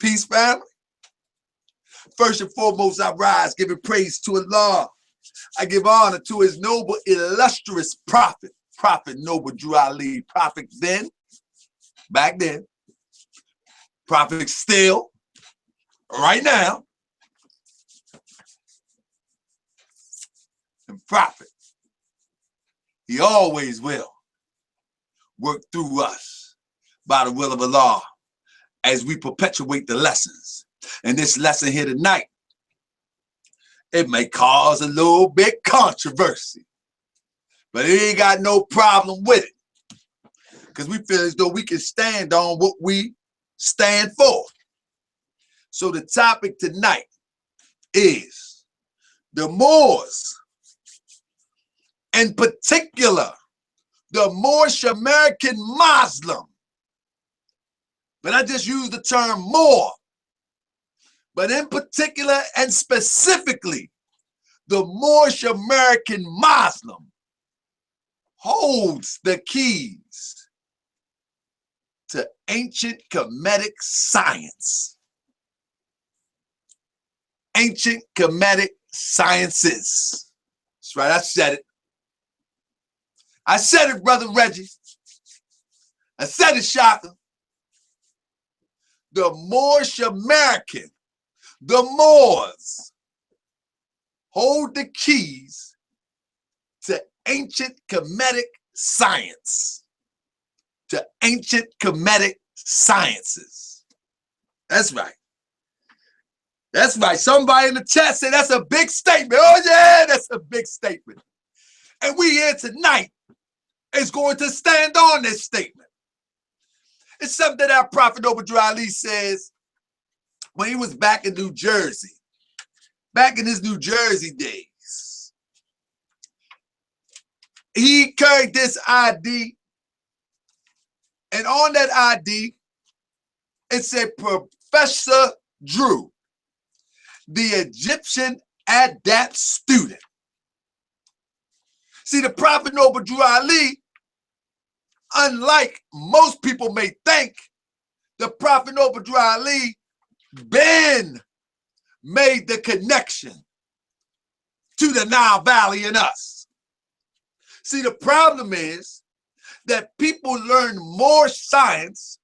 Peace, family. First and foremost, I rise, giving praise to Allah. I give honor to his noble, illustrious prophet, Prophet Noble Drew Ali, prophet then, back then, prophet still, right now, and prophet. He always will work through us by the will of Allah as we perpetuate the lessons. And this lesson here tonight, it may cause a little bit controversy, but it ain't got no problem with it because we feel as though we can stand on what we stand for. So the topic tonight is the Moors, in particular, the Moorish American Muslim. But I just use the term Moor. But in particular and specifically, the Moorish American Muslim holds the keys to ancient Kemetic science. Ancient Kemetic sciences. That's right, I said it. I said it, Brother Reggie. I said it, Shaka. The Moorish American, the Moors, hold the keys to ancient Kemetic science, to ancient Kemetic sciences. That's right. That's right. Somebody in the chat said that's a big statement. Oh, yeah, that's a big statement. And we here tonight is going to stand on this statement. It's something that our Prophet Noble Drew Ali says when he was back in New Jersey, back in his New Jersey days. He carried this ID, and on that ID, it said Professor Drew, the Egyptian adept student. See, the Prophet Noble Drew Ali, unlike most people may think, the Prophet Noble Drew Ali Ben made the connection to the Nile Valley and us. See, the problem is that people learn more science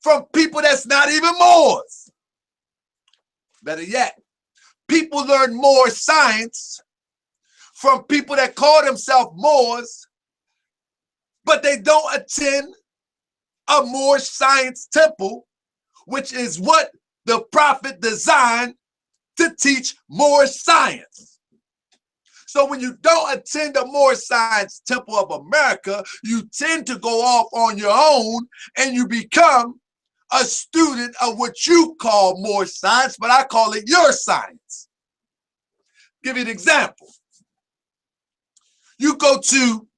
from people that's not even Moors. Better yet, people learn more science from people that call themselves Moors, but they don't attend a Moorish science temple, which is what the prophet designed to teach Moorish science. So when you don't attend a Moorish Science Temple of America, you tend to go off on your own and you become a student of what you call Moorish science, but I call it your science. Give you an example. You go to,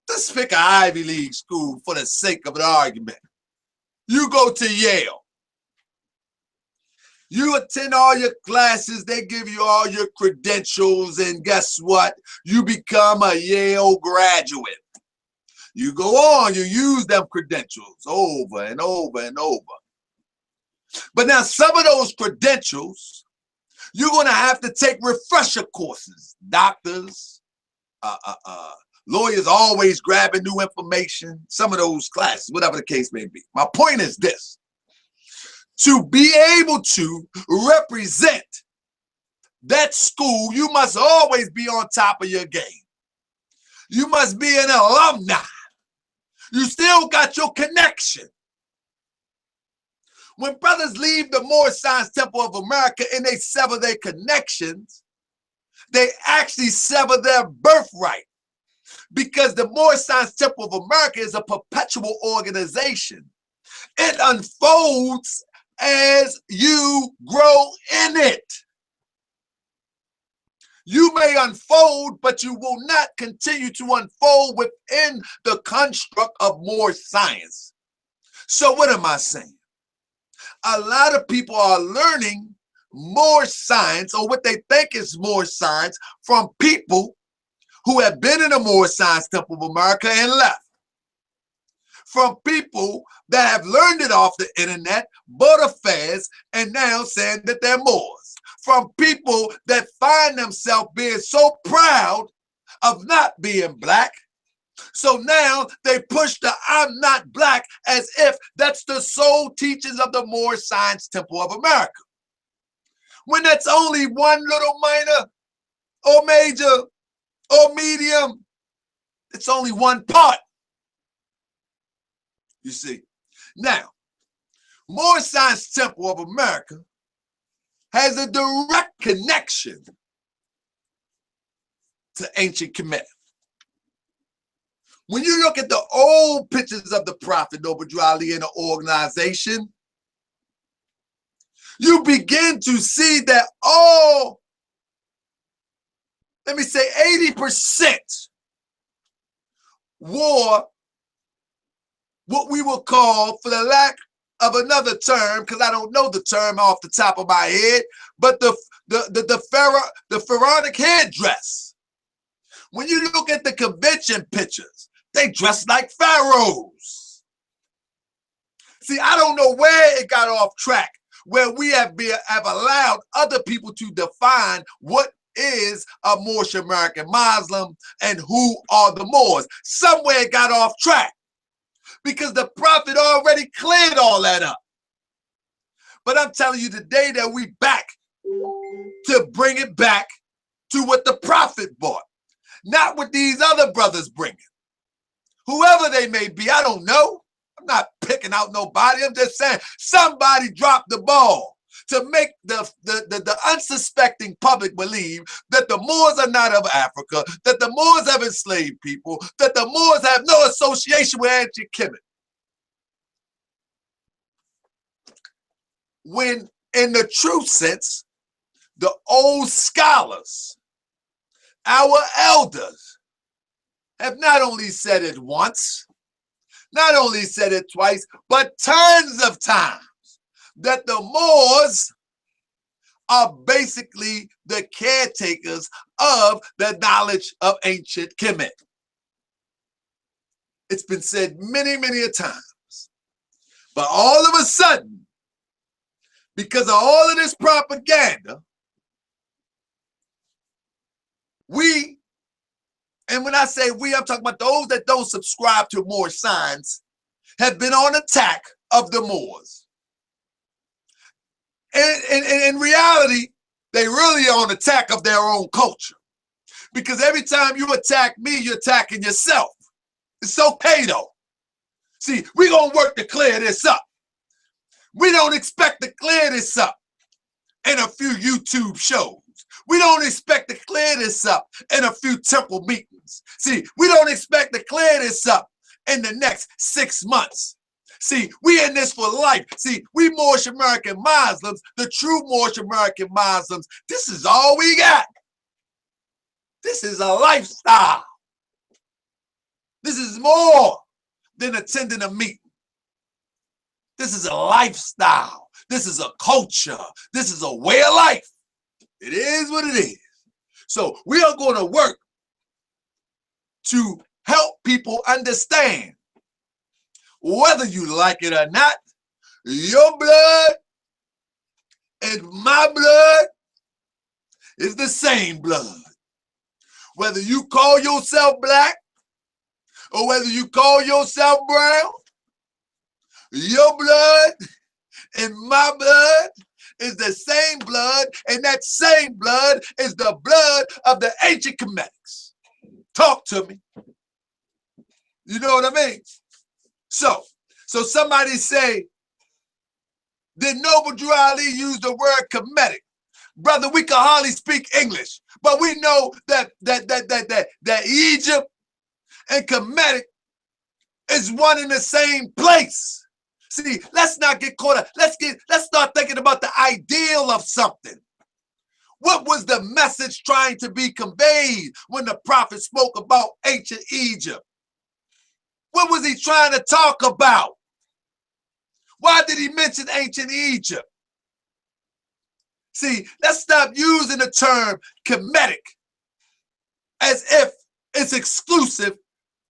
let's pick an Ivy League school for the sake of an argument. You go to Yale. You attend all your classes, they give you all your credentials, and guess what? You become a Yale graduate. You go on, you use them credentials over and over and over. But now some of those credentials, you're going to have to take refresher courses. Doctors, lawyers always grabbing new information, some of those classes, whatever the case may be. My point is this. To be able to represent that school, you must always be on top of your game. You must be an alumni. You still got your connection. When brothers leave the Moorish Science Temple of America and they sever their connections, they actually sever their birthright. Because the Moorish Science Temple of America is a perpetual organization. It unfolds as you grow in it. You may unfold, but you will not continue to unfold within the construct of Moorish science. So what am I saying? A lot of people are learning Moorish science, or what they think is Moorish science, from people who have been in the Moorish Science Temple of America and left. from people that have learned it off the internet, bought affairs, and now saying that they're Moors. From people that find themselves being so proud of not being black. So now they push the I'm not black as if that's the sole teachings of the Moorish Science Temple of America. When that's only one little minor or major or medium, it's only one part. You see. Now, Moorish Science Temple of America has a direct connection to ancient Kemet. When you look at the old pictures of the Prophet Noble Drew Ali in the organization, you begin to see that all, let me say 80% wore what we will call, for the lack of another term, because I don't know the term off the top of my head, but the pharaonic headdress. When you look at the convention pictures, they dress like pharaohs. See, I don't know where it got off track, where we have allowed other people to define what is a Moorish American Muslim and who are the Moors. Somewhere it got off track because the Prophet already cleared all that up. But I'm telling you today that we back to bring it back to what the Prophet brought, not what these other brothers bringing. Whoever they may be, I don't know. I'm not picking out nobody. I'm just saying somebody dropped the ball to make the unsuspecting public believe that the Moors are not of Africa, that the Moors have enslaved people, that the Moors have no association with Ancient Kemet. When, in the true sense, the old scholars, our elders, have not only said it once, not only said it twice, but tons of times, that the Moors are basically the caretakers of the knowledge of ancient Kemet. It's been said many, many a times. But all of a sudden, because of all of this propaganda, we, and when I say we, I'm talking about those that don't subscribe to Moorish science, have been on attack of the Moors. And in reality, they really are on attack of their own culture. Because every time you attack me, you're attacking yourself. It's okay though. See, we're going to work to clear this up. We don't expect to clear this up in a few YouTube shows. We don't expect to clear this up in a few temple meetings. See, we don't expect to clear this up in the next 6 months. See, we in this for life. See, we Moorish American Muslims, the true Moorish American Muslims, this is all we got. This is a lifestyle. This is more than attending a meeting. This is a lifestyle. This is a culture. This is a way of life. It is what it is. So we are going to work to help people understand, whether you like it or not, your blood and my blood is the same blood. Whether you call yourself black or whether you call yourself brown, your blood and my blood is the same blood, and that same blood is the blood of the ancient Kemetics. Talk to me. You know what I mean? So somebody say, did Noble Drew Ali use the word Kemetic? Brother, we can hardly speak English, but we know that Egypt and Kemetic is one in the same place. See, let's not get caught up. Let's start thinking about the ideal of something. What was the message trying to be conveyed when the prophet spoke about ancient Egypt? What was he trying to talk about? Why did he mention ancient Egypt? See, let's stop using the term Kemetic as if it's exclusive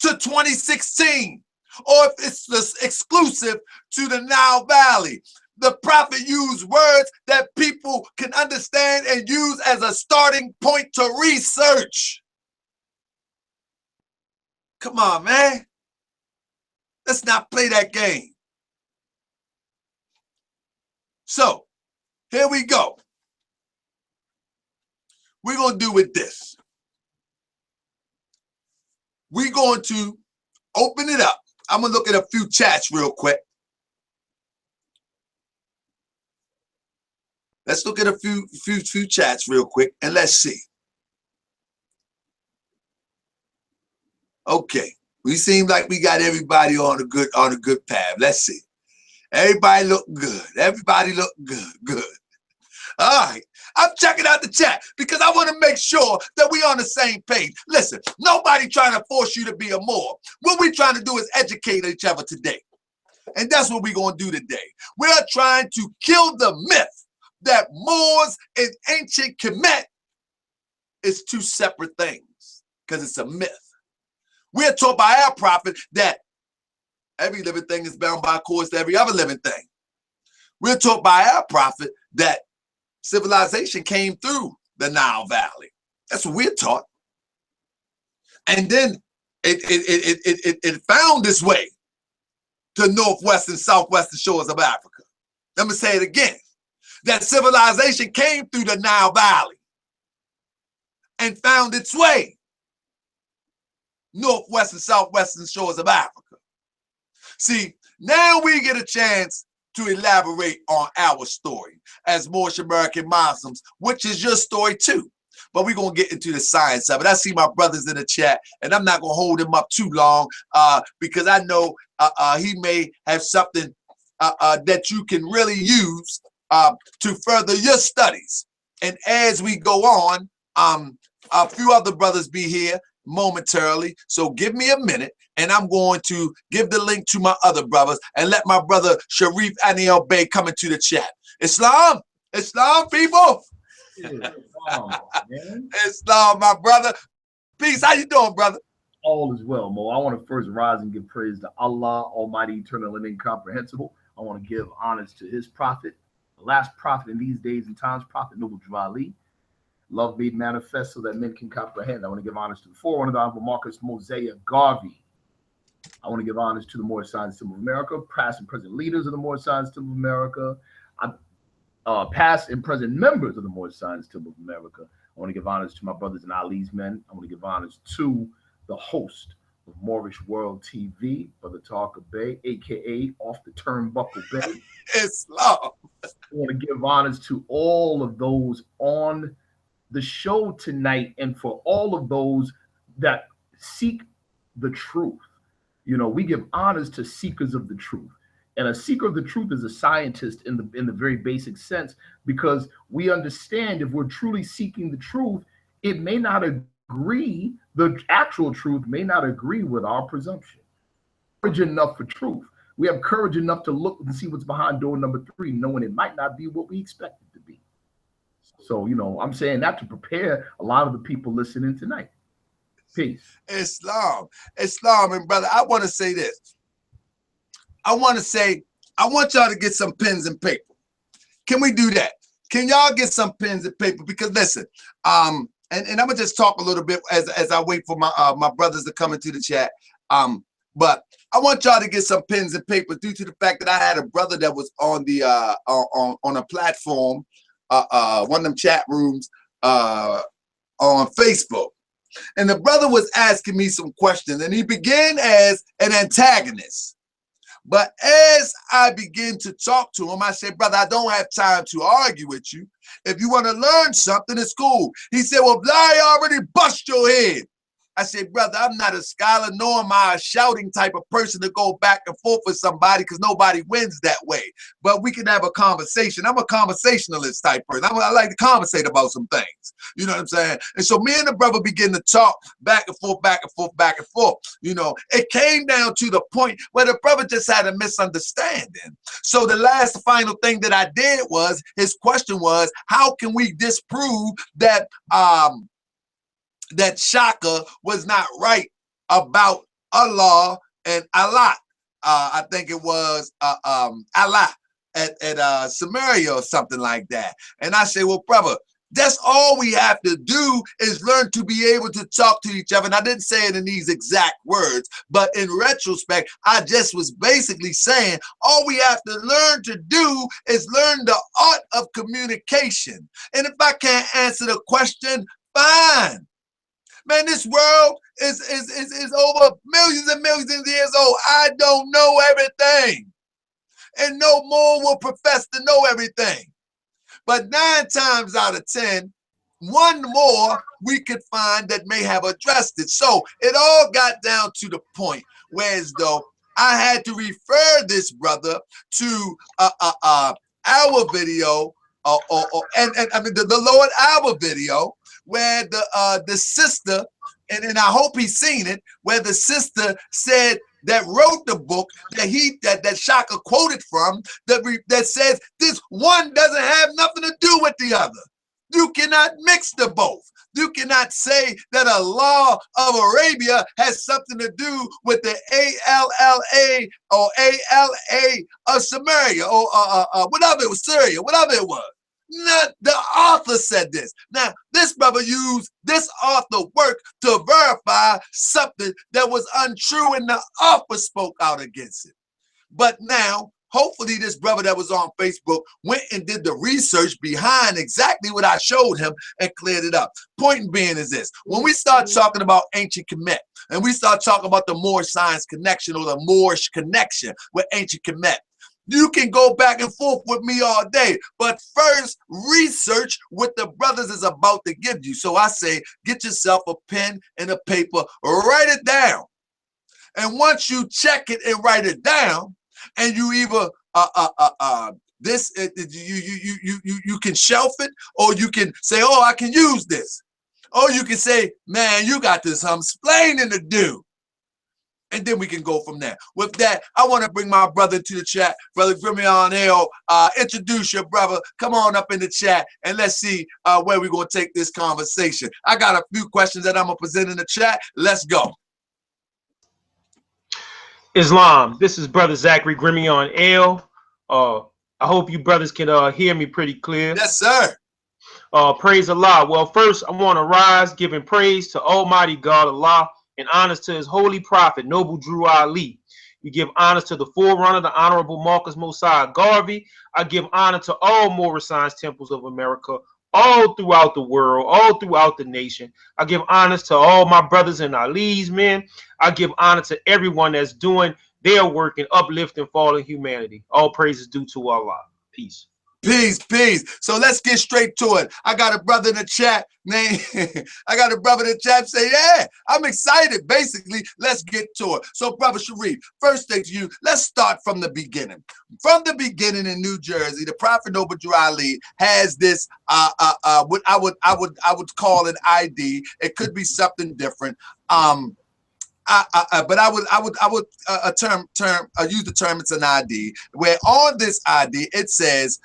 to 2016 or if it's just exclusive to the Nile Valley. The prophet used words that people can understand and use as a starting point to research. Come on, man. Let's not play that game. So, here we go. We're going to do with this. We're going to open it up. I'm going to look at a few chats real quick. Let's look at a few chats real quick and let's see. Okay. We seem like we got everybody on a good path. Let's see. Everybody look good. Everybody look good. Good. All right. I'm checking out the chat because I want to make sure that we're on the same page. Listen, nobody trying to force you to be a Moor. What we're trying to do is educate each other today. And that's what we're going to do today. We're trying to kill the myth that Moors and ancient Kemet is two separate things, because it's a myth. We're taught by our prophet that every living thing is bound by course to every other living thing. We're taught by our prophet that civilization came through the Nile Valley. That's what we're taught. And then it found its way to northwest and southwestern shores of Africa. Let me say it again. That civilization came through the Nile Valley and found its way northwest and southwestern shores of Africa. See, now we get a chance to elaborate on our story as Moorish American Muslims, which is your story too. But we're going to get into the science of it. I see my brothers in the chat, and I'm not going to hold him up too long because I know he may have something that you can really use to further your studies. And as we go on, a few other brothers be here momentarily. So give me a minute, and I'm going to give the link to my other brothers and let my brother Sharif Aniel Bey come into the chat. Islam, people. Islam, my brother. Peace. How you doing, brother? All is well, Mo. I want to first rise and give praise to Allah, Almighty, Eternal, and Incomprehensible. I want to give honors to His prophet, the last prophet in these days and times, Prophet Noble Ali. Love made manifest so that men can comprehend. I want to give honors to the forerunner, the Honorable Marcus Mosiah Garvey. I want to give honors to the Moorish Science Temple of America, past and present leaders of the Moorish Science Temple of America, past and present members of the Moorish Science Temple of America. I want to give honors to my brothers and Ali's men. I want to give honors to the host of Moorish World TV, Brother Talker Bey, aka Off the Turnbuckle Bey. Islam. I want to give honors to all of those on the show tonight, and for all of those that seek the truth. You know, we give honors to seekers of the truth. And a seeker of the truth is a scientist in the very basic sense, because we understand if we're truly seeking the truth, it may not agree, the actual truth may not agree with our presumption. Courage enough for truth. We have courage enough to look and see what's behind door number 3, knowing it might not be what we expect it to be. So, you know, I'm saying that to prepare a lot of the people listening tonight. Peace. Islam, and brother, I want to say this. I want y'all to get some pens and paper. Can we do that? Can y'all get some pens and paper? Because listen, and I'm gonna just talk a little bit as I wait for my brothers to come into the chat. But I want y'all to get some pens and paper due to the fact that I had a brother that was on the on a platform, one of them chat rooms on Facebook. And the brother was asking me some questions, and he began as an antagonist. But as I begin to talk to him, I said, brother, I don't have time to argue with you. If you want to learn something, it's cool. He said, well, I already bust your head. I said, brother, I'm not a scholar, nor am I a shouting type of person to go back and forth with somebody, because nobody wins that way. But we can have a conversation. I'm a conversationalist type person. I like to conversate about some things. You know what I'm saying? And so me and the brother begin to talk back and forth, back and forth, back and forth. You know, it came down to the point where the brother just had a misunderstanding. So the last final thing that I did was, his question was, how can we disprove that that Shaka was not right about Allah and Allah? I think it was Allah at Samaria or something like that. And I say, well, brother, that's all we have to do is learn to be able to talk to each other. And I didn't say it in these exact words, but in retrospect, I just was basically saying all we have to learn to do is learn the art of communication. And if I can't answer the question, fine. Man, this world is over millions and millions of years old. I don't know everything. And no more will profess to know everything. But 9 times out of 10, one more we could find that may have addressed it. So it all got down to the point where as though I had to refer this brother to our video, and I mean the Lord Albert video, where the sister, and I hope he's seen it, where the sister said that wrote the book that Shaka quoted from, that says this one doesn't have nothing to do with the other. You cannot mix the both. You cannot say that a law of Arabia has something to do with the ALLA or ALA of Samaria or whatever it was, Syria, whatever it was. Not the author said this. Now, this brother used this author work to verify something that was untrue, and the author spoke out against it. But now, hopefully this brother that was on Facebook went and did the research behind exactly what I showed him and cleared it up. Point being is this: when we start talking about ancient Kemet, and we start talking about the Moorish science connection or the Moorish connection with ancient Kemet, you can go back and forth with me all day, but first research what the brothers is about to give you. So I say, get yourself a pen and a paper, write it down. And once you check it and write it down, and you either you can shelf it, or you can say, oh, I can use this. Or you can say, man, you got this explaining to do. And then we can go from there. With that, I want to bring my brother to the chat. Brother Grimion L, introduce your brother. Come on up in the chat, and let's see where we're going to take this conversation. I got a few questions that I'm going to present in the chat. Let's go. Islam, this is Brother Zachary Grimion L. I hope you brothers can hear me pretty clear. Yes, sir. Praise Allah. Well, first, I want to rise giving praise to Almighty God Allah, and honors to his holy prophet, Noble Drew Ali. We give honors to the forerunner, the Honorable Marcus Mosiah Garvey. I give honor to all Moorish Science temples of America, all throughout the world, all throughout the nation. I give honors to all my brothers and Ali's men. I give honor to everyone that's doing their work in uplifting fallen humanity. All praises due to Allah. Peace. Peace, peace. So let's get straight to it. I got a brother in the chat named, I got a brother in the chat say, yeah, I'm excited. Basically, let's get to it. So brother Sharif, first thing to you, let's start from the beginning. From the beginning in New Jersey, the Prophet Noble Drew Ali has this, what I would call an ID. It could be something different. But I would use the term it's an ID, where on this ID it says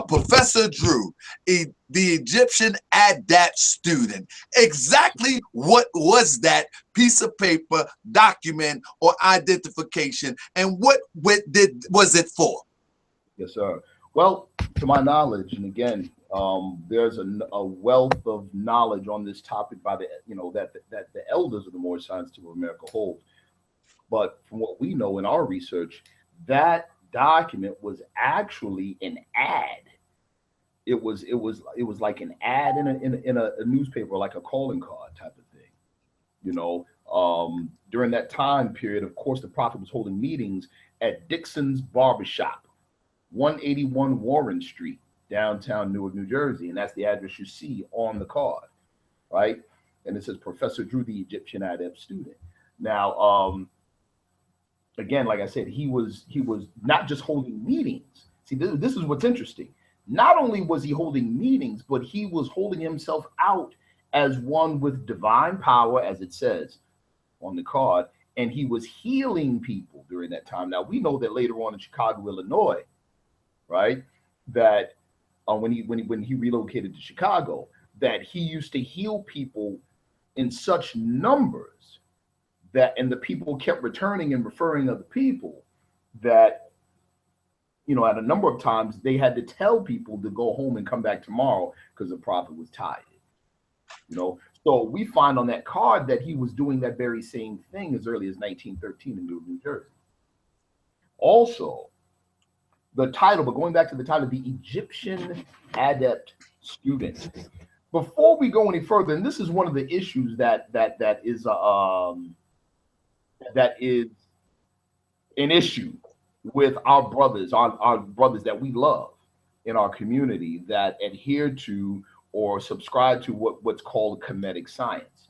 Professor Drew, the Egyptian adapt student. Exactly what was that piece of paper, document, or identification, and what was it for? Yes, sir. Well, to my knowledge, and again, there's a wealth of knowledge on this topic by the that the elders of the Moorish Science of America hold. But from what we know in our research, that document was actually an ad. It was like an ad in a newspaper, like a calling card type of thing. You know, during that time period, of course, the Prophet was holding meetings at Dixon's Barbershop, 181 Warren Street, downtown Newark, New Jersey, and that's the address you see on the card, right? And it says Professor Drew, the Egyptian adept student. Now, again, like I said, he was not just holding meetings. See, this is what's interesting. Not only was he holding meetings, but he was holding himself out as one with divine power, as it says on the card, and he was healing people during that time. Now, we know that later on in Chicago, Illinois, right, that when he relocated to Chicago, that he used to heal people in such numbers that, and the people kept returning and referring other people, that, you know, at a number of times they had to tell people to go home and come back tomorrow because the prophet was tired. You know, so we find on that card that he was doing that very same thing as early as 1913 in New Jersey. Also, the title, but going back to the title, the Egyptian Adept Student. Before we go any further, and this is one of the issues that is an issue with our brothers that we love in our community that adhere to or subscribe to what's called Kemetic science.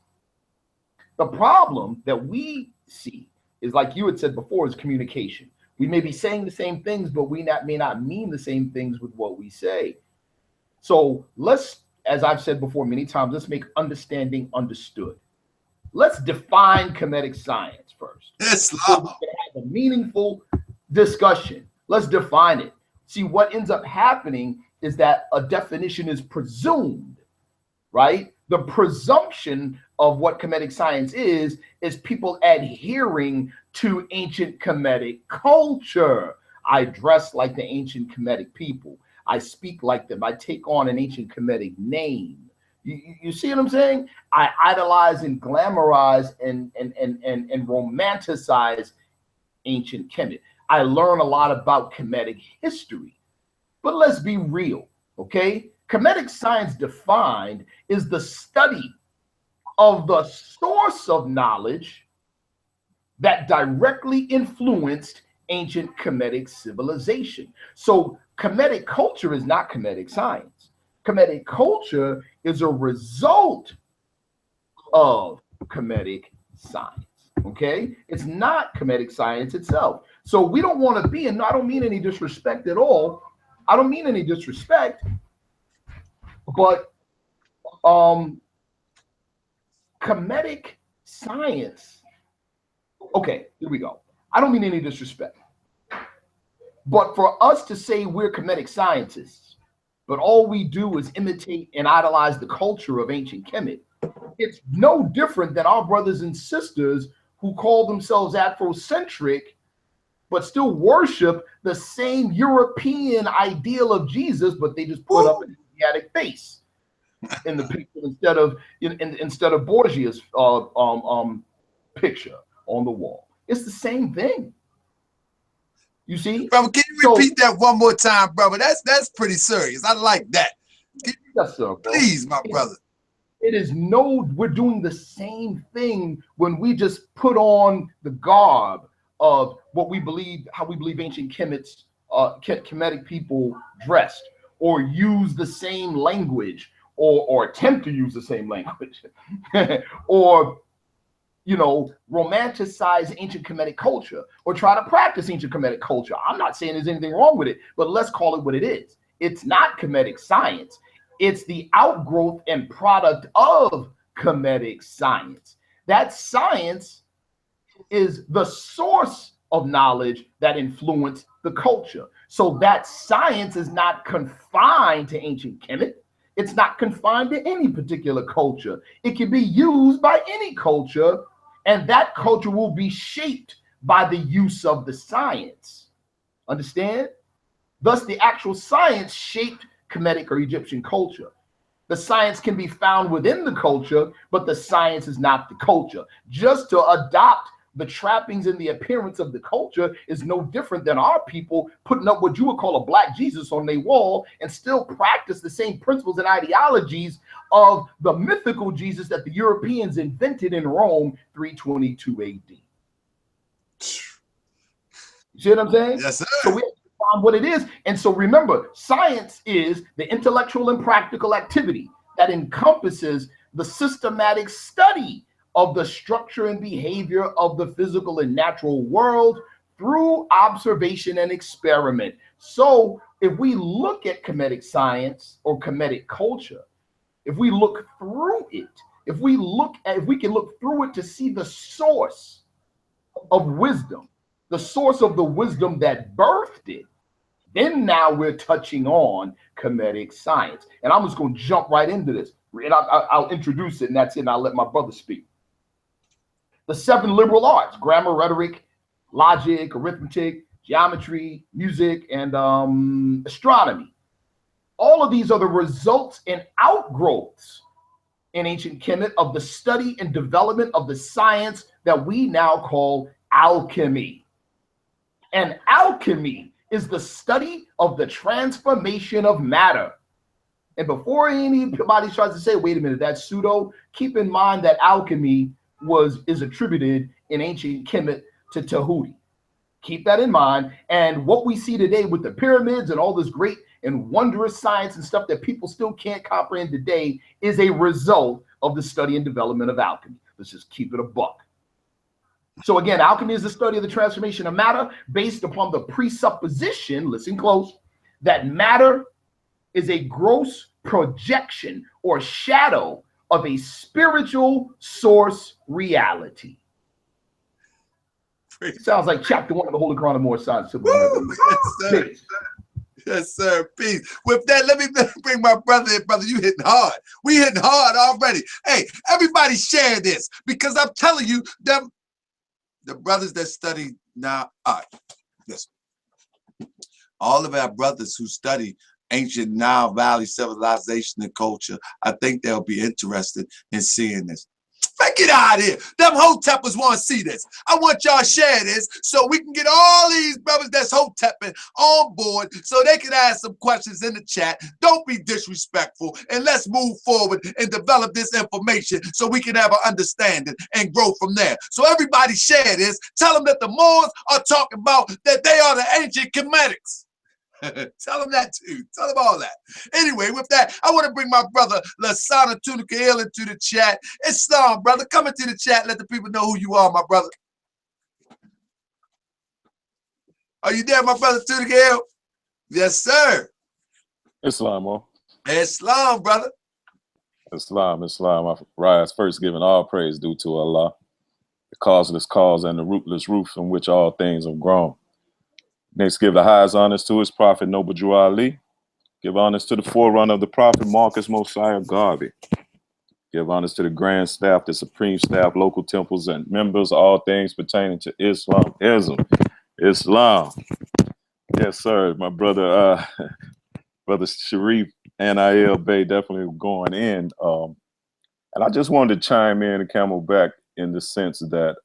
The problem that we see is, like you had said before, is communication. We may be saying the same things, but we may not mean the same things with what we say. So let's, as I've said before many times, let's make understanding understood. Let's define Kemetic science first. Islam. So we can have a meaningful discussion. Let's define it. See, what ends up happening is that a definition is presumed, right? The presumption of what Kemetic science is people adhering to ancient Kemetic culture. I dress like the ancient Kemetic people. I speak like them. I take on an ancient Kemetic name. You see what I'm saying? I idolize and glamorize and romanticize ancient Kemet. I learn a lot about Kemetic history. But let's be real, okay? Kemetic science defined is the study of the source of knowledge that directly influenced ancient Kemetic civilization. So Kemetic culture is not Kemetic science. Kemetic culture is a result of Kemetic science, okay? It's not Kemetic science itself. So we don't want to be, and I don't mean any disrespect at all. I don't mean any disrespect, but Kemetic science, okay, here we go. I don't mean any disrespect, but for us to say we're Kemetic scientists, but all we do is imitate and idolize the culture of ancient Kemet, it's no different than our brothers and sisters who call themselves Afrocentric, but still worship the same European ideal of Jesus, but they just put up an Asiatic face in the picture instead of Borgia's picture on the wall. It's the same thing. You see, brother, can you repeat that one more time, brother? That's pretty serious. I like that. Yes, sir, bro. Please, my brother. We're doing the same thing when we just put on the garb of what we believe, how we believe ancient Kemetic people dressed, or use the same language, or attempt to use the same language, or, you know, romanticize ancient Kemetic culture, or try to practice ancient Kemetic culture. I'm not saying there's anything wrong with it, but let's call it what it is. It's not Kemetic science. It's the outgrowth and product of Kemetic science. That science is the source of knowledge that influenced the culture. So that science is not confined to ancient Kemet. It's not confined to any particular culture. It can be used by any culture, and that culture will be shaped by the use of the science. Understand? Thus, the actual science shaped Kemetic or Egyptian culture. The science can be found within the culture, but the science is not the culture. Just to adopt the trappings and the appearance of the culture is no different than our people putting up what you would call a black Jesus on their wall and still practice the same principles and ideologies of the mythical Jesus that the Europeans invented in Rome 322 AD. You see what I'm saying? Yes, sir. So we have to find what it is. And so remember, science is the intellectual and practical activity that encompasses the systematic study of the structure and behavior of the physical and natural world through observation and experiment. So if we look at Kemetic science or Kemetic culture, if we look through it, if we can look through it to see the source of wisdom, the source of the wisdom that birthed it, then now we're touching on Kemetic science. And I'm just going to jump right into this. And I'll introduce it, and that's it, and I'll let my brother speak. The 7 liberal arts: grammar, rhetoric, logic, arithmetic, geometry, music, and astronomy. All of these are the results and outgrowths in ancient Kemet of the study and development of the science that we now call alchemy. And alchemy is the study of the transformation of matter. And before anybody tries to say, wait a minute, that's pseudo, keep in mind that alchemy is attributed in ancient Kemet to Tahuti. Keep that in mind. And what we see today with the pyramids and all this great and wondrous science and stuff that people still can't comprehend today is a result of the study and development of alchemy. Let's just keep it a buck. So again, alchemy is the study of the transformation of matter based upon the presupposition, listen close, that matter is a gross projection or shadow of a spiritual source reality. Sounds like chapter 1 of the Holy Quran of Moorish Science. Yes, sir. Peace. With that, let me bring my brother in. Brother, you hitting hard. We hitting hard already. Hey, everybody share this, because I'm telling you, the brothers that study now, all right, listen. All of our brothers who study ancient Nile Valley civilization and culture, I think they'll be interested in seeing this. Man, get out of here. Them Hoteppers want to see this. I want y'all to share this so we can get all these brothers that's Hotepping on board so they can ask some questions in the chat. Don't be disrespectful, and let's move forward and develop this information so we can have an understanding and grow from there. So everybody share this. Tell them that the Moors are talking about that they are the ancient Kemetics. Tell them that too. Tell them all that. Anyway, with that, I want to bring my brother Lasana Tunikail into the chat. Islam, brother, come into the chat. Let the people know who you are, my brother. Are you there, my brother Tunikail? Yes, sir. Islam, Islam, brother. Islam. I rise first, giving all praise due to Allah, the causeless cause and the rootless roof from which all things have grown. Next, give the highest honors to his prophet, Noble Drew Ali. Give honors to the forerunner of the prophet, Marcus Mosiah Garvey. Give honors to the grand staff, the supreme staff, local temples, and members, all things pertaining to Islam. Yes, sir. My brother, brother Sharif and Ayel Bay definitely going in. And I just wanted to chime in and camel back in the sense that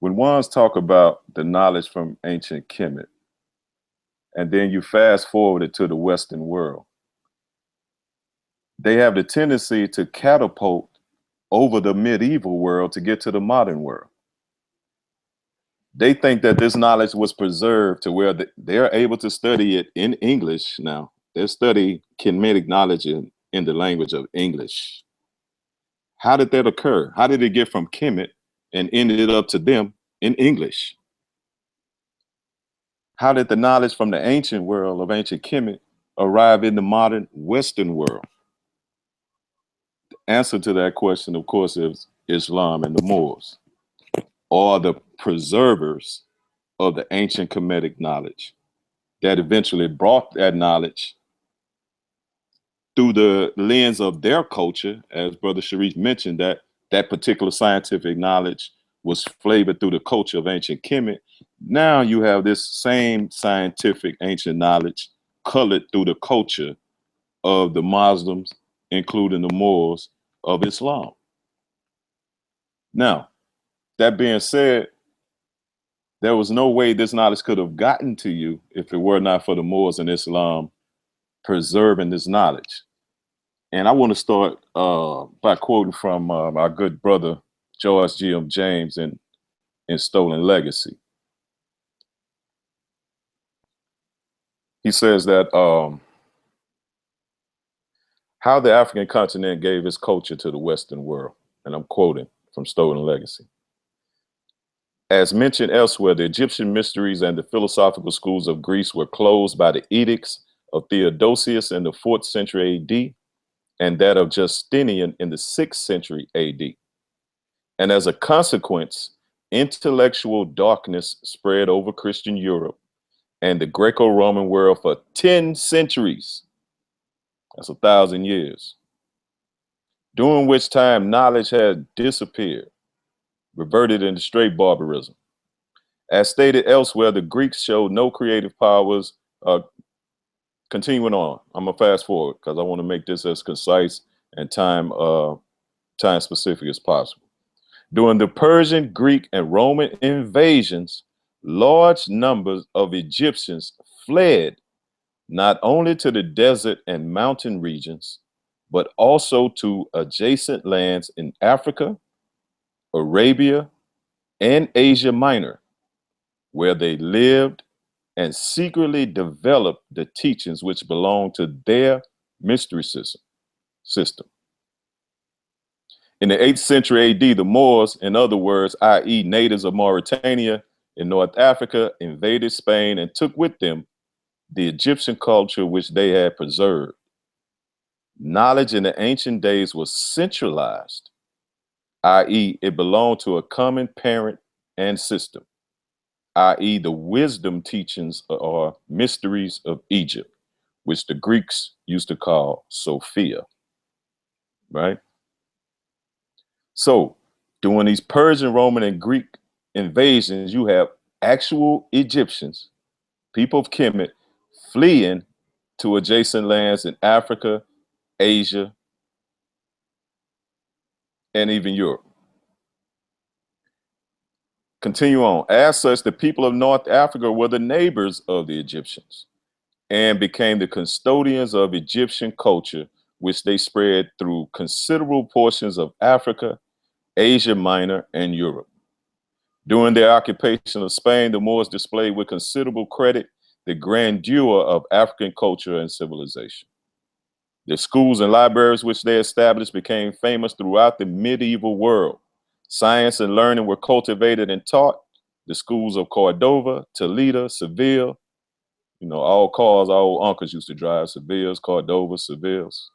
when ones talk about the knowledge from ancient Kemet, and then you fast forward it to the Western world, they have the tendency to catapult over the medieval world to get to the modern world. They think that this knowledge was preserved to where they're able to study it in English now. They study Kemetic knowledge in the language of English. How did that occur? How did it get from Kemet and ended up to them in English? How did the knowledge from the ancient world of ancient Kemet arrive in the modern Western world? The answer to that question, of course, is Islam and the Moors, are the preservers of the ancient Kemetic knowledge that eventually brought that knowledge through the lens of their culture. As Brother Sharif mentioned, that particular scientific knowledge was flavored through the culture of ancient Kemet. Now you have this same scientific ancient knowledge colored through the culture of the Muslims, including the Moors of Islam. Now, that being said, there was no way this knowledge could have gotten to you if it were not for the Moors and Islam preserving this knowledge. And I want to start by quoting from our good brother, George G.M. James in Stolen Legacy. He says that how the African continent gave its culture to the Western world. And I'm quoting from Stolen Legacy. As mentioned elsewhere, the Egyptian mysteries and the philosophical schools of Greece were closed by the edicts of Theodosius in the 4th century AD and that of Justinian in the 6th century AD. And as a consequence, intellectual darkness spread over Christian Europe and the Greco-Roman world for 10 centuries. That's 1,000 years. During which time knowledge had disappeared, reverted into straight barbarism. As stated elsewhere, the Greeks showed no creative powers. Continuing on, I'm gonna fast forward because I want to make this as concise and time specific as possible. During the Persian, Greek, and Roman invasions, large numbers of Egyptians fled not only to the desert and mountain regions, but also to adjacent lands in Africa, Arabia, and Asia Minor, where they lived and secretly developed the teachings which belong to their mystery system. In the 8th century AD, the Moors, in other words, i.e. natives of Mauritania in North Africa, invaded Spain and took with them the Egyptian culture which they had preserved. Knowledge in the ancient days was centralized, i.e. it belonged to a common parent and system, i.e. the wisdom teachings or mysteries of Egypt, which the Greeks used to call Sophia, right? So during these Persian, Roman, and Greek invasions, you have actual Egyptians, people of Kemet, fleeing to adjacent lands in Africa, Asia, and even Europe. Continue on. As such, the people of North Africa were the neighbors of the Egyptians and became the custodians of Egyptian culture, which they spread through considerable portions of Africa, Asia Minor, and Europe. During their occupation of Spain, the Moors displayed with considerable credit the grandeur of African culture and civilization. The schools and libraries which they established became famous throughout the medieval world. Science and learning were cultivated and taught. The schools of Cordova, Toledo, Seville, you know, all cars our old uncles used to drive, Sevilles, Cordova, Sevilles.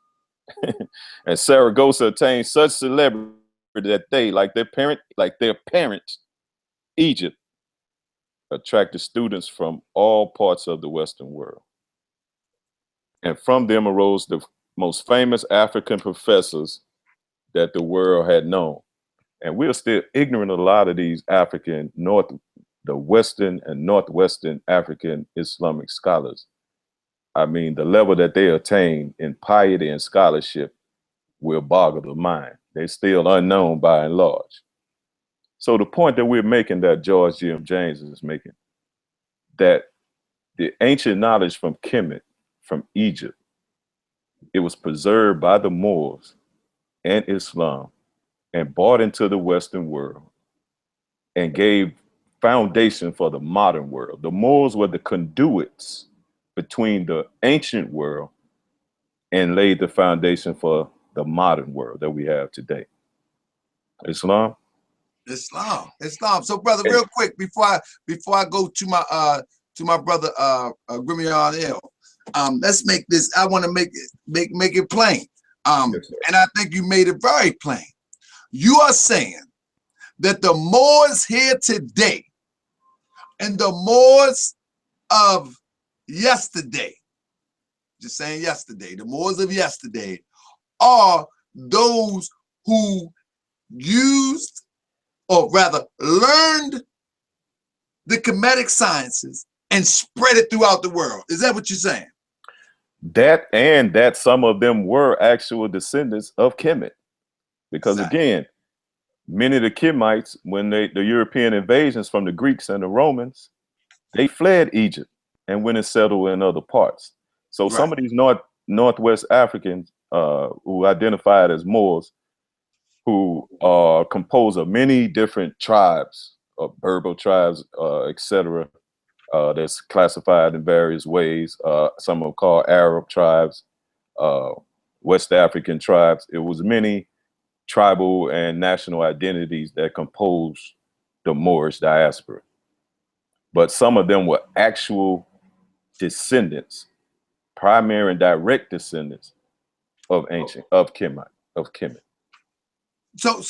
And Saragossa attained such celebrity that they, like their parents, Egypt, attracted students from all parts of the Western world. And from them arose the most famous African professors that the world had known. And we're still ignorant of a lot of these the Western and Northwestern African Islamic scholars. I mean, the level that they attain in piety and scholarship will boggle the mind. They're still unknown by and large. So the point that we're making, that George G.M. James is making, that the ancient knowledge from Kemet, from Egypt, it was preserved by the Moors and Islam and brought into the Western world and gave foundation for the modern world. The Moors were the conduits between the ancient world and laid the foundation for the modern world that we have today. Islam? Islam. So, brother, real quick before I go to my brother Grimion L. Let's make this. I want to make it plain. Yes, and I think you made it very plain. You are saying that the Moors here today and the Moors of yesterday, just saying yesterday, the Moors of yesterday are those who used, or rather learned, the Kemetic sciences and spread it throughout the world. Is that what you're saying? That, and that some of them were actual descendants of Kemet. Because again, many of the Kemites, when the European invasions from the Greeks and the Romans, they fled Egypt and went and settled in other parts. So some of these Northwest Africans who identified as Moors, who are composed of many different tribes, Berber tribes, etc., that's classified in various ways. Some are called Arab tribes, West African tribes. It was many tribal and national identities that compose the Moorish diaspora. But some of them were actual descendants, primary and direct descendants of Kemet. So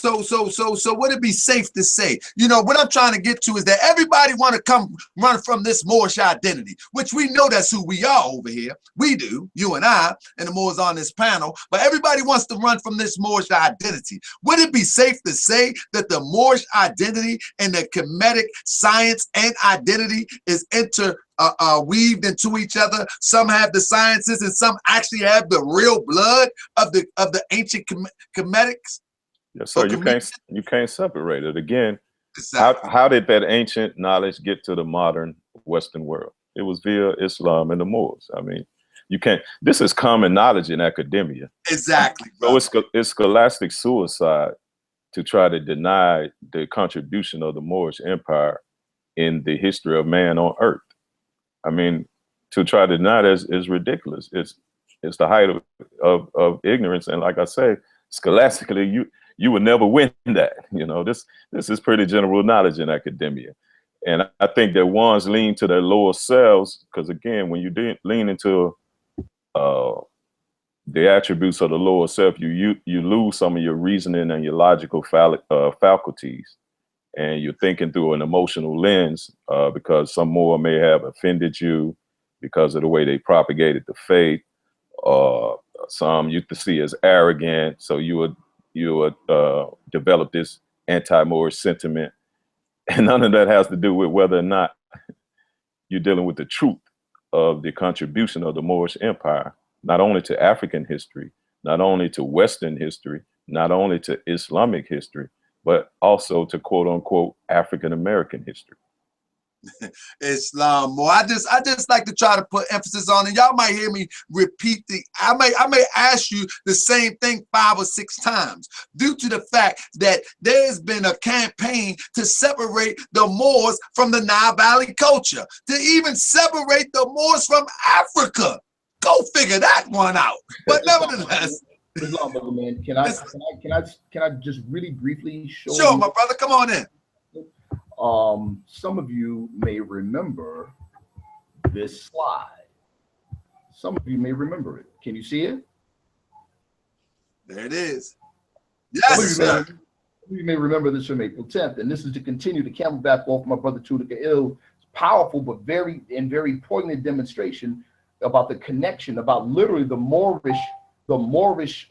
would it be safe to say, you know, what I'm trying to get to is that everybody want to come run from this Moorish identity, which we know that's who we are over here. We do, you and I, and the Moors on this panel, but everybody wants to run from this Moorish identity. Would it be safe to say that the Moorish identity and the Kemetic science and identity is weaved into each other? Some have the sciences and some actually have the real blood of the ancient Kemetics. Yes, sir. You can't separate it. Again, Exactly. how did that ancient knowledge get to the modern Western world? It was via Islam and the Moors. I mean, you can't. This is common knowledge in academia. Exactly. So it's scholastic suicide to try to deny the contribution of the Moorish Empire in the history of man on Earth. I mean, to try to deny that is ridiculous. It's the height of ignorance, and like I say, scholastically, you would never win that. You know, this is pretty general knowledge in academia. And I think that ones lean to their lower selves, because again, when you lean into the attributes of the lower self, you lose some of your reasoning and your logical faculties, and you're thinking through an emotional lens, because some Moor may have offended you because of the way they propagated the faith, or some you could see as arrogant, so you would develop this anti-Moorish sentiment. And none of that has to do with whether or not you're dealing with the truth of the contribution of the Moorish Empire, not only to African history, not only to Western history, not only to Islamic history, but also to quote unquote African American history. Islam more. I just like to try to put emphasis on it. Y'all might hear me repeat I may ask you the same thing 5 or 6 times, due to the fact that there's been a campaign to separate the Moors from the Nile Valley culture, to even separate the Moors from Africa. Go figure that one out. But nevertheless, Islam, brother, man, can I just really briefly show sure, you? my brother, come on in. Some of you may remember this slide. Some of you may remember it. Can you see it? There it is. Yes, sir. Some of you may remember this from April 10th, and this is to continue the camelback off my brother Tunica Ill. Powerful but very poignant demonstration about the connection, about literally the Moorish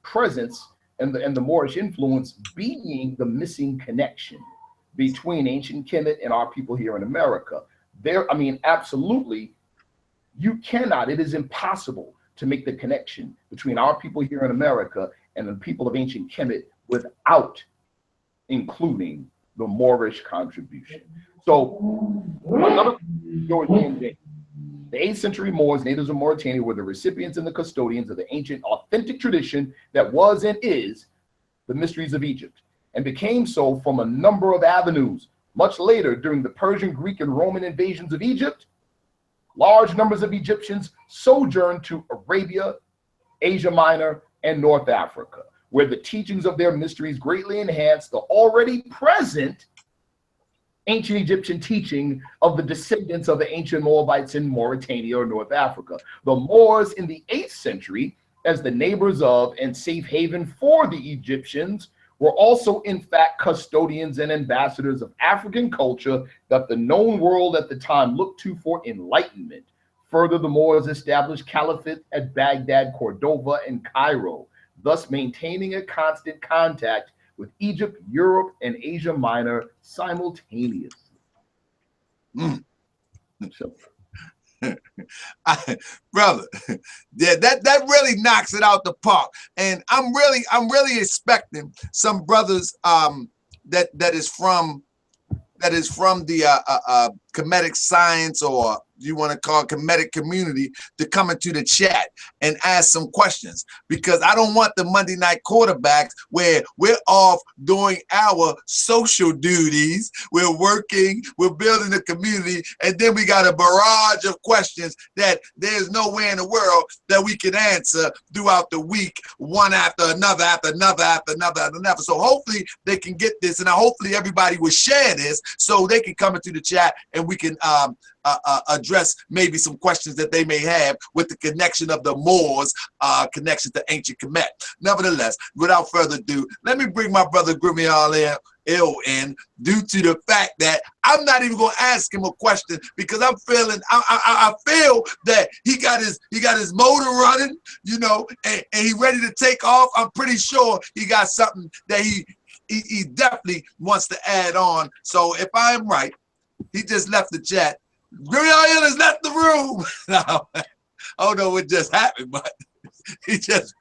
presence and the Moorish influence being the missing connection between ancient Kemet and our people here in America. I mean, absolutely, you cannot, it is impossible to make the connection between our people here in America and the people of ancient Kemet without including the Moorish contribution. So, another the 8th century Moors, natives of Mauritania, were the recipients and the custodians of the ancient authentic tradition that was and is the mysteries of Egypt, and became so from a number of avenues. Much later, during the Persian, Greek, and Roman invasions of Egypt, large numbers of Egyptians sojourned to Arabia, Asia Minor, and North Africa, where the teachings of their mysteries greatly enhanced the already present ancient Egyptian teaching of the descendants of the ancient Moabites in Mauritania or North Africa. The Moors in the 8th century, as the neighbors of and safe haven for the Egyptians, were also in fact custodians and ambassadors of African culture that the known world at the time looked to for enlightenment. Further, the Moors established caliphate at Baghdad, Cordova, and Cairo, thus maintaining a constant contact with Egypt, Europe, and Asia Minor simultaneously. Brother, yeah, that really knocks it out the park. And I'm really expecting some brothers that is from the Kemetic Science, or you want to call it Kemetic community, to come into the chat and ask some questions, because I don't want the Monday night quarterbacks where we're off doing our social duties, we're working, we're building a community, and then we got a barrage of questions that there's no way in the world that we can answer throughout the week, one after another, after another, after another, after another. So hopefully they can get this, and hopefully everybody will share this so they can come into the chat and we can address maybe some questions that they may have with the connection of the Moors, connection to ancient Kemet. Nevertheless, without further ado, let me bring my brother Grimial in, due to the fact that I'm not even going to ask him a question because I'm feeling, I feel that he got his motor running, you know, and he ready to take off. I'm pretty sure he got something that he definitely wants to add on. So if I am right, he just left the chat. Grimial has left the room. Now, I don't know what just happened, but he just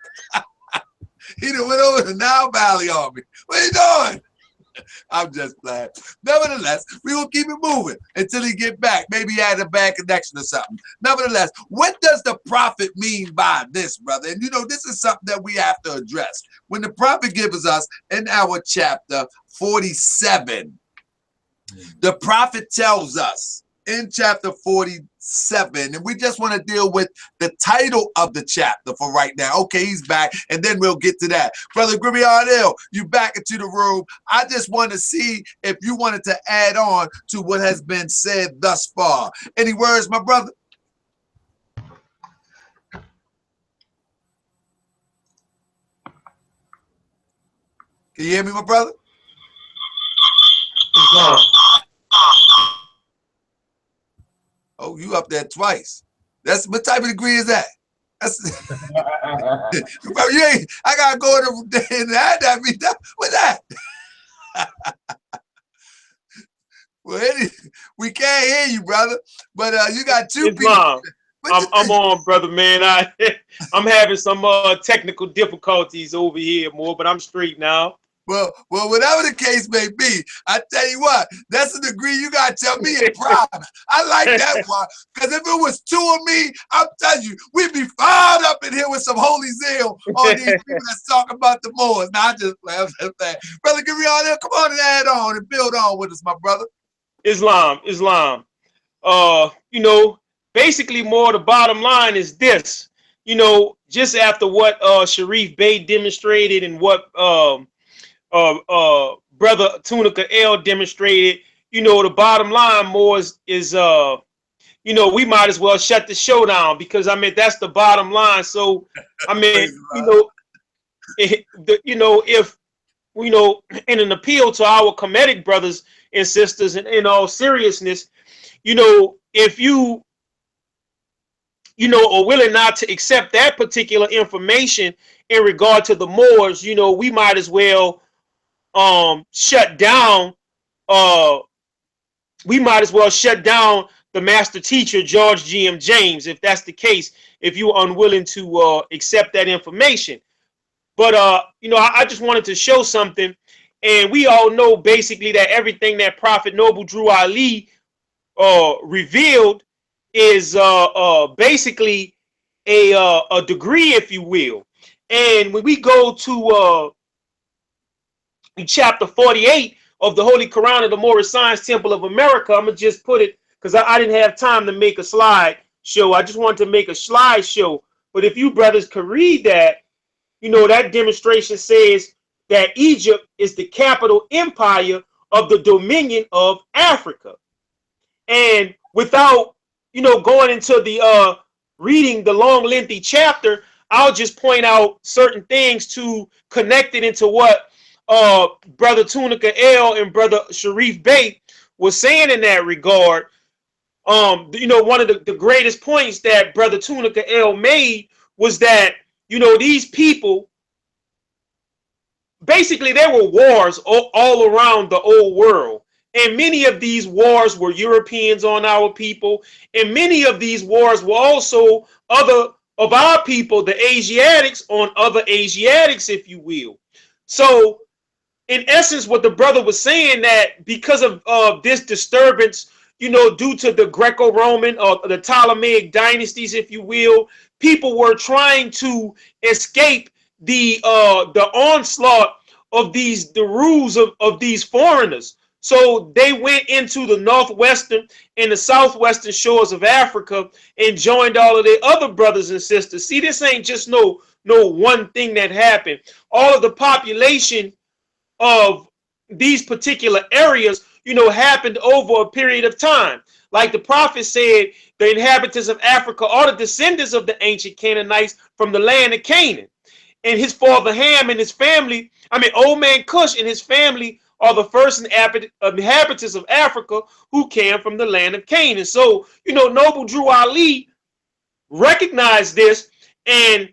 he done went over the Nile Valley on me. What are you doing? I'm just playing. Nevertheless, we will keep it moving until he get back. Maybe he had a bad connection or something. Nevertheless, what does the prophet mean by this, brother? And you know, this is something that we have to address. When the prophet gives us in our chapter 47, the prophet tells us in chapter 47, and we just want to deal with the title of the chapter for right now. Okay, he's back, and then we'll get to that. Brother Grimial, you back into the room. I just want to see if you wanted to add on to what has been said thus far. Any words, my brother? Can you hear me, my brother? Oh, you up there twice. That's what type of degree is that? That's bro, you ain't, I gotta go to that. What's that? Well, we can't hear you, brother. But you got two Islam. people. I'm on, brother, man. I'm having some technical difficulties over here, more, but I'm straight now. Well, whatever the case may be, I tell you what, that's a degree you gotta tell me in private. I like that one, because if it was two of me, I'm telling you, we'd be fired up in here with some holy zeal on these people that's talking about the Moors. Now, I just play. Brother, give me all that. Come on and add on and build on with us, my brother. Islam. You know, basically, more the bottom line is this. You know, just after what Sharif Bey demonstrated and what brother Tunica L demonstrated, you know, the bottom line more is you know, we might as well shut the show down, because I mean, that's the bottom line. So I mean, you know, if you know, in an appeal to our Kemetic brothers and sisters, and in all seriousness, you know, if you know, are willing not to accept that particular information in regard to the Moors, you know, we might as well shut down the master teacher George G.M. James, if that's the case, if you're unwilling to accept that information. But you know, I just wanted to show something, and we all know basically that everything that Prophet Noble Drew Ali revealed is basically a degree, if you will. And when we go to in chapter 48 of the Holy Quran of the Moorish Science Temple of America, I'm gonna just put it, because I didn't have time to make a slide show. I just wanted to make a slide show. But if you brothers could read that, you know, that demonstration says that Egypt is the capital empire of the Dominion of Africa. And without, you know, going into the reading the long lengthy chapter, I'll just point out certain things to connect it into what brother Tunica L and brother Sharif Bey was saying in that regard. You know, one of the greatest points that brother Tunica L made was that, you know, these people, basically there were wars all around the old world, and many of these wars were Europeans on our people, and many of these wars were also other of our people, the Asiatics, on other Asiatics, if you will. So in essence, what the brother was saying, that because of this disturbance, you know, due to the Greco-Roman or the Ptolemaic dynasties, if you will, people were trying to escape the onslaught of the rules of these foreigners. So they went into the northwestern and the southwestern shores of Africa and joined all of their other brothers and sisters. See, this ain't just no one thing that happened. All of the population of these particular areas, you know, happened over a period of time. Like the prophet said, the inhabitants of Africa are the descendants of the ancient Canaanites from the land of Canaan. And his father Ham and his family, old man Cush and his family are the first inhabitants of Africa who came from the land of Canaan. So, Noble Drew Ali recognized this and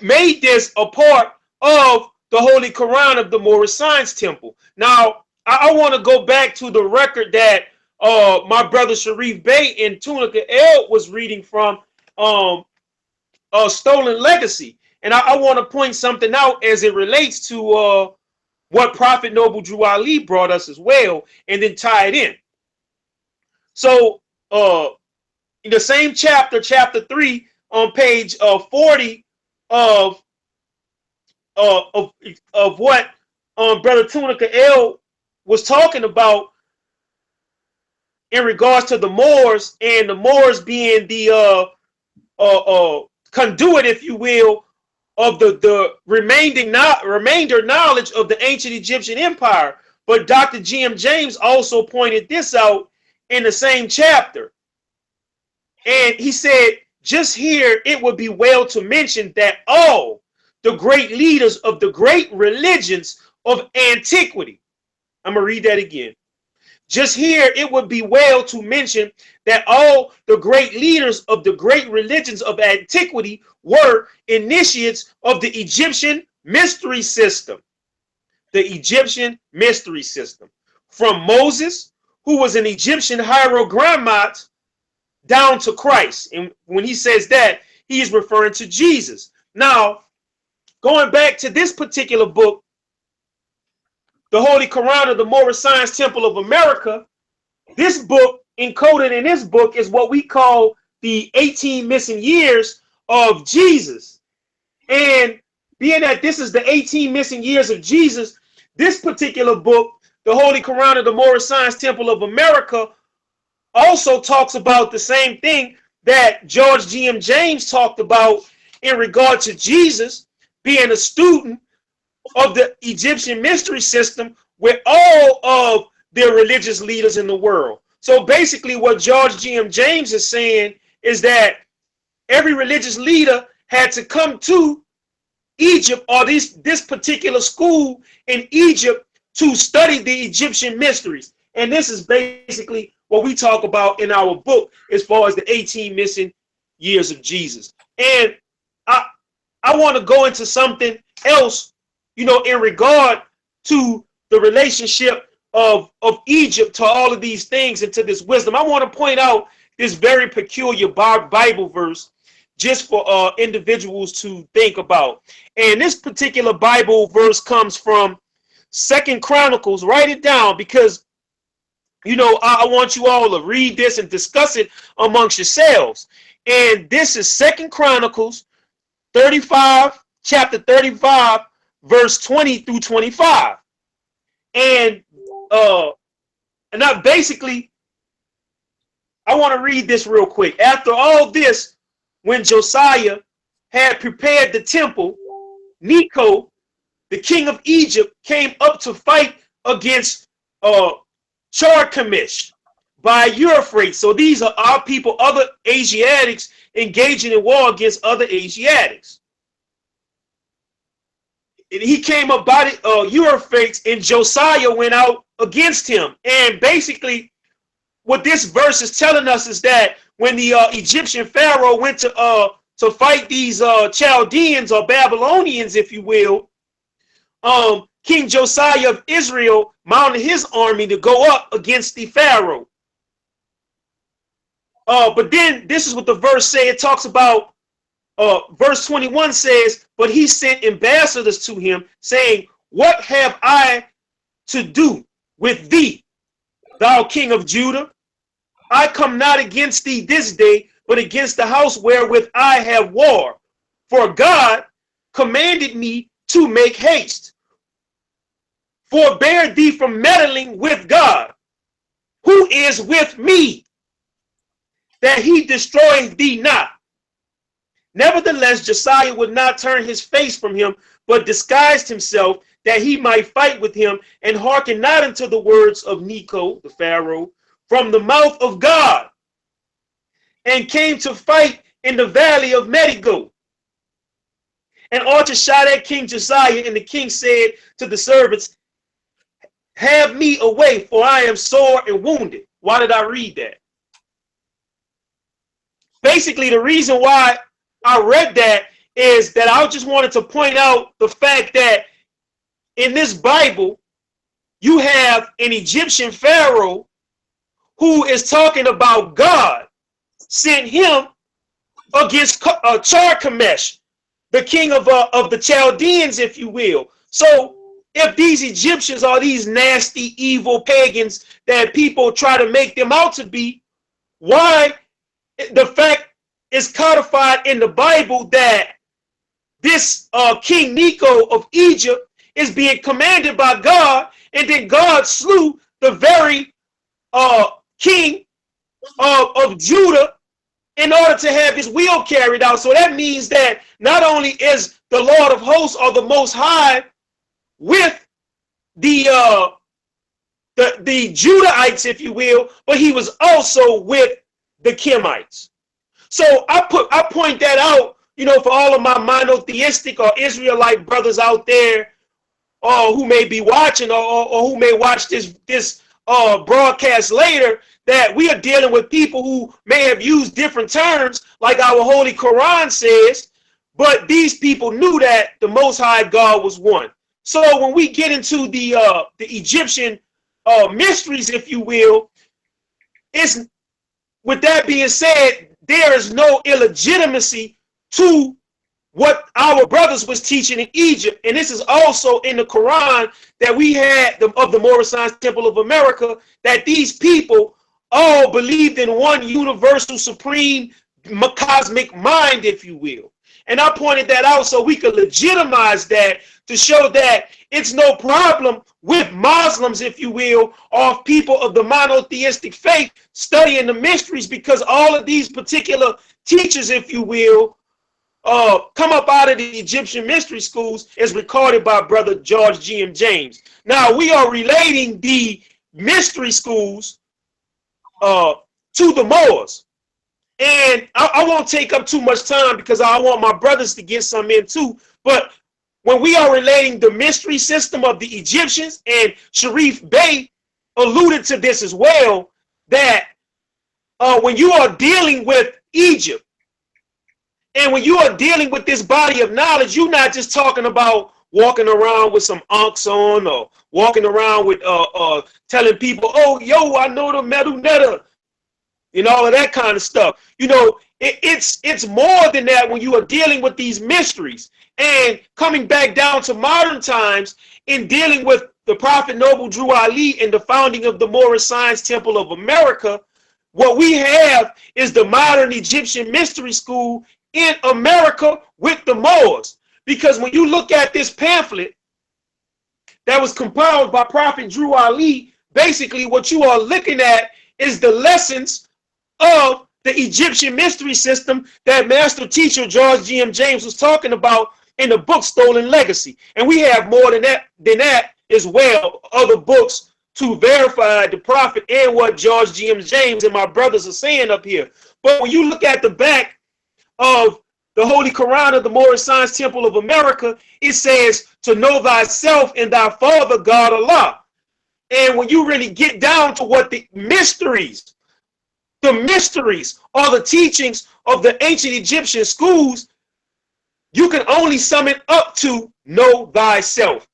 made this a part of the Holy Quran of the Moorish Science Temple. Now, I want to go back to the record that my brother Sharif Bey in Tunica L was reading from Stolen Legacy. And I want to point something out as it relates to what Prophet Noble Drew Ali brought us as well, and then tie it in. So in the same chapter, chapter 3, on page 40 of what Brother Tunica L was talking about in regards to the Moors, and the Moors being the conduit, if you will, of the remainder knowledge of the ancient Egyptian empire. But Dr. G.M. James also pointed this out in the same chapter. And he said, just here, it would be well to mention that all the great leaders of the great religions of antiquity, I'm going to read that again. Just here, it would be well to mention that all the great leaders of the great religions of antiquity were initiates of the Egyptian mystery system. The Egyptian mystery system. From Moses, who was an Egyptian hierogrammat, down to Christ. And when he says that, he is referring to Jesus. Now, going back to this particular book, the Holy Quran of the Moorish Science Temple of America, this book, encoded in this book, is what we call the 18 missing years of Jesus. And being that this is the 18 missing years of Jesus, this particular book, the Holy Quran of the Moorish Science Temple of America, also talks about the same thing that George G.M. James talked about in regard to Jesus being a student of the Egyptian mystery system with all of their religious leaders in the world. So basically what George G.M. James is saying is that every religious leader had to come to Egypt, or this particular school in Egypt, to study the Egyptian mysteries. And this is basically what we talk about in our book as far as the 18 missing years of Jesus. And I want to go into something else, in regard to the relationship of Egypt to all of these things and to this wisdom. I want to point out this very peculiar Bible verse just for individuals to think about. And this particular Bible verse comes from 2 Chronicles. Write it down, because I want you all to read this and discuss it amongst yourselves. And this is 2 Chronicles 35, chapter 35, verse 20 through 25. And basically, I want to read this real quick. After all this, when Josiah had prepared the temple, Necho, the king of Egypt, came up to fight against Carchemish by Euphrates. So these are our people, other Asiatics, engaging in war against other Asiatics. And he came up by Euphrates, and Josiah went out against him. And basically, what this verse is telling us is that when the Egyptian Pharaoh went to fight these Chaldeans or Babylonians, if you will, King Josiah of Israel mounted his army to go up against the Pharaoh. But then this is what the verse says. It talks about, verse 21 says, but he sent ambassadors to him, saying, what have I to do with thee, thou king of Judah? I come not against thee this day, but against the house wherewith I have war. For God commanded me to make haste. Forbear thee from meddling with God, who is with me, that he destroy thee not. Nevertheless, Josiah would not turn his face from him, but disguised himself, that he might fight with him, and hearken not unto the words of Necho, the Pharaoh. from the mouth of God, and came to fight in the valley of Medigo. And archer shot at King Josiah, and the king said to the servants, have me away, for I am sore and wounded. Why did I read that? Basically, the reason why I read that is that I just wanted to point out the fact that in this Bible, you have an Egyptian pharaoh who is talking about God sent him against Charchemish, the king of the Chaldeans, if you will. So if these Egyptians are these nasty, evil pagans that people try to make them out to be, why the fact is codified in the Bible that this King Necho of Egypt is being commanded by God, and then God slew the very king of Judah in order to have his will carried out. So that means that not only is the Lord of hosts or the Most High with the Judahites, if you will, but he was also with the Kemites. So I point that out, you know, for all of my monotheistic or Israelite brothers out there, who may be watching or who may watch this broadcast later, that we are dealing with people who may have used different terms, like our Holy Quran says, but these people knew that the Most High God was one. So when we get into the Egyptian mysteries, if you will, it's, with that being said, there is no illegitimacy to what our brothers was teaching in Egypt. And this is also in the Quran that we had of the Moorish Science Temple of America, that these people all believed in one universal supreme cosmic mind, if you will. And I pointed that out so we could legitimize that, to show that it's no problem with Muslims, if you will, or people of the monotheistic faith studying the mysteries, because all of these particular teachers, if you will, come up out of the Egyptian mystery schools, as recorded by Brother George G.M. James. Now, we are relating the mystery schools to the Moors. And I won't take up too much time because I want my brothers to get some in too. But when we are relating the mystery system of the Egyptians, and Sharif Bey alluded to this as well, that when you are dealing with Egypt, and when you are dealing with this body of knowledge, you're not just talking about walking around with some unks on, or walking around with telling people, oh, yo, I know the metal netta, and all of that kind of stuff. You know, it's more than that when you are dealing with these mysteries. And coming back down to modern times, in dealing with the Prophet Noble Drew Ali and the founding of the Moorish Science Temple of America, what we have is the modern Egyptian mystery school in America with the Moors. Because when you look at this pamphlet that was compiled by Prophet Drew Ali, basically what you are looking at is the lessons of the Egyptian mystery system that Master Teacher George G.M. James was talking about in the book Stolen Legacy. And we have more than that as well, other books to verify the Prophet and what George G.M. James and my brothers are saying up here. But when you look at the back of the Holy Quran of the Moorish Science Temple of America, it says to know thyself and thy Father God Allah. And when you really get down to what the mysteries are the teachings of the ancient Egyptian schools, you can only sum it up to know thyself.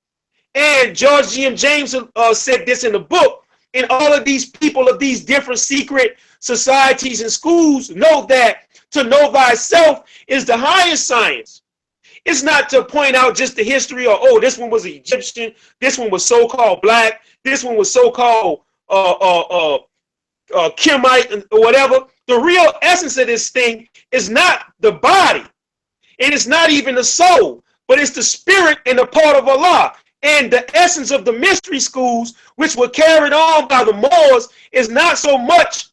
And George G.M. James said this in the book, and all of these people of these different secret societies and schools know that to know thyself is the highest science. It's not to point out just the history, or, oh, this one was Egyptian, this one was so-called black, this one was so-called Kemite, or whatever. The real essence of this thing is not the body, and it's not even the soul, but it's the spirit and the part of Allah. And the essence of the mystery schools, which were carried on by the Moors, is not so much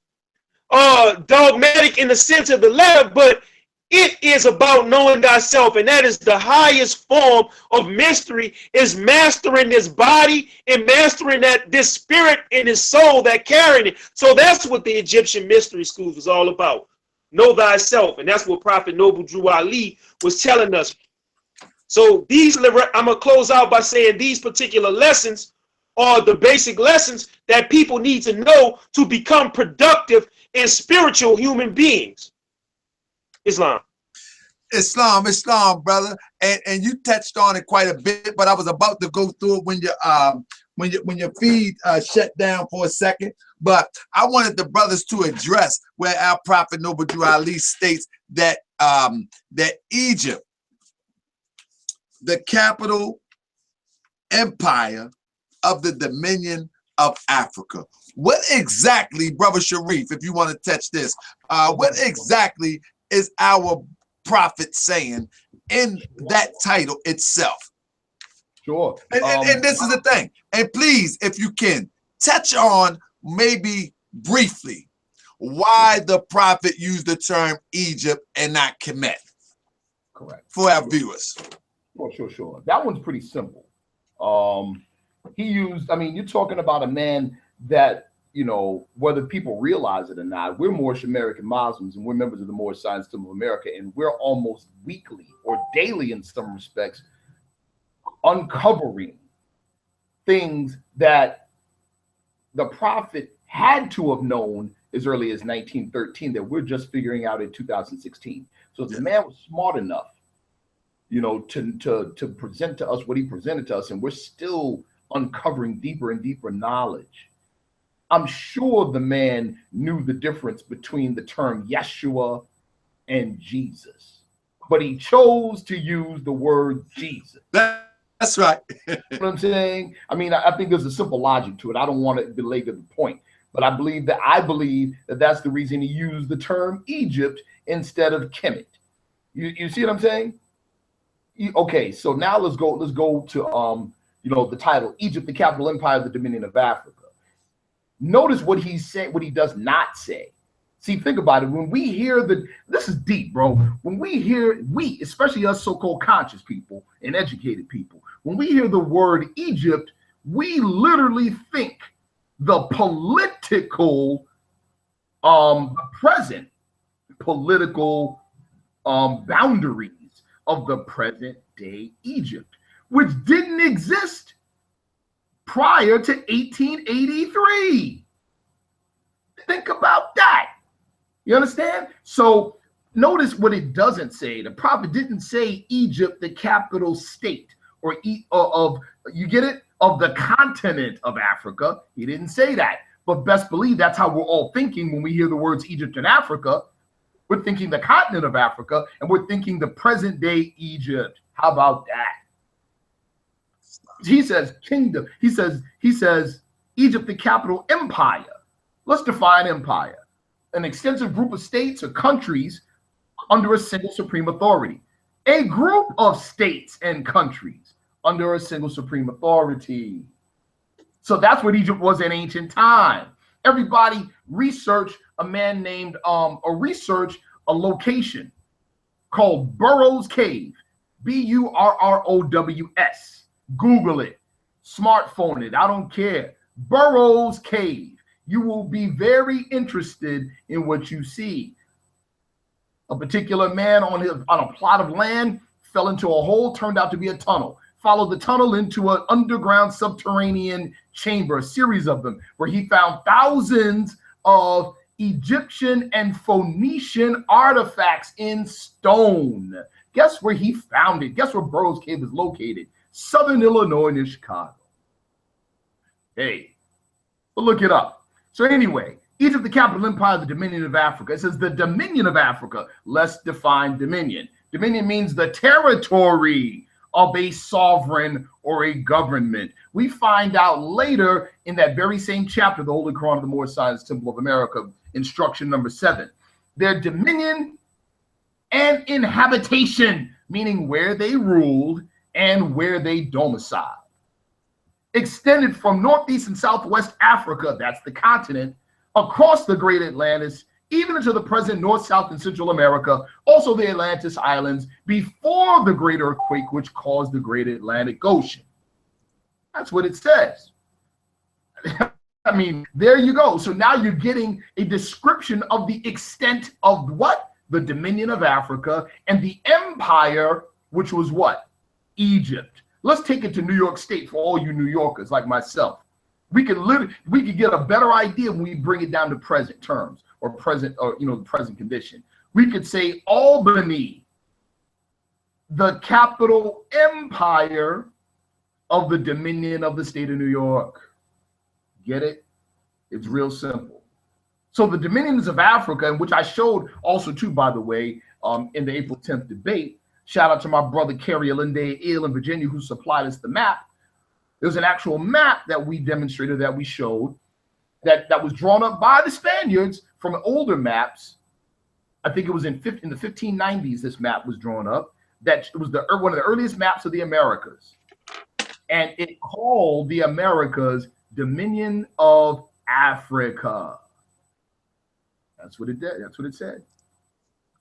dogmatic in the sense of the letter, but It is about knowing thyself, and that is the highest form of mystery, is mastering this body and mastering this spirit and his soul that carried it. So that's what the Egyptian mystery schools was all about. Know thyself, and that's what Prophet Noble Drew Ali was telling us. So I'm gonna close out by saying these particular lessons are the basic lessons that people need to know to become productive and spiritual human beings. Islam, brother, and you touched on it quite a bit, but I was about to go through it when your feed shut down for a second. But I wanted the brothers to address where our Prophet Noble Drew Ali states that that Egypt, the capital empire of the Dominion of Africa. What exactly, Brother Sharif, if you want to touch this, what exactly is our prophet saying in that title itself? Sure. And this is the thing. And please, if you can, touch on maybe briefly why the prophet used the term Egypt and not Kemet. Correct. For our viewers. Sure. That one's pretty simple. He used, I mean, you're talking about a man that, you know, whether people realize it or not, we're Moorish American Muslims and we're members of the Moorish Science Temple of America, and we're almost weekly or daily in some respects uncovering things that the prophet had to have known as early as 1913 that we're just figuring out in 2016. So the man was smart enough, you know, to present to us what he presented to us, and we're still uncovering deeper and deeper knowledge. I'm sure the man knew the difference between the term Yeshua and Jesus, but he chose to use the word Jesus. That's right. You know what I'm saying? I mean, I think there's a simple logic to it. I don't want to belabor the point, but I believe that that's the reason he used the term Egypt instead of Kemet. You see what I'm saying? Okay, so now let's go to you know, the title, Egypt, the capital empire of the Dominion of Africa. Notice what he's saying, what he does not say. See, think about it. When we hear this is deep, bro. When we hear, especially us so-called conscious people and educated people, when we hear the word Egypt, we literally think the political, present political boundaries of the present day Egypt, which didn't exist prior to 1883. Think about that. You understand? So notice what it doesn't say. The prophet didn't say Egypt, the capital state, or you get it, of the continent of Africa. He didn't say that. But best believe that's how we're all thinking when we hear the words Egypt and Africa. We're thinking the continent of Africa, and we're thinking the present day Egypt. How about that? He says kingdom. He says Egypt, the capital empire. Let's define empire. An extensive group of states or countries under a single supreme authority. A group of states and countries under a single supreme authority. So that's what Egypt was in ancient time. Everybody research a man named, or research a location called Burroughs Cave, Burrows. Google it, smartphone it, I don't care. Burroughs Cave. You will be very interested in what you see. A particular man on a plot of land fell into a hole, turned out to be a tunnel. Followed the tunnel into an underground subterranean chamber, a series of them, where he found thousands of Egyptian and Phoenician artifacts in stone. Guess where he found it? Guess where Burroughs Cave is located? Southern Illinois near Chicago. Hey, but look it up. So anyway, Egypt, the capital empire of the Dominion of Africa. It says the Dominion of Africa. Let's define dominion. Dominion means the territory of a sovereign or a government. We find out later in that very same chapter, the Holy Quran of the Moorish Science Temple of America, instruction number 7. Their dominion and inhabitation, meaning where they ruled and where they domiciled, extended from Northeast and Southwest Africa, that's the continent, across the Great Atlantis even into the present North, South, and Central America, also the Atlantis Islands, before the great earthquake which caused the great Atlantic Ocean. That's what it says. I mean, there you go. So now you're getting a description of the extent of what? The dominion of Africa and the empire, which was what? Egypt. Let's take it to New York State for all you New Yorkers like myself. We could get a better idea when we bring it down to present terms or present, or the present condition. We could say Albany, the capital empire of the dominion of the state of New York. Get it? It's real simple. So the dominions of Africa, in which I showed also too, by the way, in the April 10th debate, shout out to my brother Kerry Alinde Il in Virginia, who supplied us the map. There's an actual map that we demonstrated, that we showed, that was drawn up by the Spaniards from older maps. I think it was in the 1590s this map was drawn up. That was one of the earliest maps of the Americas. And it called the Americas Dominion of Africa. That's what it did. That's what it said.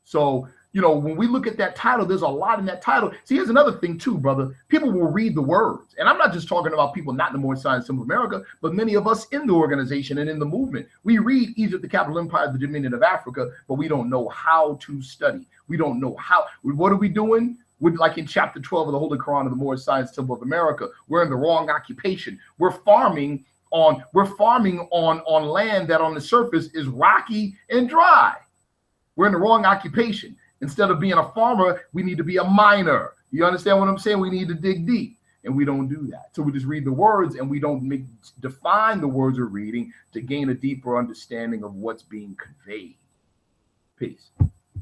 So, when we look at that title, there's a lot in that title. See, here's another thing too, brother. People will read the words. And I'm not just talking about people not in the Moorish Science of America, but many of us in the organization and in the movement. We read Egypt, the capital empire, the dominion of Africa, but we don't know how to study. We don't know how. What are we doing? Like in chapter 12 of the Holy Quran of the Moorish Science Temple of America, we're in the wrong occupation. We're farming on land that on the surface is rocky and dry. We're in the wrong occupation. Instead of being a farmer, we need to be a miner. You understand what I'm saying? We need to dig deep, and we don't do that. So we just read the words, and we don't define the words we're reading to gain a deeper understanding of what's being conveyed. Peace.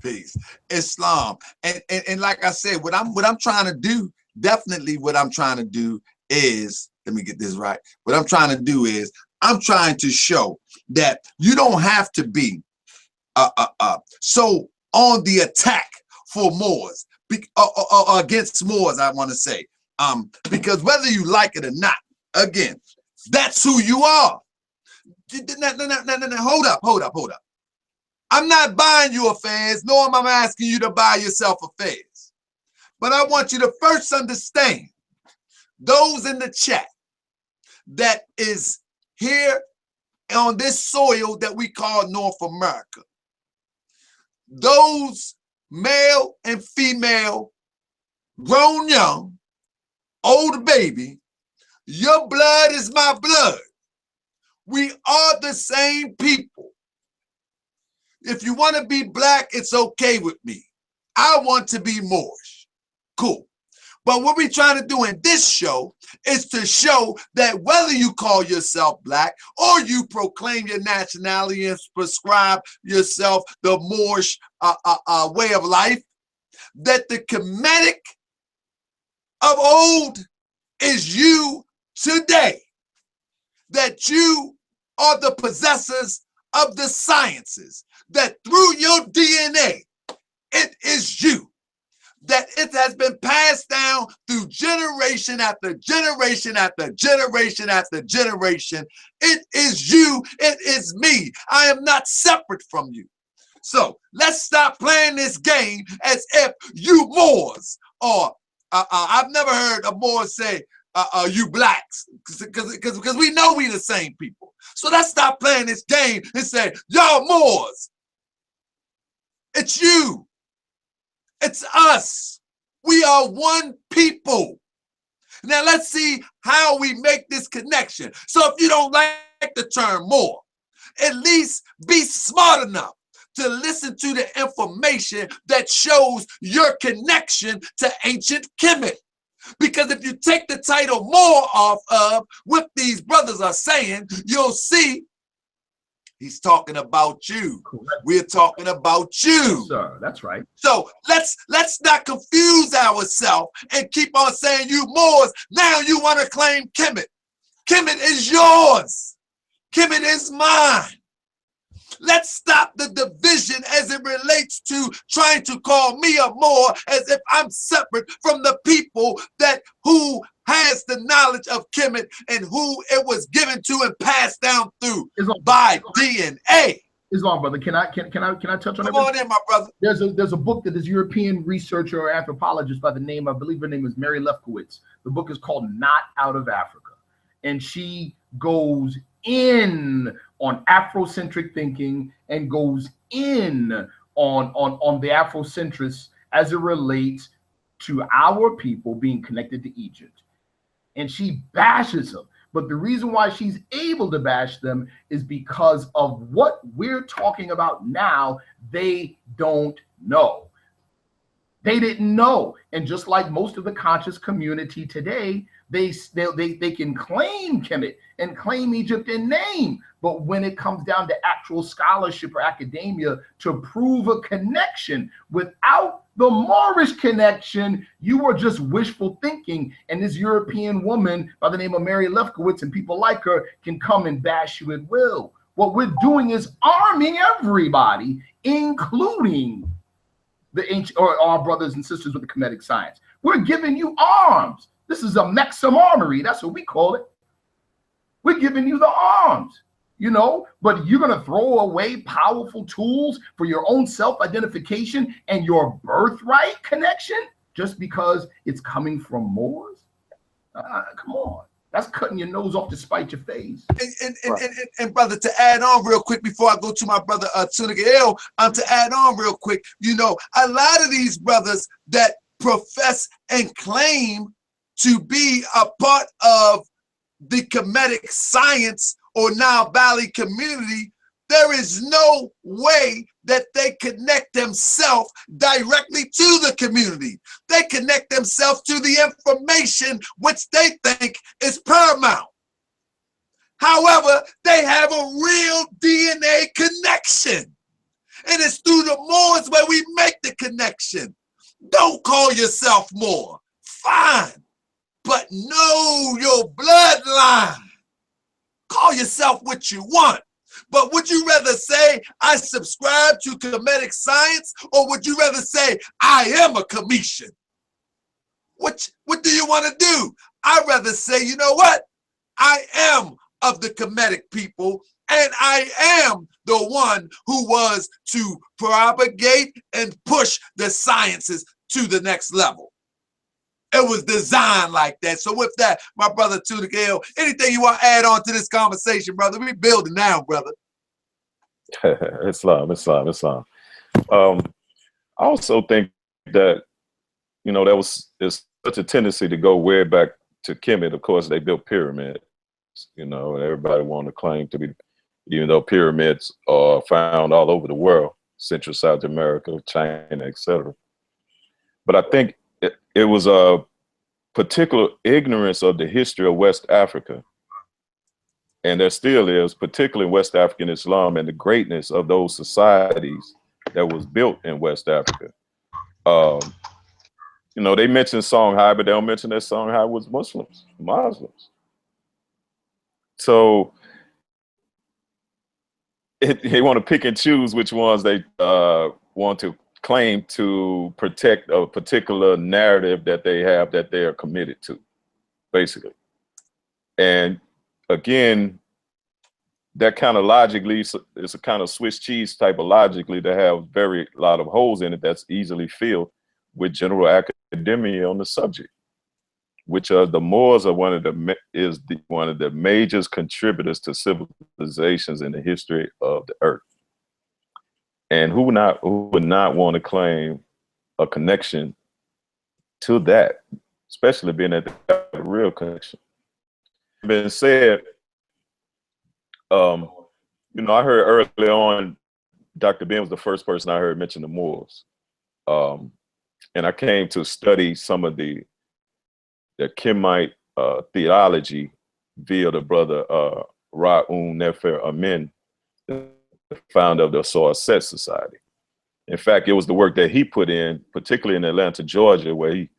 Peace. Islam. And like I said, what I'm trying to do, definitely what I'm trying to do is, let me get this right. What I'm trying to do is, I'm trying to show that you don't have to be so on the attack for Moors, against Moors, I want to say, because whether you like it or not, again, that's who you are. Hold up. I'm not buying you affairs, nor am I asking you to buy yourself affairs. But I want you to first understand, those in the chat that is here on this soil that we call North America, those male and female, grown, young, old, baby, your blood is my blood. We are the same people. If you want to be black, it's okay with me. I want to be Moorish. Cool. But what we're trying to do in this show is to show that whether you call yourself black or you proclaim your nationality and prescribe yourself the Moorish way of life, that the Kemetic of old is you today. That you are the possessors of the sciences. That through your DNA, it is you. That it has been passed down through generation after generation after generation after generation. It is you. It is me. I am not separate from you. So let's stop playing this game as if you Moors, or I've never heard a Moor say you blacks, because we know we the same people. So let's stop playing this game and say, y'all Moors. It's you. It's us. We are one people. Now let's see how we make this connection. So if you don't like the term Moor, at least be smart enough to listen to the information that shows your connection to Ancient Kemet. Because if you take the title Moor off of what these brothers are saying, you'll see he's talking about you. Correct. We're talking about you. Yes, sir. That's right. So let's not confuse ourselves and keep on saying you Moors. Now you want to claim Kemet. Kemet is yours. Kemet is mine. Let's stop the division as it relates to trying to call me a Moor as if I'm separate from the people who has the knowledge of Kemet and who it was given to and passed down through by DNA. Islam, brother. Can I touch on Come everything? on in, my brother. There's a book that this European researcher or anthropologist by the name, I believe her name is Mary Lefkowitz. The book is called Not Out of Africa. And she goes in on Afrocentric thinking and goes in on the Afrocentrists as it relates to our people being connected to Egypt. And she bashes them. But the reason why she's able to bash them is because of what we're talking about now. They don't know. They didn't know. And just like most of the conscious community today, they can claim Kemet and claim Egypt in name. But when it comes down to actual scholarship or academia to prove a connection without the Moorish connection, you are just wishful thinking. And this European woman by the name of Mary Lefkowitz and people like her can come and bash you at will. What we're doing is arming everybody, including the ancient or our brothers and sisters with the Kemetic science. We're giving you arms. This is a Maxim armory. That's what we call it. We're giving you the arms, you know, but you're going to throw away powerful tools for your own self-identification and your birthright connection just because it's coming from Moors? Come on. That's cutting your nose off to spite your face. And brother, to add on real quick before I go to my brother Tunagail, to add on real quick, you know, a lot of these brothers that profess and claim to be a part of the Kemetic science or Nile Valley community, there is no way that they connect themselves directly to the community. They connect themselves to the information which they think is paramount. However, they have a real DNA connection. And it's through the Moors where we make the connection. Don't call yourself Moor. Fine. But know your bloodline. Call yourself what you want. But would you rather say, I subscribe to Kemetic science, or would you rather say, I am a Kemetian? What do you want to do? I'd rather say, you know what? I am of the Kemetic people, and I am the one who was to propagate and push the sciences to the next level. It was designed like that. So with that, my brother Tunagail, anything you want to add on to this conversation, brother? We building now, brother. Islam. I also think that, you know, there's such a tendency to go way back to Kemet. Of course, they built pyramids, you know, and everybody wanted to claim to be, even though pyramids are found all over the world, Central South America, China, etc. But I think it was a particular ignorance of the history of West Africa. And there still is, particularly in West African Islam, and the greatness of those societies that was built in West Africa. You know, they mention Songhai, but they don't mention that Songhai was Muslims. So they want to pick and choose which ones they want to claim to protect a particular narrative that they have that they are committed to, basically. And again, that kind of logically, it's a kind of Swiss cheese type of logically to have very lot of holes in it that's easily filled with general academia on the subject, which are the Moors are one of the major contributors to civilizations in the history of the earth. And who would not want to claim a connection to that, especially being at the real connection. Being said, you know, I heard early on, Dr. Ben was the first person I heard mention the Moors. And I came to study some of the Kemite theology via the brother Ra'un Nefer Amin, the founder of the Sourcet Society. In fact, it was the work that he put in, particularly in Atlanta, Georgia, where he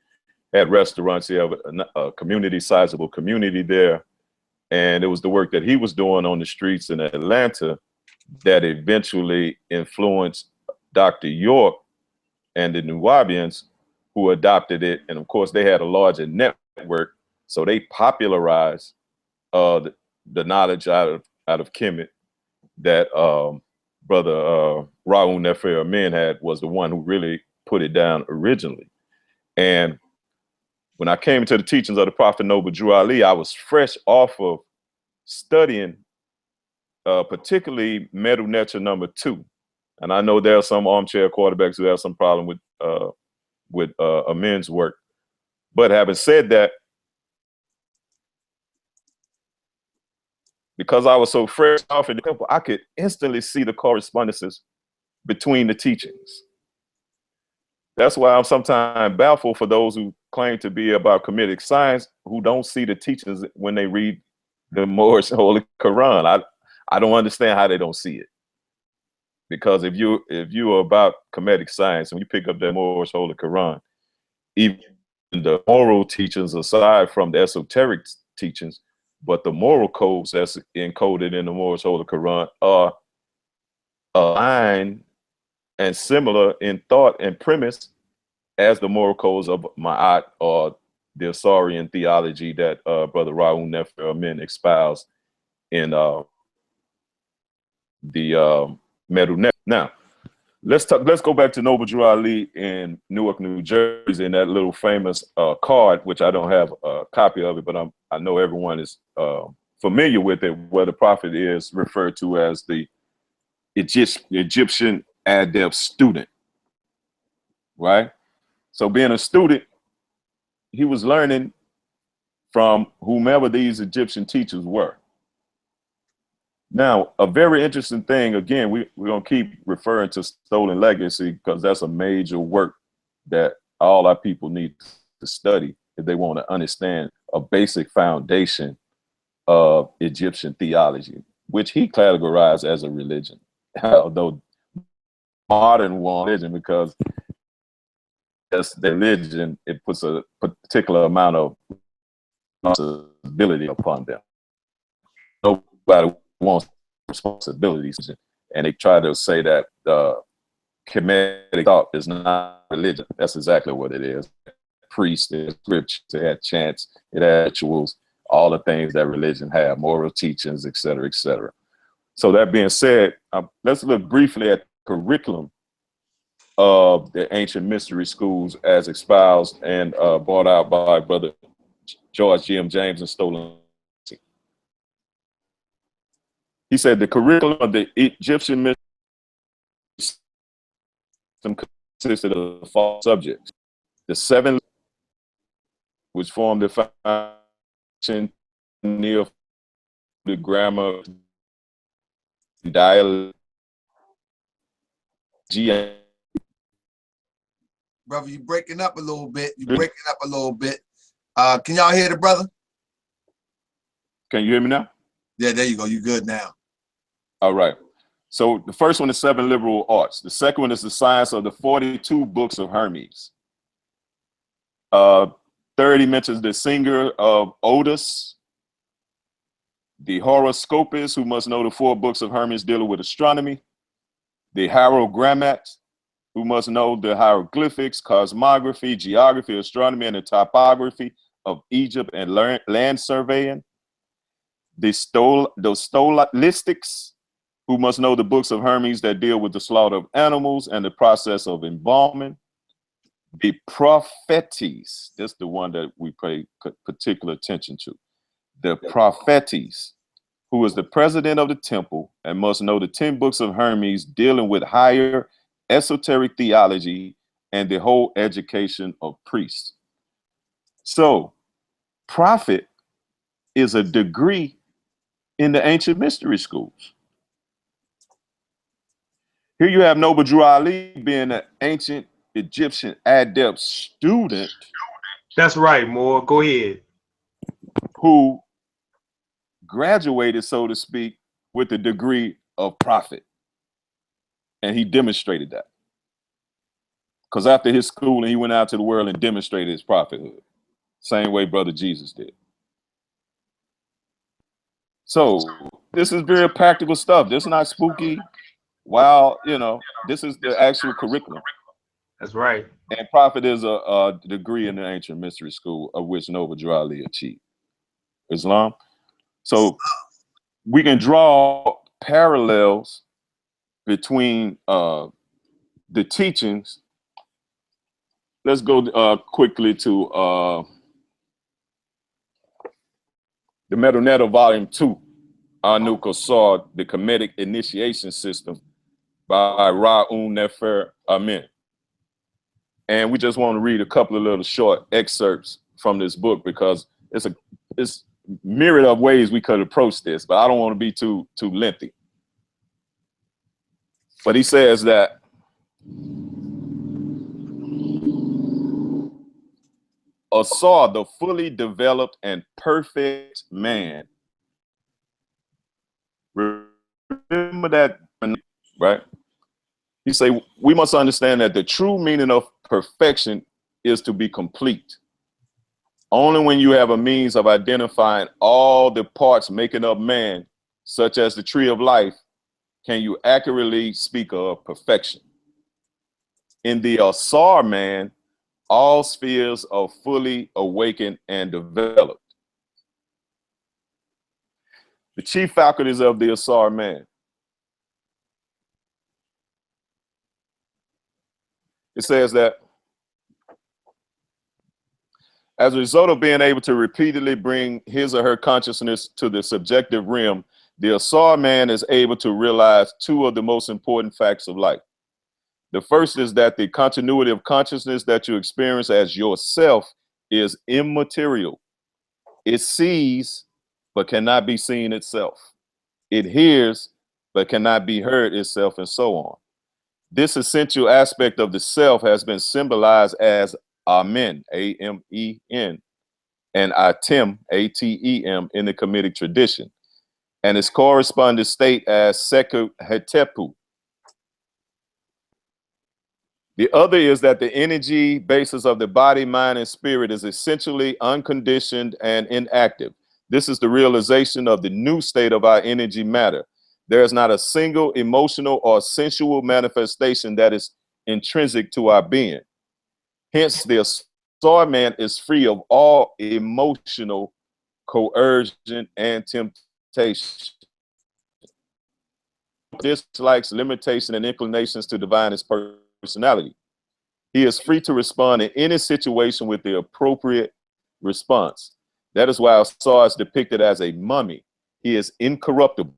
had restaurants. He had a community, sizable community there. And it was the work that he was doing on the streets in Atlanta that eventually influenced Dr. York and the Nuwabians, who adopted it. And of course, they had a larger network. So they popularized the knowledge out of Kemet that brother Raul Nefer Amin had was the one who really put it down originally. And when I came into the teachings of the Prophet Noble Drew Ali, I was fresh off of studying particularly Medu Neter number 2. And I know there are some armchair quarterbacks who have some problem with Amin's work. But having said that, because I was so fresh off in the temple, I could instantly see the correspondences between the teachings. That's why I'm sometimes baffled for those who claim to be about Kemetic science who don't see the teachings when they read the Moorish Holy Quran. I don't understand how they don't see it. Because if you are about Kemetic science and you pick up that Moorish Holy Quran, even the moral teachings aside from the esoteric teachings, but the moral codes that's encoded in the Moorish Holy Quran are aligned and similar in thought and premise as the moral codes of Ma'at or the Asarian theology that Brother Raul Nefer Amin espoused in the Medu Nefer. Now, let's go back to Noble Drew Ali in Newark, New Jersey, in that little famous card, which I don't have a copy of it, but I know everyone is familiar with it, where the prophet is referred to as the Egyptian adept student, right? So being a student, he was learning from whomever these Egyptian teachers were. Now, a very interesting thing, again, we're going to keep referring to Stolen Legacy because that's a major work that all our people need to study if they want to understand a basic foundation of Egyptian theology, which he categorized as a religion, although modern one religion, because as the religion, it puts a particular amount of responsibility upon them. Nobody wants responsibilities, and they try to say that Kemetic thought is not religion. That's exactly what it is. Priests, there's scriptures, it had chants, it had rituals, all the things that religion have, moral teachings, et cetera, et cetera. So that being said, let's look briefly at the curriculum of the ancient mystery schools as espoused and brought out by Brother George G.M. James and Stolen. He said the curriculum of the Egyptian mystery system consisted of the following subjects: the 7, which formed the foundation, near the grammar, dialect, Brother, you breaking up a little bit. You breaking up a little bit. Can y'all hear the brother? Can you hear me now? Yeah, there you go. You good now. All right. So the first one is 7 liberal arts. The second one is the science of the 42 books of Hermes. 30 mentions the singer of Otis, the horoscopist, who must know the 4 books of Hermes dealing with astronomy, the hierogrammat, who must know the hieroglyphics, cosmography, geography, astronomy, and the topography of Egypt and land surveying, the stolistics, who must know the books of Hermes that deal with the slaughter of animals and the process of embalming, the prophetes, that's the one that we pay particular attention to, the prophetes, who is the president of the temple and must know the 10 books of Hermes dealing with higher esoteric theology and the whole education of priests. So, prophet is a degree in the ancient mystery schools. Here you have Noble Drew Ali being an ancient Egyptian adept student. That's right, Moore. Go ahead. Who graduated, so to speak, with the degree of prophet. And he demonstrated that. Because after his schooling, he went out to the world and demonstrated his prophethood. Same way Brother Jesus did. So this is very practical stuff. This is not spooky. Wow, you know, this is the actual curriculum. That's right. And prophet is a degree in the ancient mystery school, of which Noble Drew Ali achieved. Islam. So we can draw parallels between the teachings. Let's go quickly to the Metaneta Volume 2, Anuka Saw, the Kemetic Initiation System by Ra'un Nefer Amen. And we just want to read a couple of little short excerpts from this book because it's myriad of ways we could approach this, but I don't want to be too lengthy. But he says that Asar, the fully developed and perfect man. Remember that, right? He say we must understand that the true meaning of perfection is to be complete. Only when you have a means of identifying all the parts making up man, such as the tree of life, can you accurately speak of perfection. In the Asar man, all spheres are fully awakened and developed. The chief faculties of the Asar man. It says that as a result of being able to repeatedly bring his or her consciousness to the subjective realm, the Asar man is able to realize two of the most important facts of life. The first is that the continuity of consciousness that you experience as yourself is immaterial. It sees, but cannot be seen itself. It hears, but cannot be heard itself, and so on. This essential aspect of the self has been symbolized as Amen, A-M-E-N, and Atem, A-T-E-M, in the Kemetic tradition, and its corresponding state as Seku Hetepu. The other is that the energy basis of the body, mind, and spirit is essentially unconditioned and inactive. This is the realization of the new state of our energy matter. There is not a single emotional or sensual manifestation that is intrinsic to our being. Hence, the Asar man is free of all emotional coercion and temptation. Dislikes, limitation, and inclinations to divine his personality. He is free to respond in any situation with the appropriate response. That is why Asar is depicted as a mummy. He is incorruptible.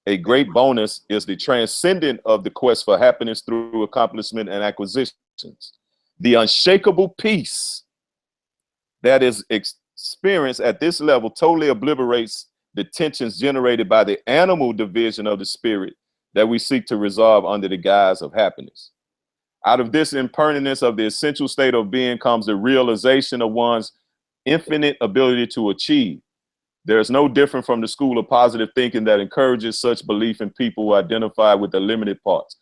A great bonus is the transcendent of the quest for happiness through accomplishment and acquisitions. The unshakable peace that is experienced at this level totally obliterates the tensions generated by the animal division of the spirit that we seek to resolve under the guise of happiness. Out of this impermanence of the essential state of being comes the realization of one's infinite ability to achieve. There is no different from the school of positive thinking that encourages such belief in people who identify with the limited parts.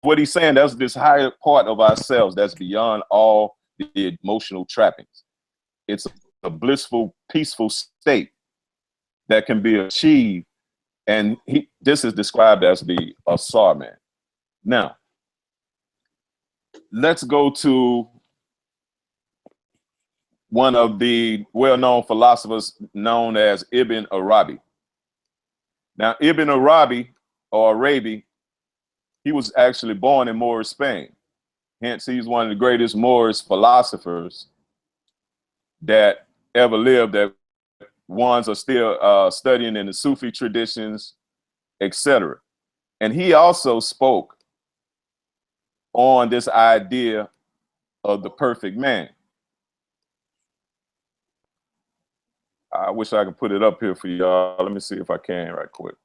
What he's saying, that's this higher part of ourselves that's beyond all the emotional trappings. It's a blissful, peaceful state that can be achieved, and this is described as the Asar man. Now, let's go to one of the well-known philosophers known as Ibn Arabi. Now, Ibn Arabi, or Arabi, he was actually born in Moorish Spain. Hence, he's one of the greatest Moorish philosophers that ever lived, that ones are still studying in the Sufi traditions, etc. And he also spoke on this idea of the perfect man. I wish I could put it up here for y'all. Let me see if I can right quick.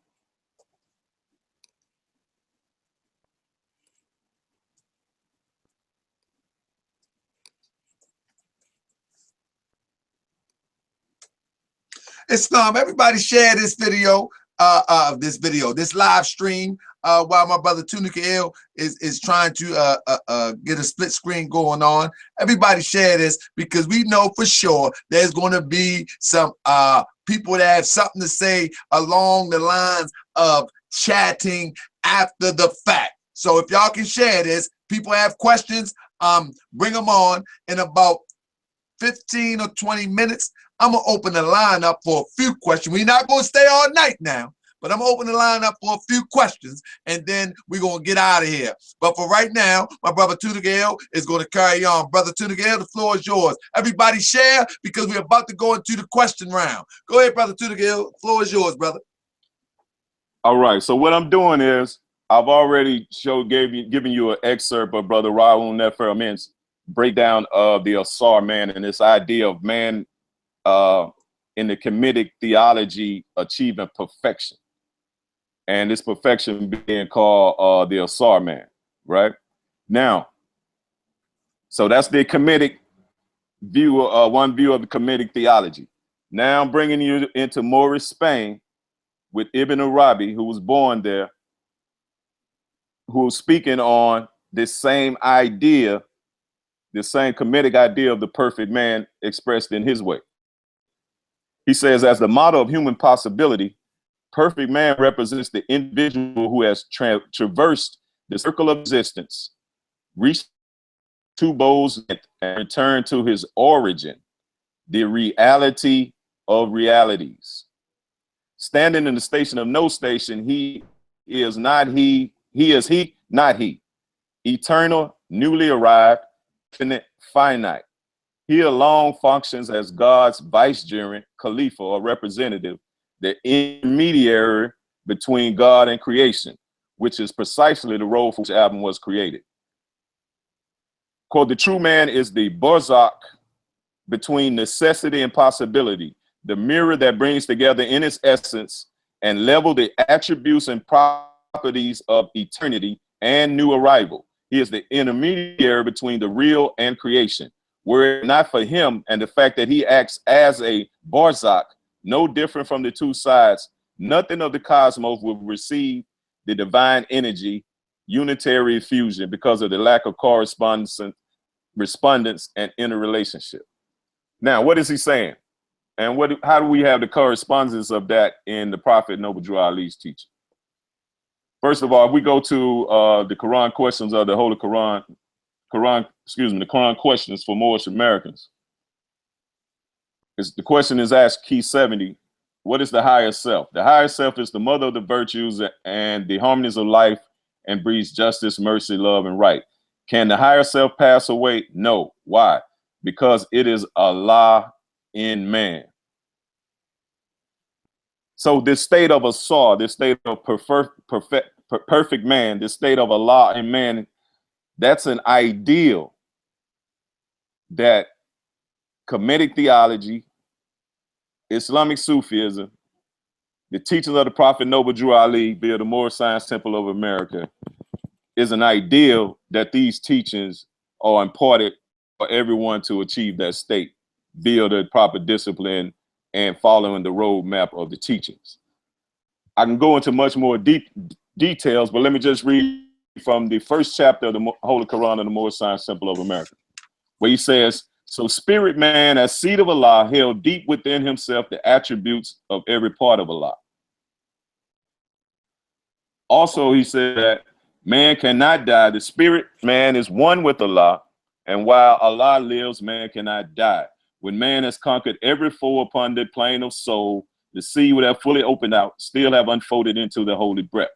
Islam, everybody share this video, this live stream, while my brother Tunica Ill is trying to get a split screen going on. Everybody share this, because we know for sure there's going to be some people that have something to say along the lines of chatting after the fact. So if y'all can share this, people have questions, bring them on. In about 15 or 20 minutes, I'm gonna open the line up for a few questions. We're not gonna stay all night now, But I'm gonna open the line up for a few questions, and then we're gonna get out of here. But for right now, my brother Tunagale is gonna carry on. Brother Tunagale, the floor is yours. Everybody share, because we're about to go into the question round. Go ahead, brother Tunagale. The floor is yours, brother. All right. So what I'm doing is I've already given you an excerpt of Brother Raoul Nefer Amin's breakdown of the Asar man and this idea of man in the Kemetic theology achieving perfection, and this perfection being called the Asar man, right? Now, so that's the Kemetic view, one view of the Kemetic theology. Now I'm bringing you into Moorish Spain with Ibn Arabi, who was born there, who was speaking on this same idea, the same Kemetic idea of the perfect man expressed in his way. He says, as the model of human possibility, perfect man represents the individual who has traversed the circle of existence, reached two bowls and returned to his origin, the reality of realities. Standing in the station of no station, he is not he, not he. Eternal, newly arrived, infinite, finite. He alone functions as God's vicegerent, Khalifa, or representative, the intermediary between God and creation, which is precisely the role for which the album was created. Quote, the true man is the barzakh between necessity and possibility, the mirror that brings together in its essence and level the attributes and properties of eternity and new arrival. He is the intermediary between the real and creation. Were it not for him and the fact that he acts as a barzakh, no different from the two sides, nothing of the cosmos would receive the divine energy, unitary fusion, because of the lack of correspondence, respondence, and interrelationship. Now, what is he saying? And how do we have the correspondence of that in the Prophet Noble Drew Ali's teaching? First of all, if we go to the Quran questions of the Holy Quran, the Quran questions for Moorish Americans. The question is asked, key 70, what is the higher self? The higher self is the mother of the virtues and the harmonies of life and breeds justice, mercy, love, and right. Can the higher self pass away? No. Why? Because it is Allah in man. So this state of Asar, this state of perfect man, this state of Allah in man, that's an ideal that Kemetic theology, Islamic Sufism, the teachings of the Prophet Noble Drew Ali, via the Moorish Science Temple of America, is an ideal that these teachings are imparted for everyone to achieve that state via the proper discipline and following the roadmap of the teachings. I can go into much more details, but let me just read from the first chapter of the Holy Quran of the Moorish Science Temple of America, where he says, so spirit man, as seed of Allah, held deep within himself the attributes of every part of Allah. Also, he said that man cannot die. The spirit man is one with Allah, and while Allah lives, man cannot die. When man has conquered every foe upon the plane of soul, the sea would have fully opened out, still have unfolded into the holy breath.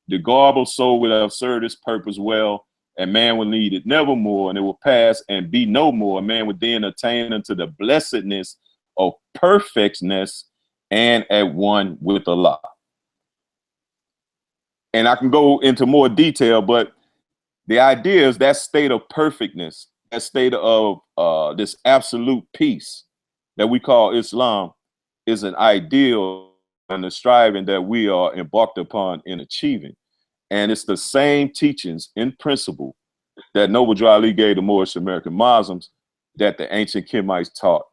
The garb of soul will have served its purpose well, and man will need it nevermore, and it will pass and be no more. Man would then attain unto the blessedness of perfectness and at one with Allah. And I can go into more detail, but the idea is that state of perfectness, that state of this absolute peace that we call Islam, is an ideal and the striving that we are embarked upon in achieving. And it's the same teachings in principle that Noble Drew Ali gave the Moorish American Muslims that the ancient Kemites taught.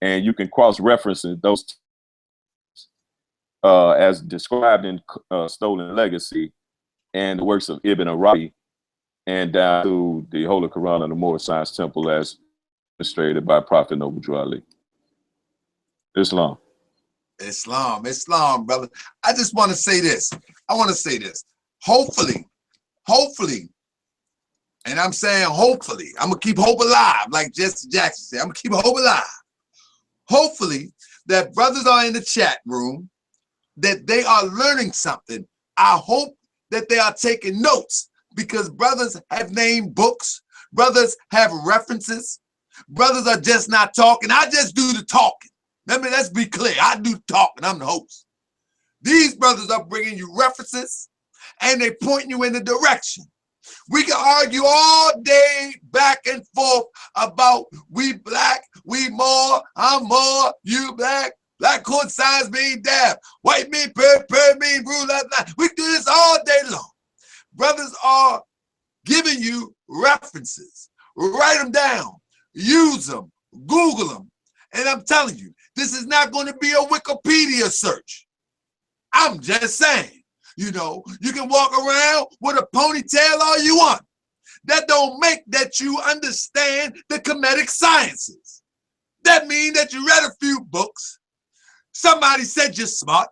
And you can cross-reference those as described in Stolen Legacy and the works of Ibn Arabi, and down to the Holy Quran of the Moorish Science Temple as illustrated by Prophet Noble Drew Ali. Islam. Islam, brother. I just want to say this. Hopefully, and I'm saying hopefully, I'm going to keep hope alive, like Jesse Jackson said. I'm going to keep hope alive. Hopefully, that brothers are in the chat room that they are learning something. I hope that they are taking notes, because brothers have named books, brothers have references, brothers are just not talking. I just do the talking. Let's be clear. I do the talking. I'm the host. These brothers are bringing you references and they point you in the direction. We can argue all day back and forth about we black, we Moor, I'm Moor, you black, black court signs mean death, white mean per mean rule. We do this all day long. Brothers are giving you references. Write them down, use them, Google them. And I'm telling you, this is not going to be a Wikipedia search. I'm just saying, you know, you can walk around with a ponytail all you want. That don't make that you understand the Kemetic Sciences. That means that you read a few books, somebody said you're smart,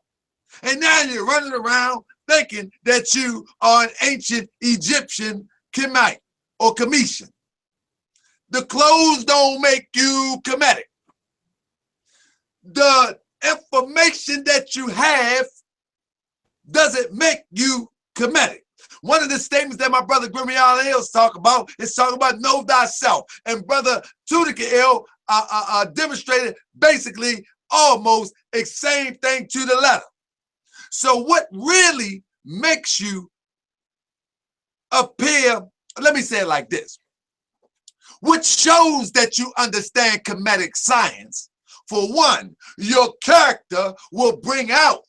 and now you're running around thinking that you are an ancient Egyptian Kemite or Cometian. The clothes don't make you Kemetic. The information that you have doesn't make you Kemetic. One of the statements that my brother Grimial Hills talk about is talking about know thyself. And brother Tunica demonstrated basically almost the same thing to the letter. So what really makes you appear, let me say it like this, what shows that you understand Kemetic science, for one, your character will bring out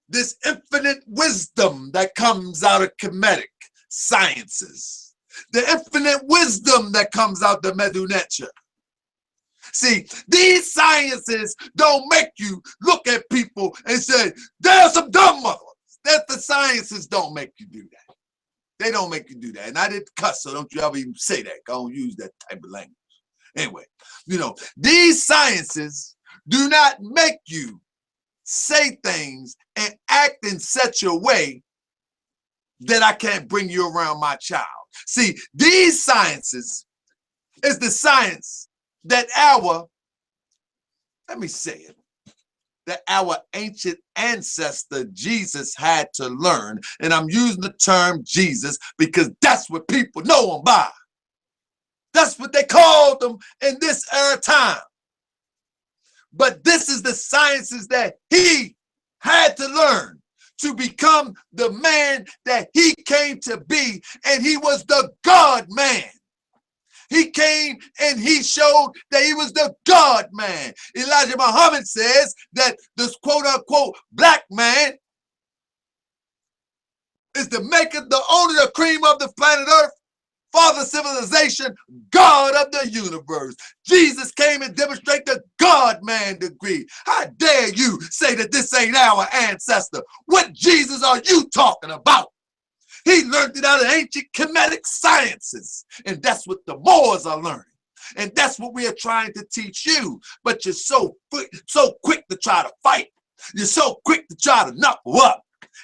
this infinite wisdom that comes out of Kemetic sciences, the infinite wisdom that comes out of Medunetia. See, these sciences don't make you look at people and say, there's some dumb motherfuckers. That the sciences don't make you do that. They don't make you do that. And I didn't cuss, so don't you ever even say that. I don't use that type of language. Anyway, you know, these sciences do not make you say things and act in such a way that I can't bring you around my child. See, these sciences is the science that let me say it, that our ancient ancestor Jesus had to learn. And I'm using the term Jesus because that's what people know him by. That's what they called him in this era time. But this is the sciences that he had to learn to become the man that he came to be. And he was the God man. He came and he showed that he was the God man. Elijah Muhammad says that this quote unquote black man is the maker, the owner, the cream of the planet Earth, father civilization, God of the universe. Jesus came and demonstrated the God-man degree. How dare you say that this ain't our ancestor? What Jesus are you talking about? He learned it out of ancient Kemetic sciences. And that's what the Moors are learning. And that's what we are trying to teach you. But you're so quick to try to fight. You're so quick to try to knuckle up.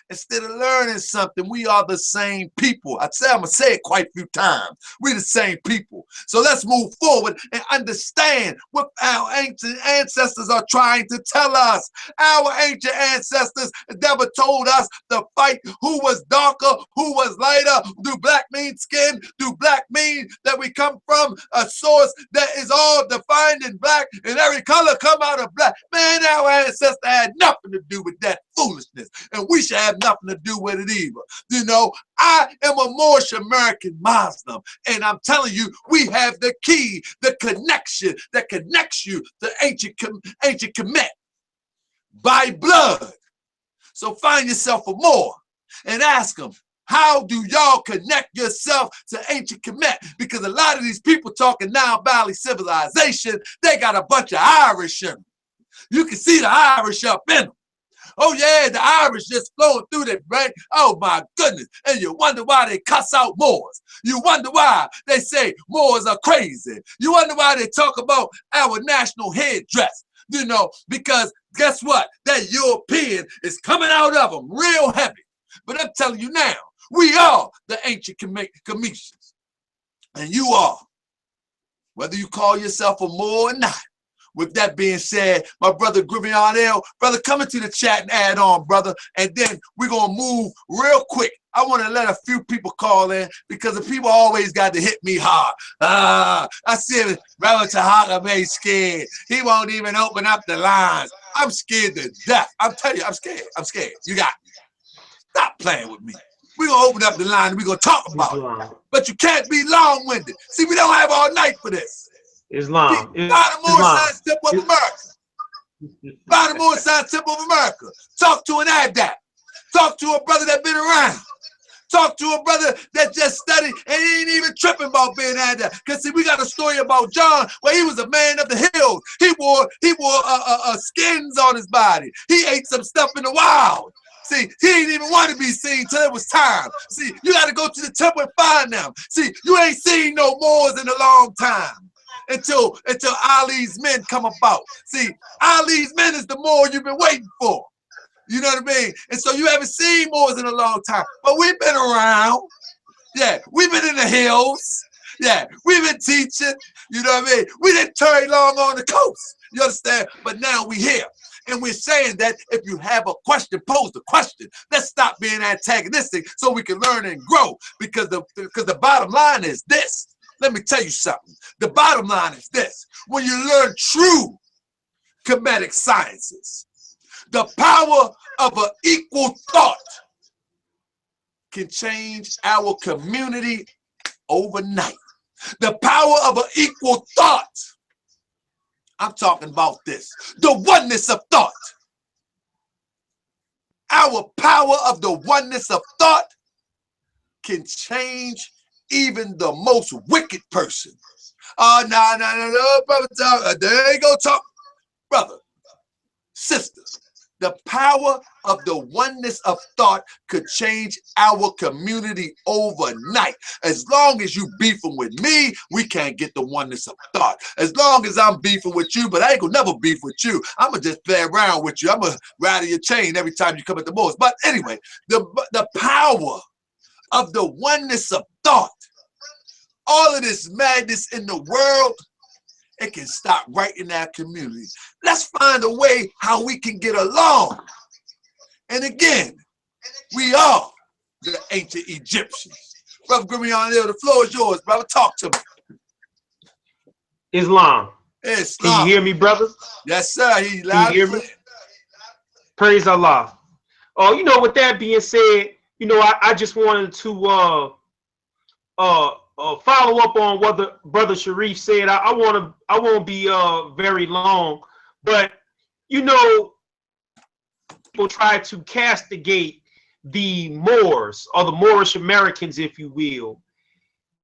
Instead of learning something, we are the same people. I'm going to say it quite a few times. We're the same people. So let's move forward and understand what our ancient ancestors are trying to tell us. Our ancient ancestors never told us to fight who was darker, who was lighter. Do black mean skin? Do black mean that we come from a source that is all defined in black and every color come out of black? Man, our ancestor had nothing to do with that foolishness. And we should have nothing to do with it either. You know, I am a Moorish American Muslim, and I'm telling you, we have the key, the connection that connects you to ancient Kemet by blood. So find yourself a Moor and ask them, how do y'all connect yourself to ancient Kemet? Because a lot of these people talking Nile Valley civilization, they got a bunch of Irish in them. You can see the Irish up in them. Oh yeah, the Irish just flowing through their brain. Oh my goodness. And you wonder why they cuss out Moors. You wonder why they say Moors are crazy. You wonder why they talk about our national headdress. You know, because guess what? That European is coming out of them real heavy. But I'm telling you now, we are the ancient Cometians. And you are. Whether you call yourself a Moor or not, with that being said, my brother Grivion, brother, come into the chat and add on, brother. And then we're going to move real quick. I want to let a few people call in because the people always got to hit me hard. I see Brother Tahaka May scared. He won't even open up the lines. I'm scared to death. I'm telling you, I'm scared. I'm scared. You got me. Stop playing with me. We're going to open up the line and we're going to talk about it. But you can't be long-winded. See, we don't have all night for this. Islam. By the Moorish Science Temple of America. By the Moorish Science Temple of America. Talk to an adept. Talk to a brother that been around. Talk to a brother that just studied and he ain't even tripping about being adept. Because see, we got a story about John where he was a man of the hills. He wore skins on his body. He ate some stuff in the wild. See, he didn't even want to be seen till it was time. See, you got to go to the temple and find them. See, you ain't seen no Moors in a long time until Ali's men come about. See, Ali's men is the Moor you've been waiting for. You know what I mean? And so you haven't seen Moors in a long time. But we've been around. Yeah, we've been in the hills. Yeah, we've been teaching. You know what I mean? We didn't tarry long on the coast. You understand? But now we here. And we're saying that if you have a question, pose the question. Let's stop being antagonistic so we can learn and grow. Because the bottom line is this. Let me tell you something. The bottom line is this. When you learn true Kemetic sciences, the power of an equal thought can change our community overnight. The power of an equal thought. I'm talking about this. The oneness of thought. Our power of the oneness of thought can change even the most wicked person. No, brother. There you go, talk. Brother, sister. The power of the oneness of thought could change our community overnight. As long as you beefing with me, we can't get the oneness of thought. As long as I'm beefing with you, but I ain't gonna never beef with you. I'm gonna just play around with you. I'm gonna rattle your chain every time you come at the Moors. But anyway, the power of the oneness of thought, all of this madness in the world, it can stop right in our community. Let's find a way how we can get along. And again, we are the ancient Egyptians. Brother Grivion, the floor is yours, brother. Talk to me. Islam. Islam. Can you hear me, brother? Yes, sir. He's loud. Can you hear me? Praise Allah. Oh, you know, with that being said, you know, I just wanted to follow up on what the brother Sharif said. I won't be very long, but you know, people try to castigate the Moors or the Moorish Americans, if you will.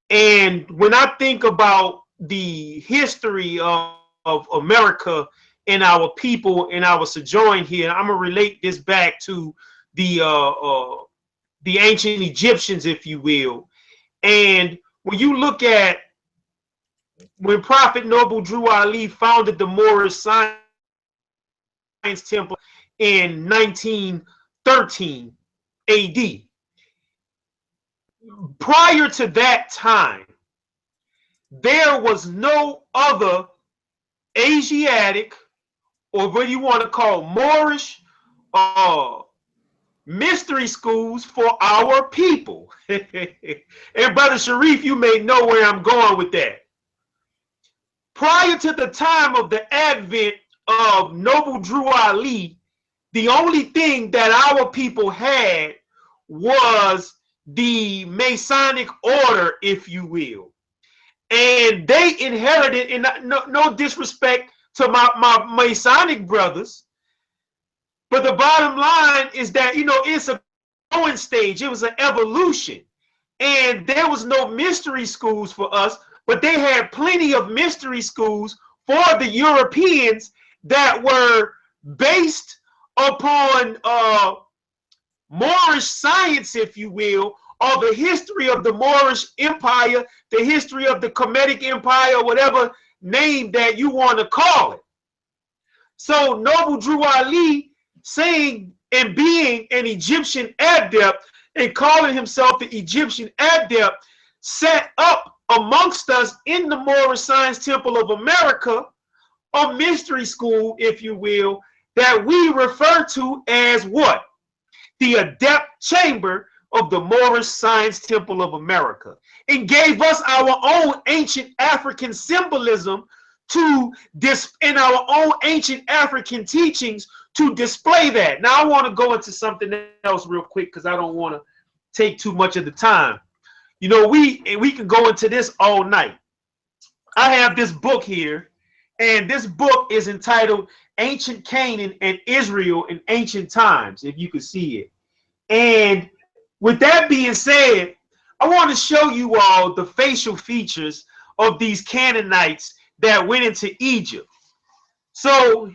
And when I think about the history of America and our people and our sojourn here, I'm gonna relate this back to the ancient Egyptians, if you will. And when you look at when Prophet Noble Drew Ali founded the Moorish Science Temple in 1913 AD, prior to that time, there was no other Asiatic, or what you want to call Moorish, mystery schools for our people. And Brother Sharif, you may know where I'm going with that. Prior to the time of the advent of Noble Drew Ali, the only thing that our people had was the Masonic order, if you will. And they inherited, and no disrespect to my Masonic brothers, but the bottom line is that, you know, it's a growing stage. It was an evolution. And there was no mystery schools for us, but they had plenty of mystery schools for the Europeans that were based upon Moorish science, if you will, or the history of the Moorish Empire, the history of the Kemetic Empire, whatever name that you want to call it. So Noble Drew Ali, saying and being an Egyptian adept and calling himself the Egyptian adept, set up amongst us in the Moorish Science Temple of America a mystery school, if you will, that we refer to as what? The adept chamber of the Moorish Science Temple of America, and gave us our own ancient African symbolism in our own ancient African teachings to display that. Now I want to go into something else real quick because I don't want to take too much of the time. You know, we can go into this all night. I have this book here, and this book is entitled Ancient Canaan and Israel in Ancient Times, if you can see it. And with that being said, I want to show you all the facial features of these Canaanites that went into Egypt. So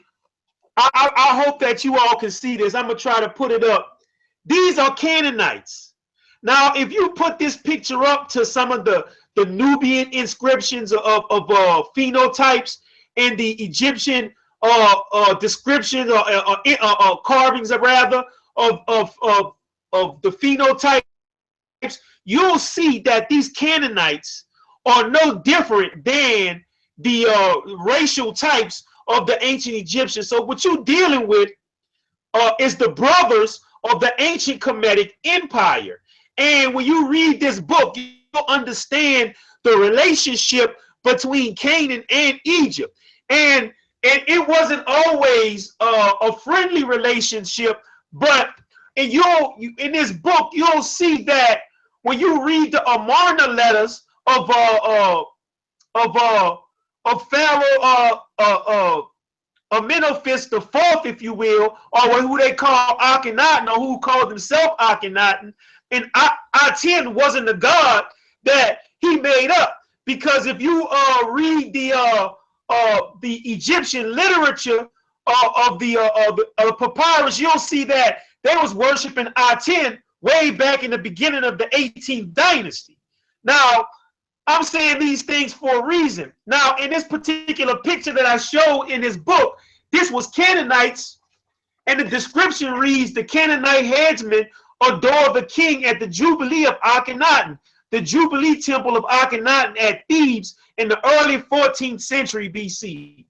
I hope that you all can see this. I'm going to try to put it up. These are Canaanites. Now, if you put this picture up to some of the Nubian inscriptions of phenotypes and the Egyptian descriptions or carvings, rather, of the phenotypes, you'll see that these Canaanites are no different than the racial types of the ancient Egyptians. So what you're dealing with is the brothers of the ancient Kemetic Empire. And when you read this book, you'll understand the relationship between Canaan and Egypt. And it wasn't always a friendly relationship, but in this book, you'll see that when you read the Amarna letters of Pharaoh Amenophis the Fourth, if you will, or who they call Akhenaten, or who called himself Akhenaten, and Aten wasn't the god that he made up, because if you read the Egyptian literature of the papyrus, you'll see that they was worshiping Aten way back in the beginning of the 18th dynasty. Now, I'm saying these things for a reason. Now, in this particular picture that I showed in this book, this was Canaanites, and the description reads, the Canaanite headsmen adore the king at the Jubilee of Akhenaten, the Jubilee Temple of Akhenaten at Thebes in the early 14th century BC.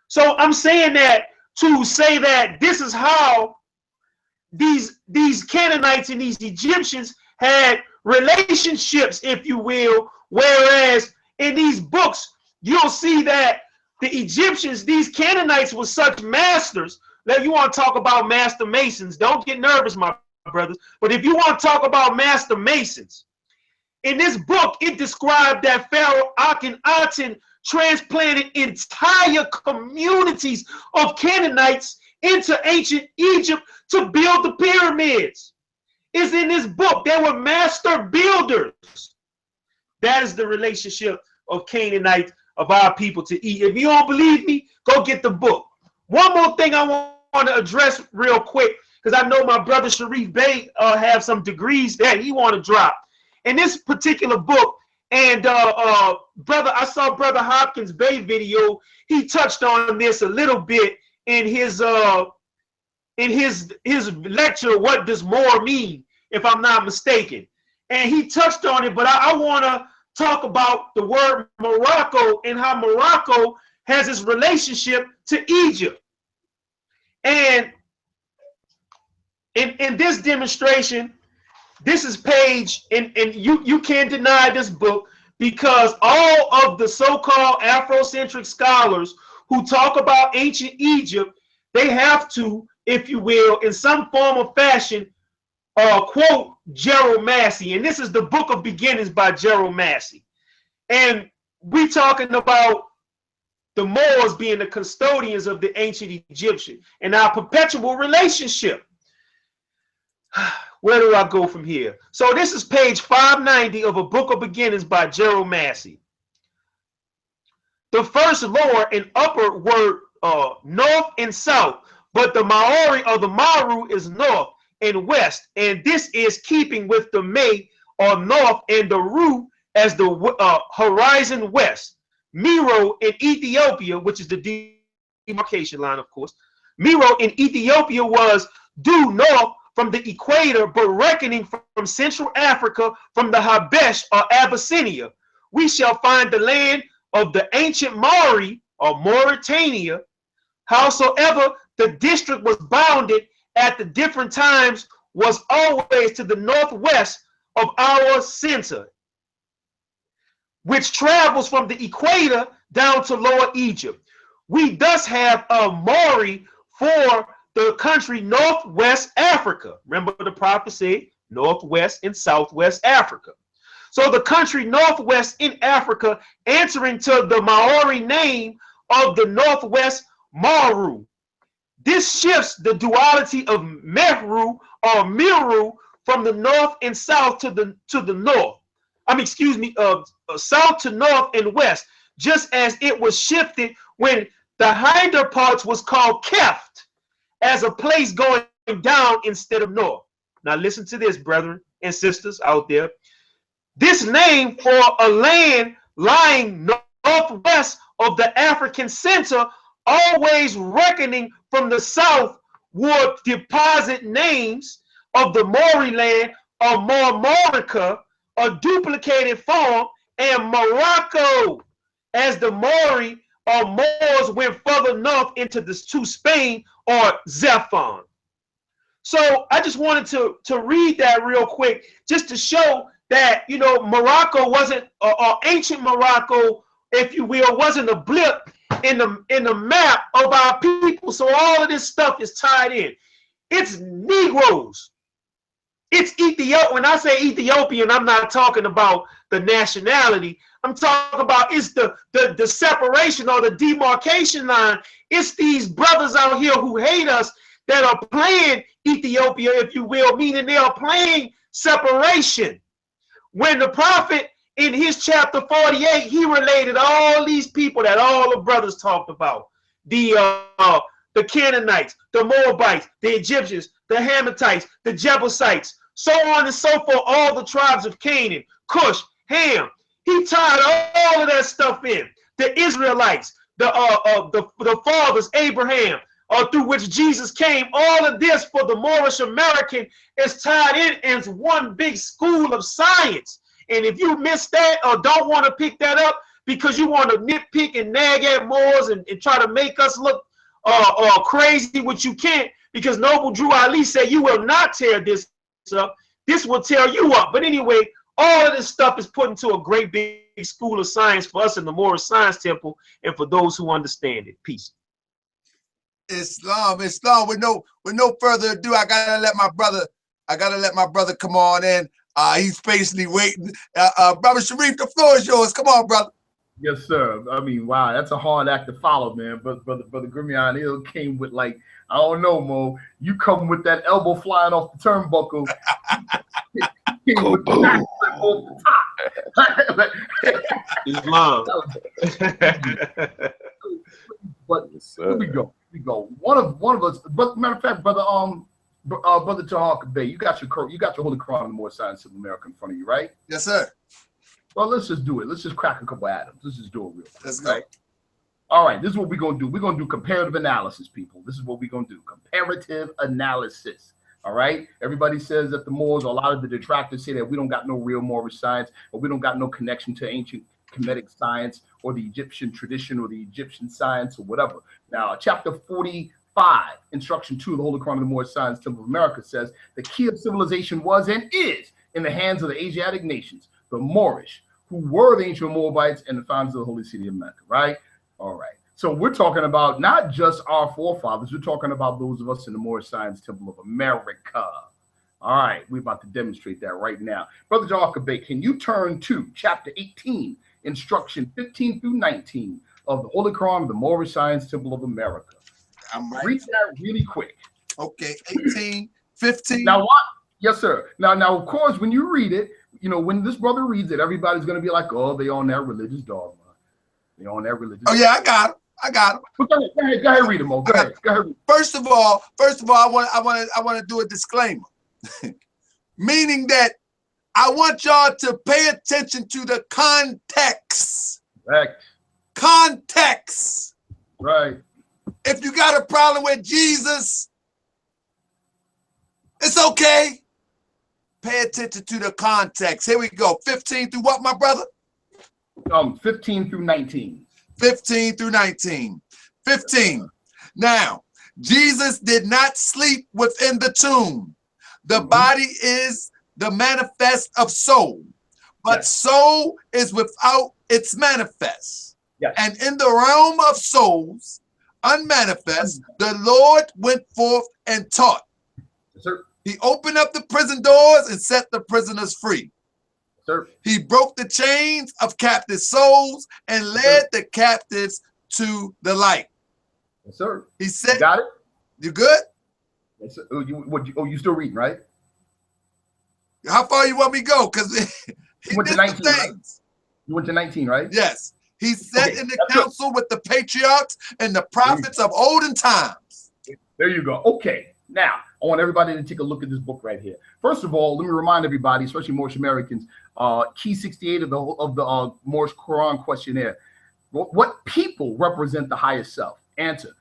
So I'm saying that to say that this is how these Canaanites and these Egyptians had relationships, if you will, whereas in these books, you'll see that the Egyptians, these Canaanites were such masters. Now, you want to talk about master masons, don't get nervous, my brothers, but if you want to talk about master masons, in this book, it described that Pharaoh Akhenaten transplanted entire communities of Canaanites into ancient Egypt to build the pyramids. It's in this book. They were master builders. That is the relationship of Canaanites, of our people to Egypt. If you don't believe me, go get the book. One more thing I want to address real quick, because I know my brother Sharif Bey have some degrees that he want to drop. In this particular book, and brother, I saw Brother Hopkins' Bay video. He touched on this a little bit in his lecture, What Does More Mean, if I'm not mistaken. And he touched on it, but I want to talk about the word Morocco and how Morocco has its relationship to Egypt. And in this demonstration, this is page, and you can't deny this book, because all of the so-called Afrocentric scholars who talk about ancient Egypt, they have to, if you will, in some form or fashion, quote Gerald Massey. And this is the Book of Beginnings by Gerald Massey. And we're talking about the Moors being the custodians of the ancient Egyptian and our perpetual relationship. Where do I go from here? So this is page 590 of A Book of Beginnings by Gerald Massey. The first lower and upper were north and south, but the Maori or the Maru is north and west, and this is keeping with the May or north and the Ru as the horizon west. Miro in Ethiopia, which is the demarcation line, of course. Miro in Ethiopia was due north from the equator, but reckoning from Central Africa, from the Habesh or Abyssinia, we shall find the land of the ancient Maori or Mauritania, howsoever the district was bounded at the different times, was always to the northwest of our center, which travels from the equator down to Lower Egypt. We thus have a Maori for the country Northwest Africa. Remember the prophecy, Northwest and Southwest Africa. So the country Northwest in Africa answering to the Maori name of the Northwest Maru. This shifts the duality of Mehru or Miru from the north and south to the north. South to north and west, just as it was shifted when the hinder parts was called Keft, as a place going down instead of north. Now listen to this, brethren and sisters out there. This name for a land lying northwest of the African center, always reckoning from the south, would deposit names of the Maori land or Morica, a duplicated form, and Morocco, as the Maori or Moors went further north into Spain or Zephon. So I just wanted to read that real quick, just to show that, you know, Morocco wasn't, or ancient Morocco, if you will, wasn't a blip in the map of our people. So all of this stuff is tied in. It's Negroes. It's Ethiopia. When I say Ethiopian, I'm not talking about the nationality. I'm talking about it's the separation or the demarcation line. It's these brothers out here who hate us that are playing Ethiopia, if you will, meaning they are playing separation. When the prophet in his chapter 48, he related all these people that all the brothers talked about. The Canaanites, the Moabites, the Egyptians, the Hamathites, the Jebusites, so on and so forth, all the tribes of Canaan, Cush, Ham. He tied all of that stuff in. The Israelites, the fathers, Abraham, through which Jesus came, all of this for the Moorish American is tied in as one big school of science. And if you miss that or don't want to pick that up because you want to nitpick and nag at Moors and try to make us look crazy, which you can't, because Noble Drew Ali said you will not tear this up. This will tear you up. But anyway, all of this stuff is put into a great big school of science for us in the Moorish Science Temple and for those who understand it. Peace. Islam. With no further ado, I gotta let my brother come on in. He's patiently waiting. Brother Sharif, the floor is yours. Come on, brother. Yes, sir. I mean, wow, that's a hard act to follow, man. But brother Grimion Hill came with, like, I don't know, Mo. You come with that elbow flying off the turnbuckle. Came with the off the top. Islam. But here we go. One of us. But matter of fact, brother Tahar Bay, you got your Holy Quran and the Moorish Science of America in front of you, right? Yes, sir. Well, let's just do it. Let's just crack a couple atoms. Let's just do it real quick. Let's go. Right? All right, this is what we're gonna do. We're gonna do comparative analysis, people. This is what we're gonna do. Comparative analysis. All right. Everybody says that the Moors, or a lot of the detractors say that we don't got no real Moorish science, or we don't got no connection to ancient Kemetic science or the Egyptian tradition or the Egyptian science or whatever. Now, chapter 45, instruction 2 of the Holy Quran of the Moorish Science Temple of America says the key of civilization was and is in the hands of the Asiatic nations, the Moorish, who were the ancient Moabites and the founders of the Holy City of Mecca, right? All right. So we're talking about not just our forefathers, we're talking about those of us in the Moorish Science Temple of America. All right, we're about to demonstrate that right now. Brother Jawakabe, can you turn to chapter 18, instruction 15 through 19 of the Holy Quran of the Moorish Science Temple of America? I'm right. Read that really quick. Okay, 18, 15. Now what? Yes, sir. Now, of course, when you read it, you know, when this brother reads it, everybody's going to be like, oh, they on that religious dogma. They on that religious Oh, yeah, I got him. Go ahead, read them, Mo. Go ahead. First of all, I want to do a disclaimer, meaning that I want y'all to pay attention to the context. Right. Context. Right. If you got a problem with Jesus, it's okay. Pay attention to the context. Here we go. 15 through what, my brother? 15 through 19. 15 through 19. 15. Now, Jesus did not sleep within the tomb. The body is the manifest of soul, but soul is without its manifest. And in the realm of souls, unmanifest, the Lord went forth and taught. He opened up the prison doors and set the prisoners free. He broke the chains of captive souls and led the captives to the light. He said, you got it? You good? You still reading, right? How far you want me to go? Because you went to 19, right? You went to 19, right? Yes. He sat in the council with the patriarchs and the prophets of olden times. There you go. Okay. Now, I want everybody to take a look at this book right here. First of all, let me remind everybody, especially Moorish Americans, key 68 of the Moorish Quran questionnaire. What people represent the highest self? Answer: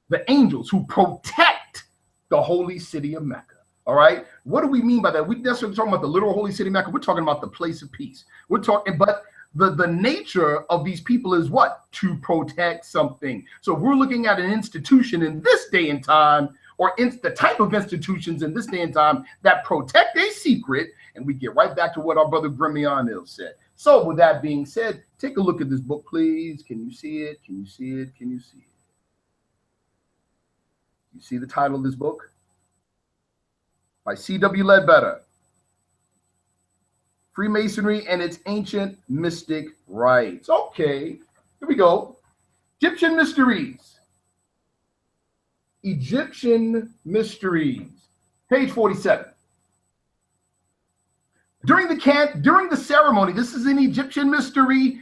the angels who protect the holy city of Mecca. All right. What do we mean by that? We necessarily talking about the literal holy city of Mecca. We're talking about the place of peace. We're talking, but the nature of these people is what? To protect something. So if we're looking at an institution in this day and time, or the type of institutions in this day and time that protect a secret, and we get right back to what our brother Grimion said. So with that being said, take a look at this book, please. Can you see it? Can you see it? Can you see it? You see the title of this book? By C.W. Ledbetter. Freemasonry and its Ancient Mystic Rites. Okay, here we go. Egyptian Mysteries. Egyptian Mysteries, page 47. During the ceremony, this is an Egyptian mystery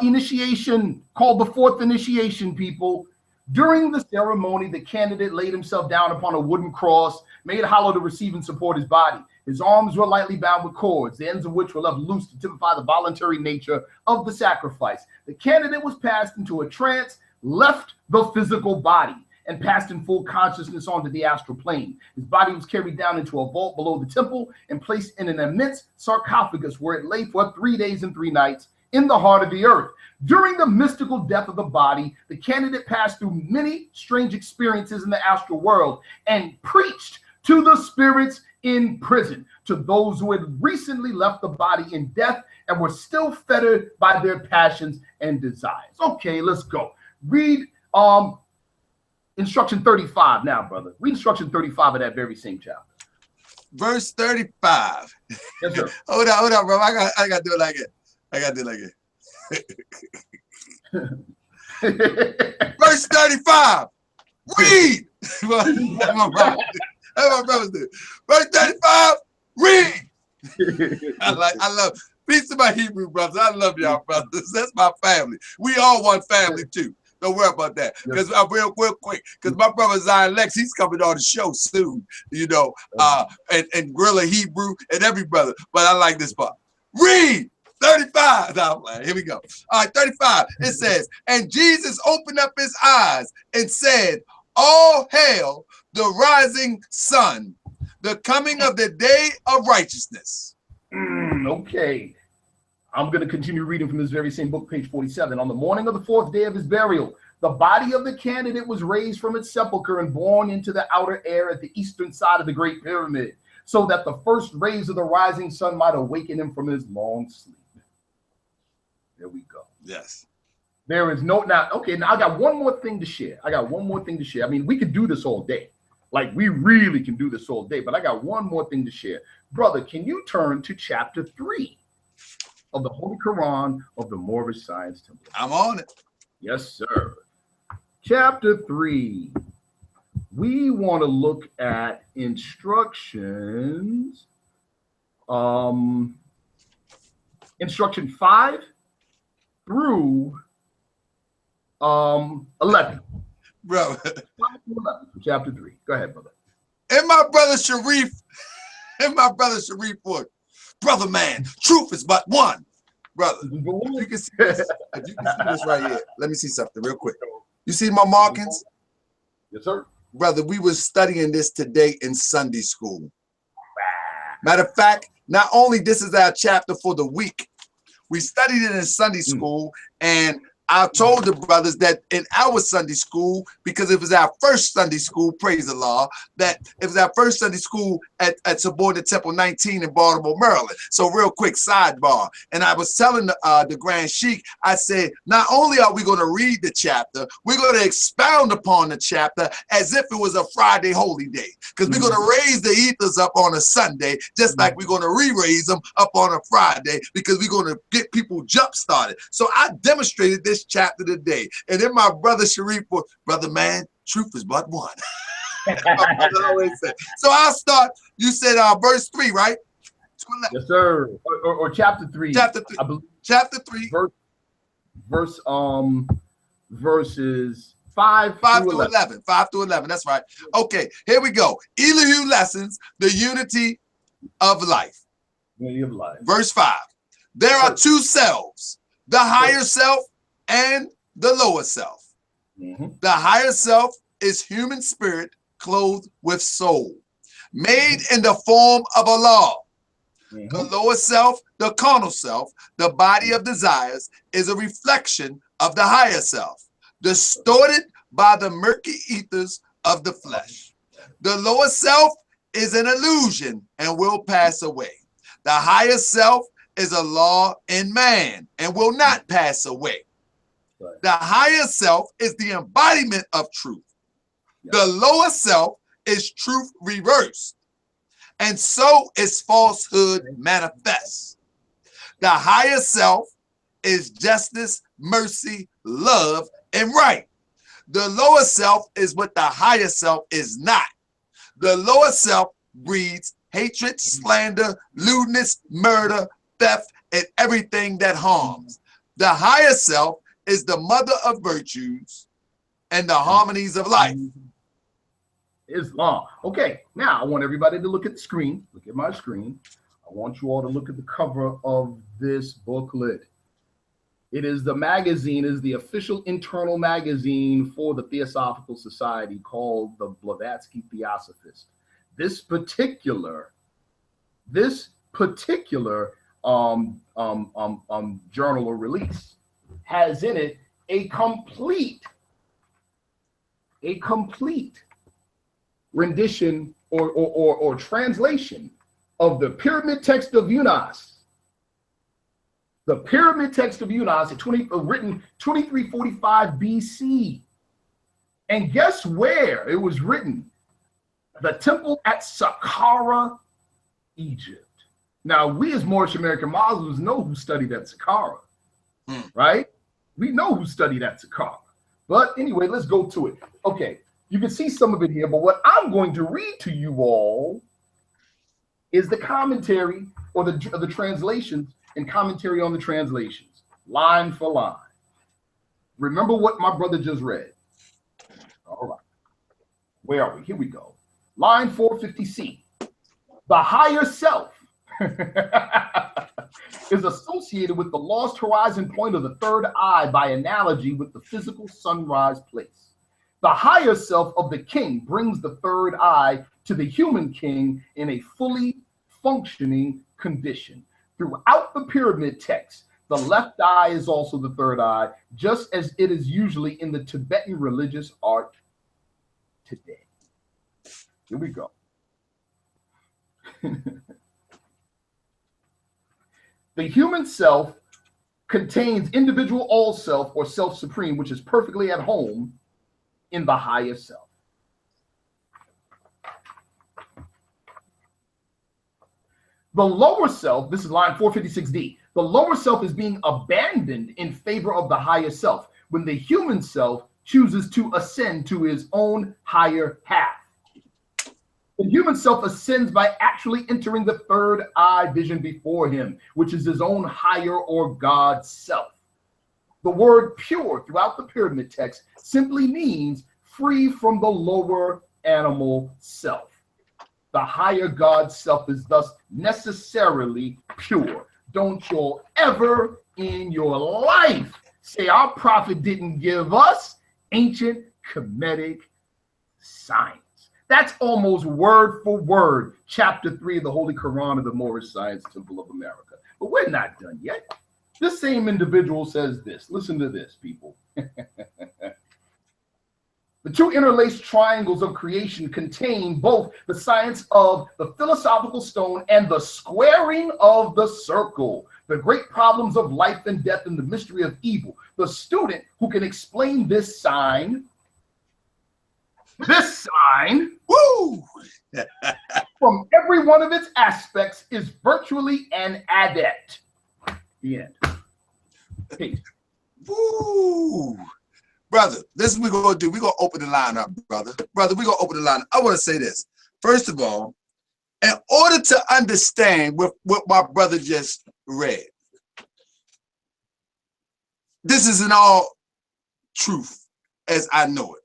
initiation called the fourth initiation, people. During the ceremony, the candidate laid himself down upon a wooden cross, made hollow to receive and support his body. His arms were lightly bound with cords, the ends of which were left loose to typify the voluntary nature of the sacrifice. The candidate was passed into a trance, left the physical body, and passed in full consciousness onto the astral plane. His body was carried down into a vault below the temple and placed in an immense sarcophagus where it lay for 3 days and 3 nights in the heart of the earth. During the mystical death of the body, the candidate passed through many strange experiences in the astral world and preached to the spirits in prison, to those who had recently left the body in death and were still fettered by their passions and desires. Okay, let's go. Read instruction 35 now, brother. Read instruction 35 of that very same chapter. Verse 35. Yes, sir. Hold on, bro. I got to do it like it. Verse 35. Read. That's my brothers do. Verse 35. Read. I love. Peace to my Hebrew brothers. I love y'all, brothers. That's my family. We all one family too. Don't worry about that. Because I'm real quick. Because my brother Zion Lex, he's coming on the show soon. You know, and Gorilla Hebrew and every brother. But I like this part. Read 35. No, here we go. All right, 35. It says, and Jesus opened up his eyes and said, all hail the rising sun, the coming of the day of righteousness. Okay. I'm going to continue reading from this very same book, page 47. On the morning of the 4th day of his burial, the body of the candidate was raised from its sepulcher and borne into the outer air at the eastern side of the Great Pyramid, so that the first rays of the rising sun might awaken him from his long sleep. There we go. Yes. There is no, now I got one more thing to share. I mean, we could do this all day. Like, we really can do this all day, but I got one more thing to share. Brother, can you turn to chapter 3 of the Holy Quran of the Moorish Science Temple? I'm on it. Yes, sir. Chapter 3. We want to look at instructions. Instruction 5 through 11. Bro. 5 through 11 from chapter 3. Go ahead, brother. And my brother Sharif would. Brother man, truth is but one. Brother, you can see this. You can see this right here. Let me see something real quick. You see my markings? Yes, sir. Brother, we were studying this today in Sunday school. Matter of fact, not only this is our chapter for the week, we studied it in Sunday school, and I told the brothers that in our Sunday school, because it was our first Sunday school, praise the Lord, that it was our first Sunday school at Subordinate Temple 19 in Baltimore, Maryland. So real quick sidebar. And I was telling the Grand Sheik, I said, not only are we going to read the chapter, we're going to expound upon the chapter as if it was a Friday holy day. Because we're going to raise the ethers up on a Sunday, just like we're going to re-raise them up on a Friday, because we're going to get people jump started. So I demonstrated this chapter today. And then my brother Sharif was, brother man, truth is but one. My brother always said. So I'll start, you said verse 3, right? Yes, sir. Or chapter 3. Chapter 3. I believe, chapter 3. Verses 5 through 11. 5 through 11. That's right. Okay, here we go. Elihu lessons the unity of life. Unity of life. Verse 5. There are two selves, the higher self and the lower self. The higher self is human spirit clothed with soul, made in the form of a law. The lower self, the carnal self, the body of desires, is a reflection of the higher self, distorted by the murky ethers of the flesh. The lower self is an illusion and will pass away. The higher self is a law in man and will not pass away. The higher self is the embodiment of truth. The lower self is truth reversed. And so is falsehood manifest. The higher self is justice, mercy, love, and right. The lower self is what the higher self is not. The lower self breeds hatred, slander, lewdness, murder, theft, and everything that harms. The higher self is the mother of virtues and the harmonies of life. Islam. Okay, now I want everybody to look at the screen. Look at my screen. I want you all to look at the cover of this booklet. It is the magazine, is the official internal magazine for the Theosophical Society called the Blavatsky Theosophist. This particular journal or release has in it a complete rendition or translation of the pyramid text of Unas. The pyramid text of Unas, written 2345 BC. And guess where it was written? The temple at Saqqara, Egypt. Now, we as Moorish American Muslims know who studied at Saqqara, right? We know who studied at Saqqara. But anyway, let's go to it. Okay, you can see some of it here, but what I'm going to read to you all is the commentary or the translations and commentary on the translations, line for line. Remember what my brother just read. All right. Where are we? Here we go. Line 450C. The higher self is associated with the lost horizon point of the third eye by analogy with the physical sunrise place. The higher self of the king brings the third eye to the human king in a fully functioning condition. Throughout the pyramid text, the left eye is also the third eye, just as it is usually in the Tibetan religious art today. Here we go. The human self contains individual all self or self supreme, which is perfectly at home in the higher self. The lower self, this is line 456D, the lower self is being abandoned in favor of the higher self when the human self chooses to ascend to his own higher half. The human self ascends by actually entering the third eye vision before him, which is his own higher or God self. The word pure throughout the pyramid text simply means free from the lower animal self. The higher God self is thus necessarily pure. Don't you ever in your life say our prophet didn't give us ancient Kemetic science. That's almost word for word, chapter 3 of the Holy Quran of the Moorish Science Temple of America. But we're not done yet. This same individual says this. Listen to this, people. The two interlaced triangles of creation contain both the science of the philosophical stone and the squaring of the circle, the great problems of life and death and the mystery of evil. The student who can explain this sign, Woo! from every one of its aspects is virtually an adept. The end. Peace. Woo! Brother, this is what we're going to do. We're going to open the line up, brother. Brother, we're going to open the line. I want to say this. First of all, in order to understand what my brother just read, this is in all truth as I know it.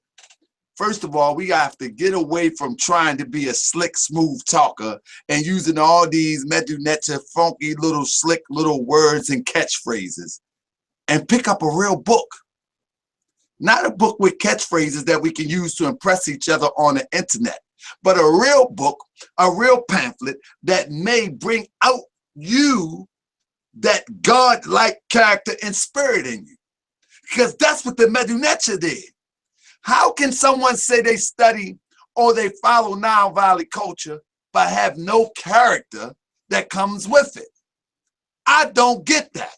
First of all, we have to get away from trying to be a slick, smooth talker and using all these medunetta, funky little slick little words and catchphrases and pick up a real book. Not a book with catchphrases that we can use to impress each other on the internet, but a real book, a real pamphlet that may bring out you that God-like character and spirit in you. Because that's what the Medunetcha did. How can someone say they study or they follow Nile Valley culture but have no character that comes with it? I don't get that.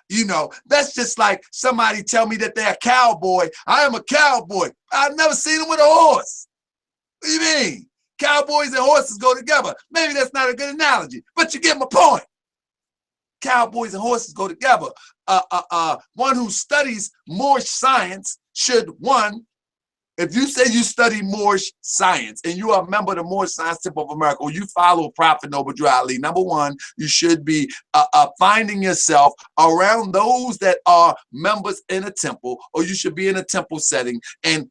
You know, that's just like somebody tell me that they're a cowboy. I am a cowboy. I've never seen them with a horse. What do you mean? Cowboys and horses go together. Maybe that's not a good analogy, but you get my point. Cowboys and horses go together. One who studies Moorish science should, one, if you say you study Moorish science and you are a member of the Moorish Science Temple of America, or you follow Prophet Noble Drew Ali, number one, you should be finding yourself around those that are members in a temple, or you should be in a temple setting. And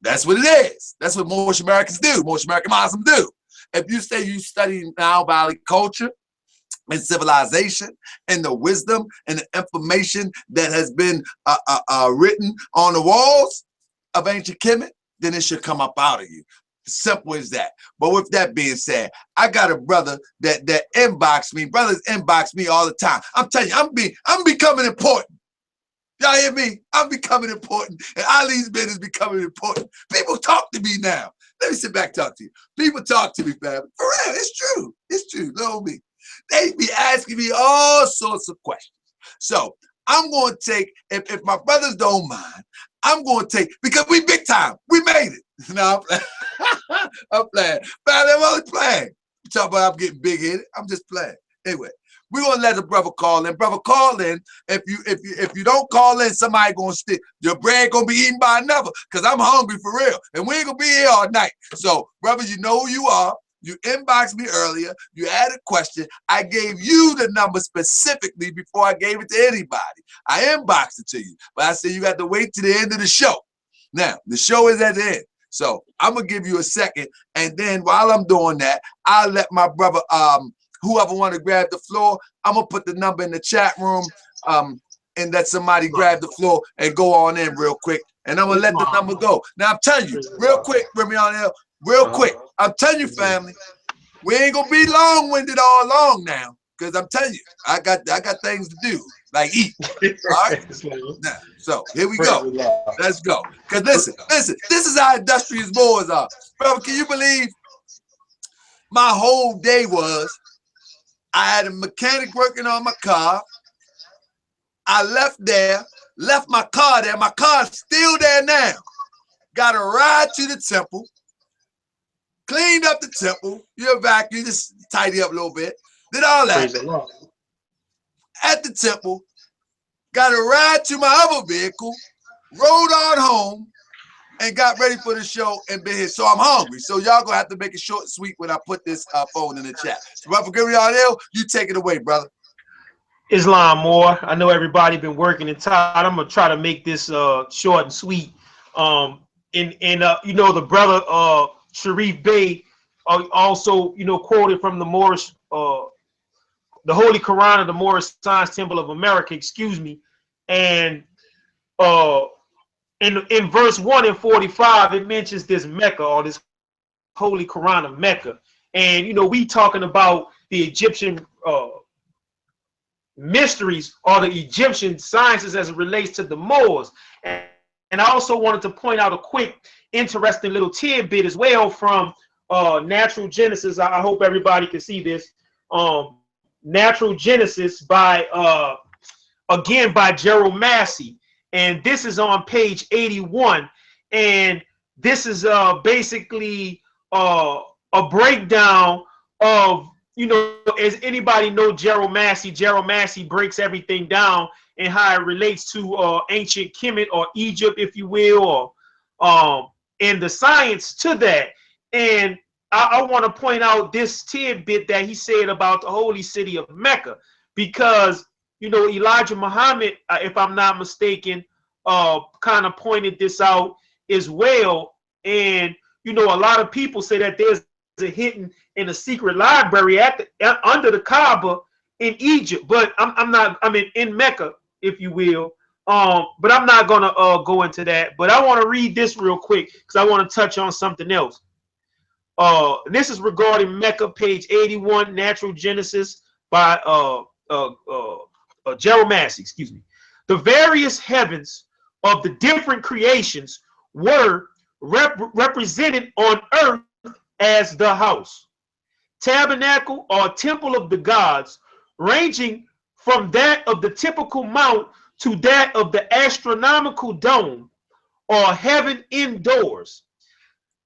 that's what it is. That's what Moorish Americans do. Moorish American Muslims do. If you say you study Nile Valley culture and civilization and the wisdom and the information that has been written on the walls of ancient Kemet, then it should come up out of you. Simple as that. But with that being said, I got a brother that inbox me. Brothers inbox me all the time. I'm telling you, I'm becoming important. Y'all hear me? I'm becoming important. And Ali's business becoming important. People talk to me now. Let me sit back and talk to you. People talk to me, fam. For real, it's true. It's true. Know me. They be asking me all sorts of questions. So I'm going to take, if my brothers don't mind, I'm going to take, because we big time. We made it. No, I'm playing. I'm playing. Man, I'm only playing. You talk about I'm getting big-headed. I'm just playing. Anyway, we're going to let the brother call in. Brother, call in. If you don't call in, somebody going to stick. Your bread going to be eaten by another, because I'm hungry for real. And we ain't going to be here all night. So, brother, you know who you are. You inboxed me earlier. You had a question. I gave you the number specifically before I gave it to anybody. I inboxed it to you. But I said you got to wait to the end of the show. Now, the show is at the end. So I'm going to give you a second. And then while I'm doing that, I'll let my brother, whoever want to grab the floor, I'm going to put the number in the chat room and let somebody grab the floor and go on in real quick. And I'm going to let the number go. Now, I'm telling you, real quick, real quick, I'm telling you, family, we ain't going to be long-winded all along now, because I'm telling you, I got things to do, like eat. All right? Now, so here we go. Let's go. Because listen, this is how industrious Moors are. Brother, can you believe my whole day was, I had a mechanic working on my car. I left my car there. My car's still there now. Got a ride to the temple. Cleaned up the temple. You vacuum, just tidy up a little bit. Did all that. At the temple. Got a ride to my other vehicle. Rode on home. And got ready for the show and been here. So I'm hungry. So y'all gonna have to make it short and sweet when I put this phone in the chat. So brother, give me all there. You take it away, brother. Islam Moore. I know everybody been working and tired. I'm gonna try to make this short and sweet. You know, the brother Sharif Bey also, you know, quoted from the Moorish, the Holy Quran of the Moorish Science Temple of America, excuse me, and in verse 1 and 45, it mentions this Mecca, or this Holy Quran of Mecca, and you know, we talking about the Egyptian mysteries or the Egyptian sciences as it relates to the Moors. And I also wanted to point out a quick, interesting little tidbit as well from Natural Genesis. I hope everybody can see this. Natural Genesis by again by Gerald Massey, and this is on page 81, and this is basically a breakdown of, you know, as anybody know Gerald Massey breaks everything down and how it relates to ancient Kemet or Egypt, if you will, or and the science to that. And I want to point out this tidbit that he said about the holy city of Mecca, because, you know, Elijah Muhammad, if I'm not mistaken, kind of pointed this out as well. And, you know, a lot of people say that there's a hidden in a secret library under the Kaaba in Egypt, but I mean in Mecca, if you will. But I'm not gonna go into that. But I want to read this real quick because I want to touch on something else. This is regarding Mecca, page 81, Natural Genesis by Gerald Massey, excuse me. The various heavens of the different creations were represented on earth as the house, tabernacle, or temple of the gods, ranging from that of the typical mount to that of the astronomical dome, or heaven indoors.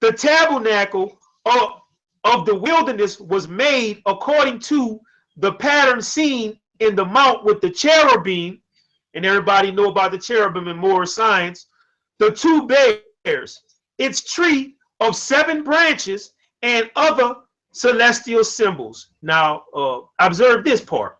The tabernacle of the wilderness was made according to the pattern seen in the mount with the cherubim, and everybody know about the cherubim in Moorish science, the two bears, its tree of 7 branches, and other celestial symbols. Now, observe this part.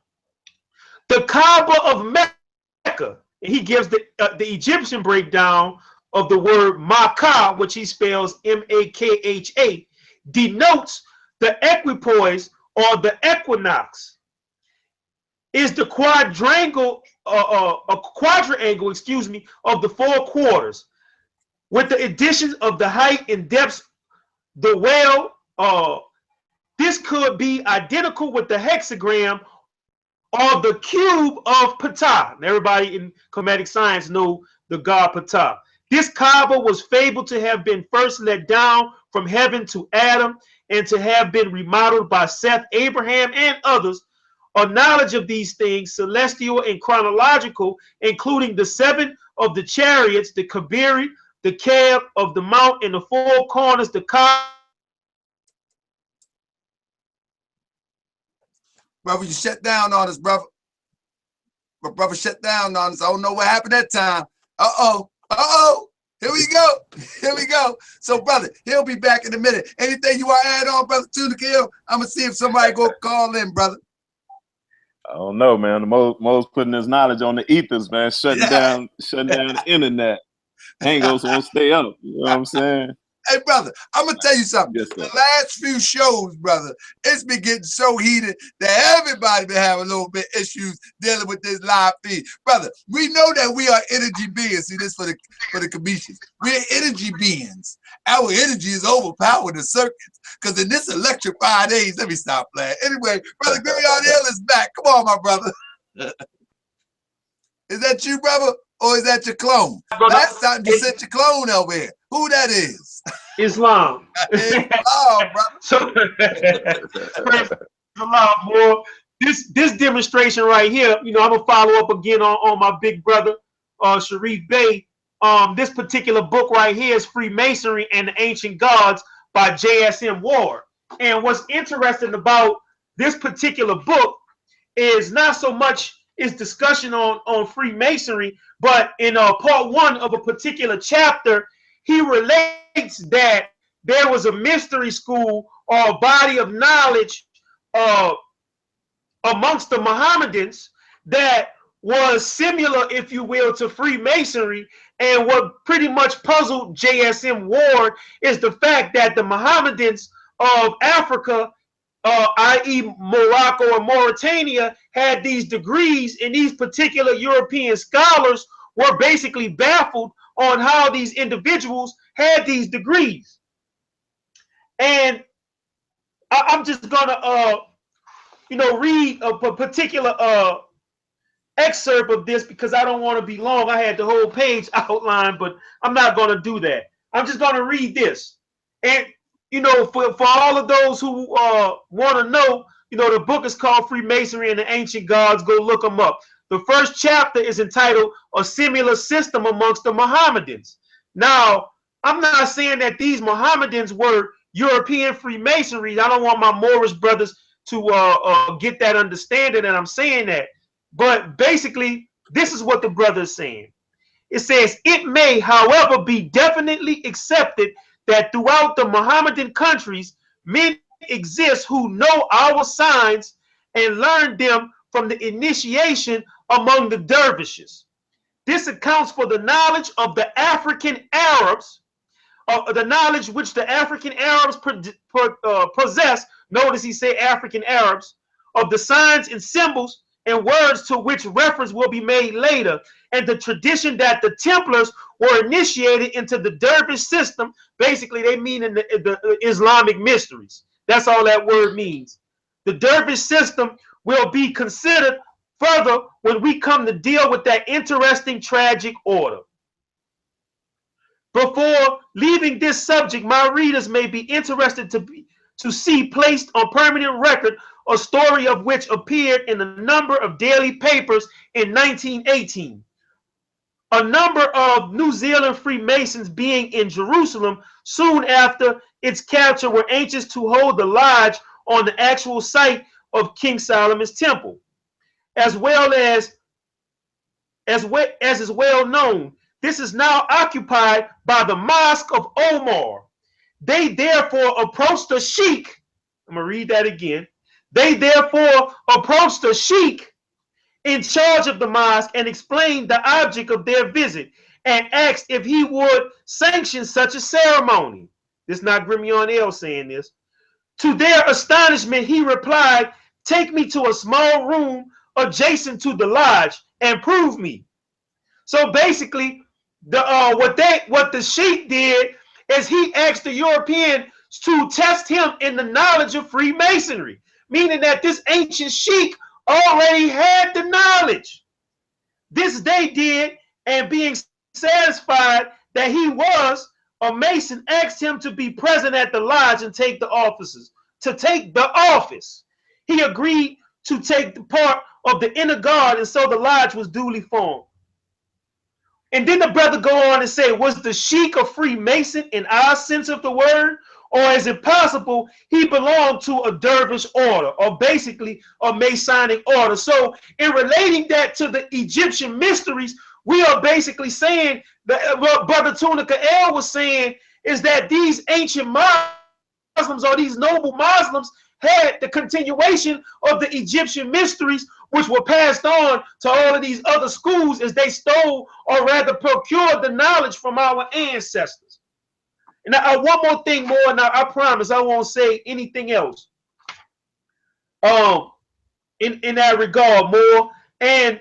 The Kaaba of Mecca, and he gives the Egyptian breakdown of the word Makkah, which he spells M-A-K-H-A, denotes the equipoise or the equinox. Is the quadrangle, excuse me, of the 4 quarters, with the addition of the height and depths. The well, this could be identical with the hexagram or the cube of Ptah. And everybody in Kemetic science know the god Ptah. This Kaaba was fabled to have been first let down from heaven to Adam and to have been remodeled by Seth, Abraham, and others. A knowledge of these things, celestial and chronological, including the 7 of the chariots, the Kabiri, the cab of the mount, and the 4 corners, the Kaaba. Brother, you shut down on us, brother. My brother shut down on us. I don't know what happened that time. Here we go. Here we go. So, brother, he'll be back in a minute. Anything you want to add on, brother Tunikil? I'm gonna see if somebody go call in, brother. I don't know, man. Mo's putting his knowledge on the ethers, man. Shutting down the internet. Hangos won't stay up. You know what I'm saying? Hey, brother, I'm gonna tell you something. Yes, the last few shows, brother, it's been getting so heated that everybody been having a little bit issues dealing with this live feed. Brother, we know that we are energy beings. See this for the commissions. We're energy beings. Our energy is overpowering the circuits. Because in this electrified age, let me stop playing. Anyway, brother Gridion Hill is back. Come on, my brother. Is that you, brother? Or is that your clone? Last time you sent your clone over here. Who that is? Islam. Islam, brother. So, Islam, boy. This demonstration right here, you know, I'm gonna follow up again on my big brother, Sharif Bey. This particular book right here is Freemasonry and the Ancient Gods by J.S.M. Ward. And what's interesting about this particular book is not so much its discussion on Freemasonry, but in part 1 of a particular chapter, he relates that there was a mystery school or a body of knowledge amongst the Mohammedans that was similar, if you will, to Freemasonry. And what pretty much puzzled J.S.M. Ward is the fact that the Mohammedans of Africa, i.e. Morocco or Mauritania, had these degrees, and these particular European scholars were basically baffled on how these individuals had these degrees. And I'm just gonna, you know, read a particular excerpt of this because I don't want to be long. I had the whole page outlined, but I'm not going to do that. I'm just going to read this. And, you know, for all of those who want to know, you know, the book is called Freemasonry and the Ancient Gods. Go look them up. The first chapter is entitled A Similar System Amongst the Mohammedans. Now, I'm not saying that these Mohammedans were European Freemasonry. I don't want my Moorish brothers to get that understanding that I'm saying that. But basically, this is what the brother is saying. It says, it may, however, be definitely accepted that throughout the Mohammedan countries, men exist who know our signs and learn them from the initiation among the dervishes. This accounts for the knowledge of the African Arabs, the knowledge which the African Arabs possess. Notice he say African Arabs, of the signs and symbols and words to which reference will be made later, and the tradition that the Templars were initiated into the dervish system. Basically, they mean in the Islamic mysteries. That's all that word means. The dervish system will be considered further when we come to deal with that interesting tragic order. Before leaving this subject, my readers may be interested to see placed on permanent record a story of which appeared in a number of daily papers in 1918. A number of New Zealand Freemasons being in Jerusalem soon after its capture were anxious to hold the lodge on the actual site of King Solomon's temple, as is well known. This is now occupied by the Mosque of Omar. They therefore approached the sheikh. I'm going to read that again. They therefore approached the sheikh in charge of the mosque and explained the object of their visit and asked if he would sanction such a ceremony. This is not Grimion L saying this. To their astonishment, he replied, "Take me to a small room adjacent to the lodge and prove me." So basically, what the sheikh did is he asked the European to test him in the knowledge of Freemasonry, meaning that this ancient sheikh already had the knowledge. This they did, and being satisfied that he was a Mason, asked him to be present at the lodge and take the office. He agreed to take the part of the inner guard, and so the lodge was duly formed. And then the brother go on and say, was the sheikh a Freemason in our sense of the word? Or is it possible he belonged to a dervish order, or basically a Masonic order? So in relating that to the Egyptian mysteries, we are basically saying that what Brother Tunica L was saying is that these ancient Muslims, or these noble Muslims, had the continuation of the Egyptian mysteries, which were passed on to all of these other schools as they stole, or rather procured, the knowledge from our ancestors. And now, one more thing more, now I promise I won't say anything else in that regard more. And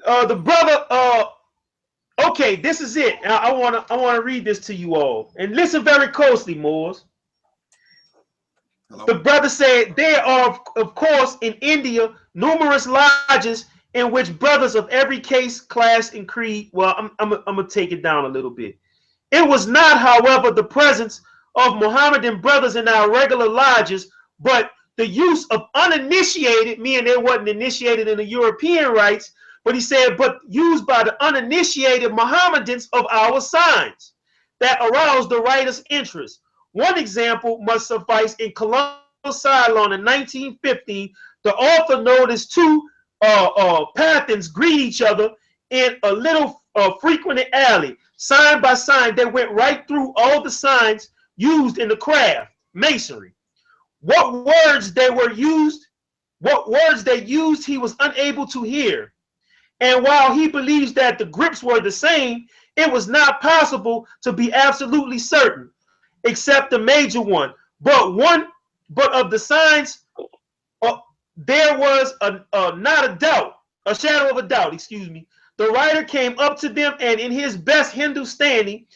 the brother, okay, this is it. I wanna read this to you all, and listen very closely, Moors. Hello? The brother said there are, of course, in India, numerous lodges in which brothers of every caste, class, and creed. Well, I'm gonna take it down a little bit. It was not, however, the presence of Mohammedan brothers in our regular lodges, but the use of uninitiated, meaning they wasn't initiated in the European rites, but he said, but used by the uninitiated Mohammedans of our signs that aroused the writer's interest. One example must suffice. In Colonial Ceylon in 1915, the author noticed two Pathans greet each other in a little frequented alley. Sign by sign, they went right through all the signs used in the craft, masonry. What words they used, he was unable to hear. And while he believes that the grips were the same, it was not possible to be absolutely certain, except the major one. But of the signs, there was not a doubt, a shadow of a doubt, excuse me. The writer came up to them and in his best Hindustani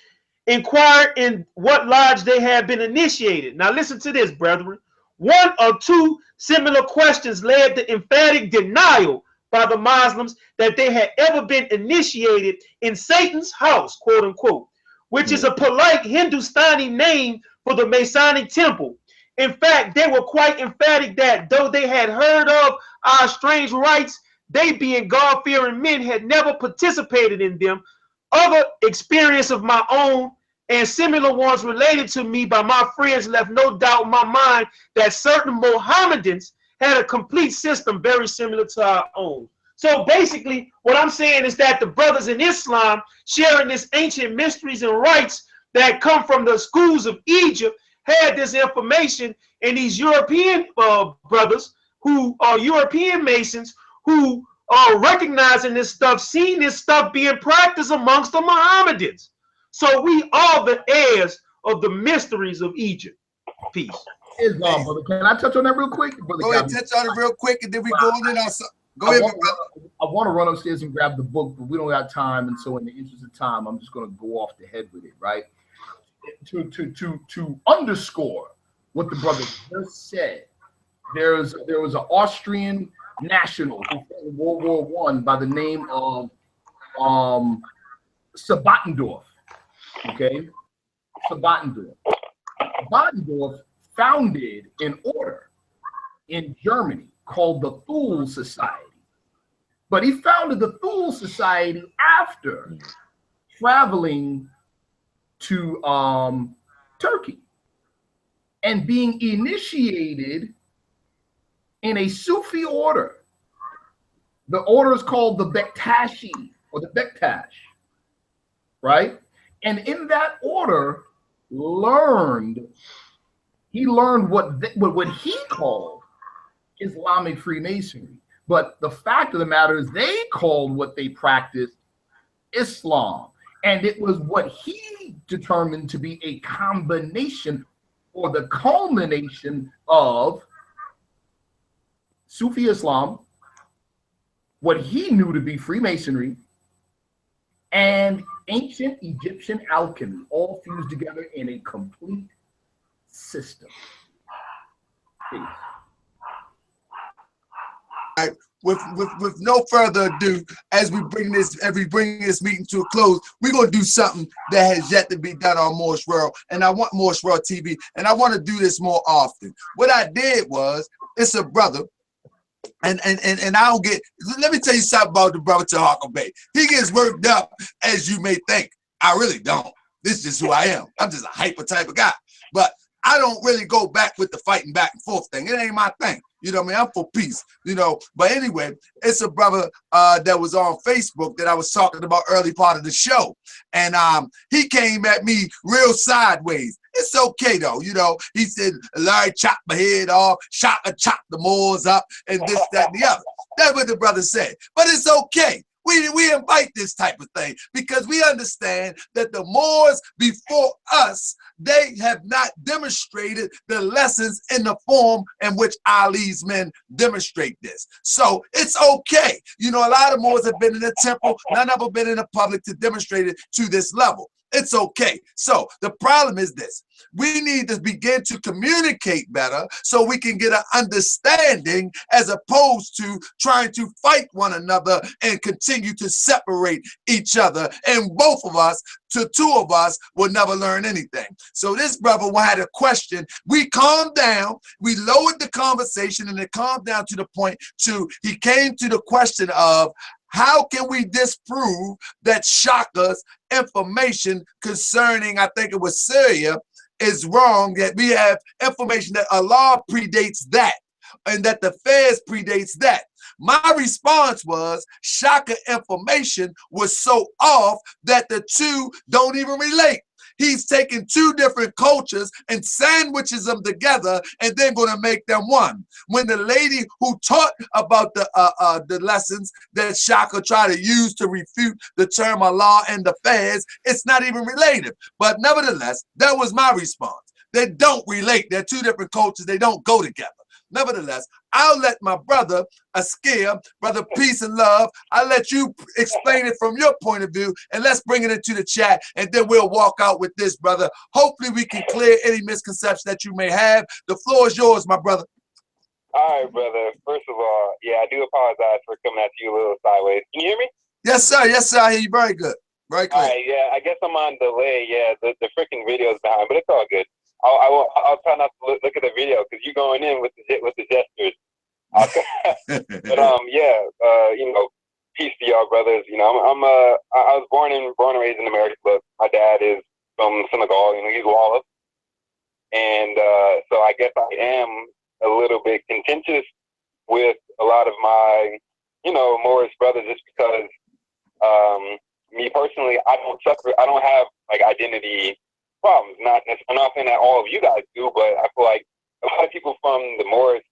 inquired in what lodge they had been initiated. Now listen to this, brethren. One or two similar questions led to emphatic denial by the Muslims that they had ever been initiated in Satan's house, quote unquote, which is a polite Hindustani name for the Masonic temple. In fact, they were quite emphatic that though they had heard of our strange rites, they being God-fearing men had never participated in them. Other experience of my own and similar ones related to me by my friends left no doubt in my mind that certain Mohammedans had a complete system very similar to our own. So basically, what I'm saying is that the brothers in Islam sharing this ancient mysteries and rites that come from the schools of Egypt had this information, and these European brothers who are European Masons who are recognizing this stuff, seeing this stuff being practiced amongst the Mohammedans. So we are the heirs of the mysteries of Egypt. Peace. Islam, brother. Can I touch on that real quick? Brother, go ahead, touch on it real quick, and then we go in on something. Go ahead, I want to run upstairs and grab the book, but we don't have time, and so in the interest of time, I'm just going to go off the head with it, right? To underscore what the brother just said, there was an Austrian national who fought in World War I by the name of Sabotendorf. Okay, Sabotendorf. Sabotendorf founded an order in Germany called the Thule Society. But he founded the Thule Society after traveling to Turkey and being initiated in a Sufi order. The order is called the Bektashi or the Bektash, right? And in that order, he learned what he called Islamic Freemasonry. But the fact of the matter is they called what they practiced Islam. And it was what he determined to be a combination or the culmination of Sufi Islam, what he knew to be Freemasonry, and ancient Egyptian alchemy, all fused together in a complete system. Peace. Right. With no further ado, as we bring this meeting to a close, we're gonna do something that has yet to be done on Moorish World, and I want Moorish World TV, and I want to do this more often. What I did was, it's a brother, and I don't get. Let me tell you something about the brother Tahaka Bay. He gets worked up, as you may think. I really don't. This is just who I am. I'm just a hyper type of guy, but I don't really go back with the fighting back and forth thing. It ain't my thing. You know what I mean? I'm for peace, you know. But anyway, it's a brother that was on Facebook that I was talking about early part of the show. And he came at me real sideways. It's okay though, you know. He said, Larry chopped my head off, Shaka chopped the Moors up, and this, that, and the other. That's what the brother said. But it's okay. We invite this type of thing because we understand that the Moors before us, they have not demonstrated the lessons in the form in which Ali's men demonstrate this. So it's okay. You know, a lot of Moors have been in the temple, none of them have been in the public to demonstrate it to this level. It's okay. So the problem is this. We need to begin to communicate better so we can get an understanding as opposed to trying to fight one another and continue to separate each other. And both of us, to two of us, will never learn anything. So this brother had a question. We calmed down. We lowered the conversation and it calmed down to the point he came to the question of, how can we disprove that Shaka's information concerning, I think it was Syria, is wrong, that we have information that Allah predates that and that the Fez predates that? My response was Shaka information was so off that the two don't even relate. He's taking two different cultures and sandwiches them together and then going to make them one. When the lady who taught about the lessons that Shaka tried to use to refute the term Allah and the Fez, it's not even related. But nevertheless, that was my response. They don't relate. They're two different cultures. They don't go together. Nevertheless, I'll let my brother Askia, brother Peace and Love, I'll let you explain it from your point of view, and let's bring it into the chat, and then we'll walk out with this, brother. Hopefully we can clear any misconception that you may have. The floor is yours, my brother. All right, brother. First of all, yeah, I do apologize for coming at you a little sideways. Can you hear me? Yes, sir. Yes, sir. I hear you very good. Very clear. All right, yeah, I guess I'm on delay. Yeah, the freaking video's behind, but it's all good. I'll try not to look at the video because you're going in with the gestures. But yeah, you know, peace to y'all, brothers. You know, I was born and raised in America, but my dad is from Senegal. You know, he's Wolof, and so I guess I am a little bit contentious with a lot of my, you know, Moorish brothers, just because me personally, I don't have like identity problems. I'm not saying that all of you guys do, but I feel like a lot of people from the Moorish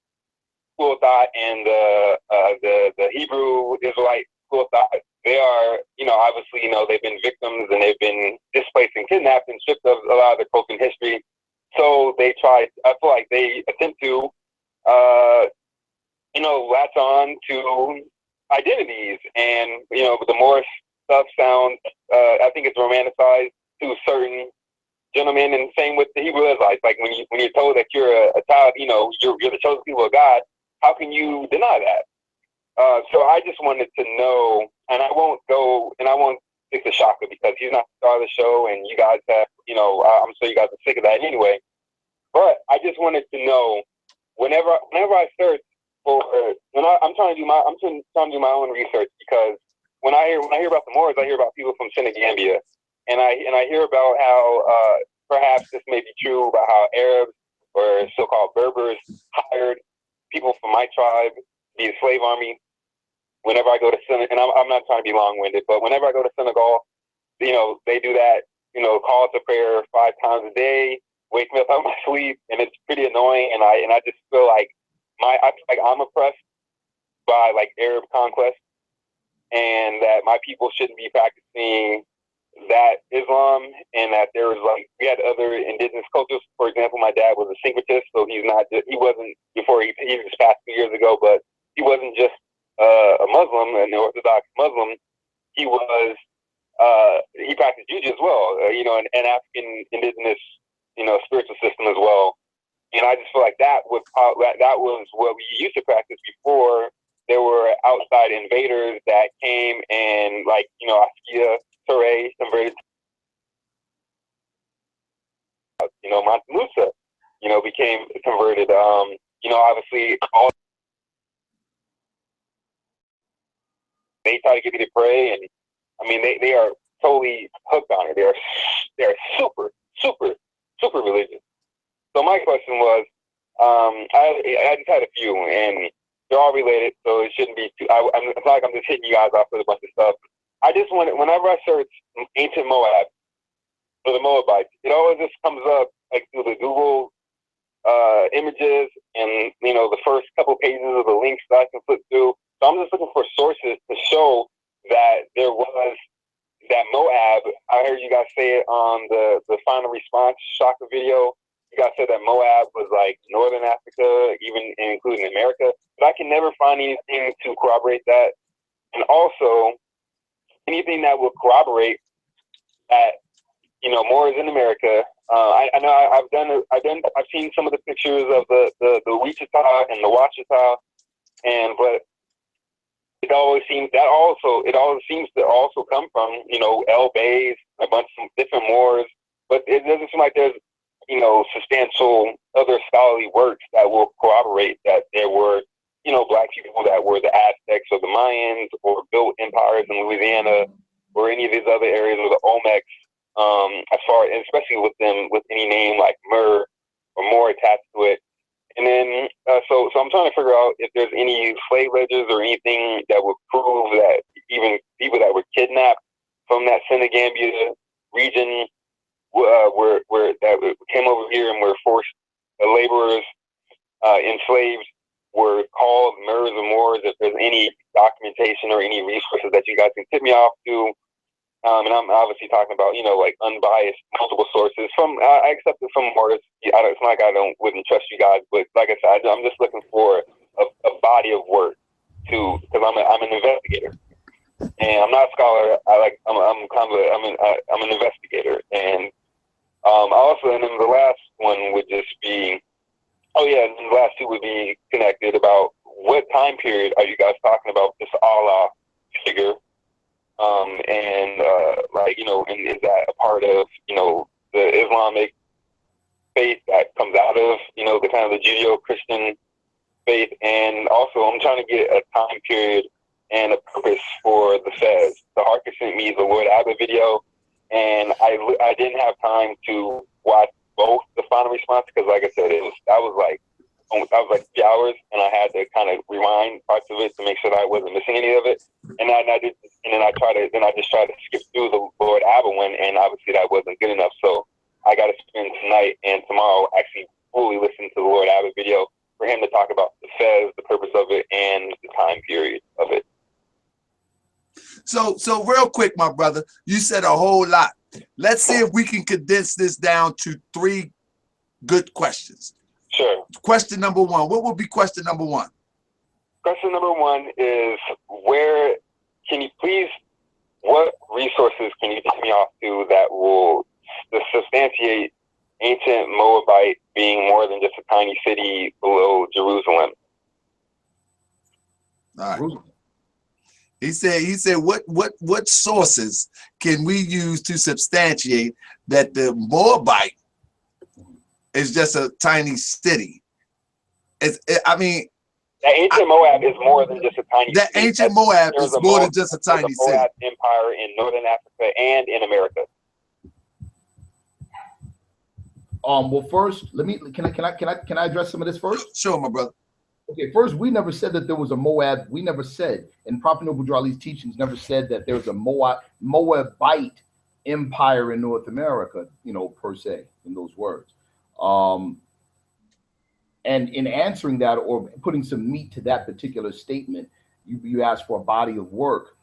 school of thought and the Hebrew Israelite school of thought, they are, you know, obviously, you know, they've been victims and they've been displaced and kidnapped and stripped of a lot of their culture and history. So I feel like they attempt to, you know, latch on to identities, and, you know, the Moorish stuff sounds, I think it's romanticized to certain gentlemen, and same with the Hebrew Israelites. Like when you're told that you're a child, you know, you're the chosen people of God, how can you deny that? So I just wanted to know, and I won't stick to Shaka because he's not the star of the show, and you guys have, you know, I'm sure you guys are sick of that anyway. But I just wanted to know, whenever I search for, I'm trying to do my own research, because when I hear about the Moors, I hear about people from Senegambia, and I hear about how perhaps this may be true about how Arabs or so-called Berbers hired people from my tribe to be a slave army. Whenever I go to Senegal, and I'm not trying to be long-winded, but whenever I go to Senegal, you know, they do that, you know, call to prayer 5 times a day, wake me up out of my sleep, and it's pretty annoying. And I just feel like I'm oppressed by like Arab conquest, and that my people shouldn't be practicing that Islam, and that there was we had other indigenous cultures. For example, my dad was a syncretist, so he wasn't before he just passed 2 years ago, but he wasn't just a Muslim, an Orthodox Muslim. He was he practiced Juju as well, you know, an African indigenous, you know, spiritual system as well. And I just feel like that was what we used to practice before there were outside invaders that came and, like, you know, Askia Ture converted, you know, Mansa Musa, you know, became converted. You know, obviously, all they try to get me to pray, and I mean, they are totally hooked on it. They are super, super, super religious. So my question was, I just had a few, and they're all related, so it shouldn't be too. It's not like I'm just hitting you guys off with a bunch of stuff. I just wanted, whenever I search ancient Moab or the Moabites, it always just comes up like through the Google images, and, you know, the first couple pages of the links that I can flip through. So I'm just looking for sources to show that there was that Moab. I heard you guys say it on the final response Shaka video. You guys said that Moab was like Northern Africa, even including America. But I can never find anything to corroborate that. And also, anything that will corroborate that, you know, Moors in America. I know I've seen some of the pictures of the Wichita and the Wachita, but it always seems to also come from, you know, El Bays, a bunch of different Moors, but it doesn't seem like there's, you know, substantial other scholarly works that will corroborate that there were, you know, black people that were the Aztecs or the Mayans or built empires in Louisiana or any of these other areas, or the Olmecs, especially with any name like Mur or more attached to it. And then, so I'm trying to figure out if there's any slave ledgers or anything that would prove that even people that were kidnapped from that Senegambia region, where that came over here and were forced laborers, enslaved, were called Moors or Moors. If there's any documentation or any resources that you guys can tip me off to, And I'm obviously talking about, like unbiased, multiple sources. I accept it from Moors. It's not like I wouldn't trust you guys, but like I said, I'm just looking for a body of work because I'm an investigator, and I'm not a scholar. I'm an investigator, and also, and then the last one would just be, and the last two would be connected about what time period are you guys talking about this Allah figure? And is that a part of, the Islamic faith that comes out of, the kind of the Judeo-Christian faith? And also, I'm trying to get a time period and a purpose for the Fez. The Harker sent me the Lord Abba video, and I didn't have time to watch both the final response because, like I said, that was like 3 hours, and I had to kind of rewind parts of it to make sure that I wasn't missing any of it. And I just tried to skip through the Lord Abba one, and obviously that wasn't good enough. So I got to spend tonight and tomorrow actually fully listen to the Lord Abba video for him to talk about the Fez, the purpose of it, and the time period of it. So real quick, my brother, you said a whole lot. Let's see if we can condense this down to 3 good questions. Sure. Question number 1. What would be question number 1? Question number 1 is what resources can you take me off to that will substantiate ancient Moabite being more than just a tiny city below Jerusalem? All right. He said, what sources can we use to substantiate that the Moabite is just a tiny city? The ancient Moab is more than just a tiny city. The ancient Moab is more than just a tiny city. Moab empire in northern Africa and in America. Well, first, can I address some of this first? Sure, my brother. Okay, first, we never said that there was a Moab. We never said, and Prophet Noble Drew Ali's teachings never said that there was a Moabite empire in North America, per se, in those words. And in answering that or putting some meat to that particular statement, you asked for a body of work.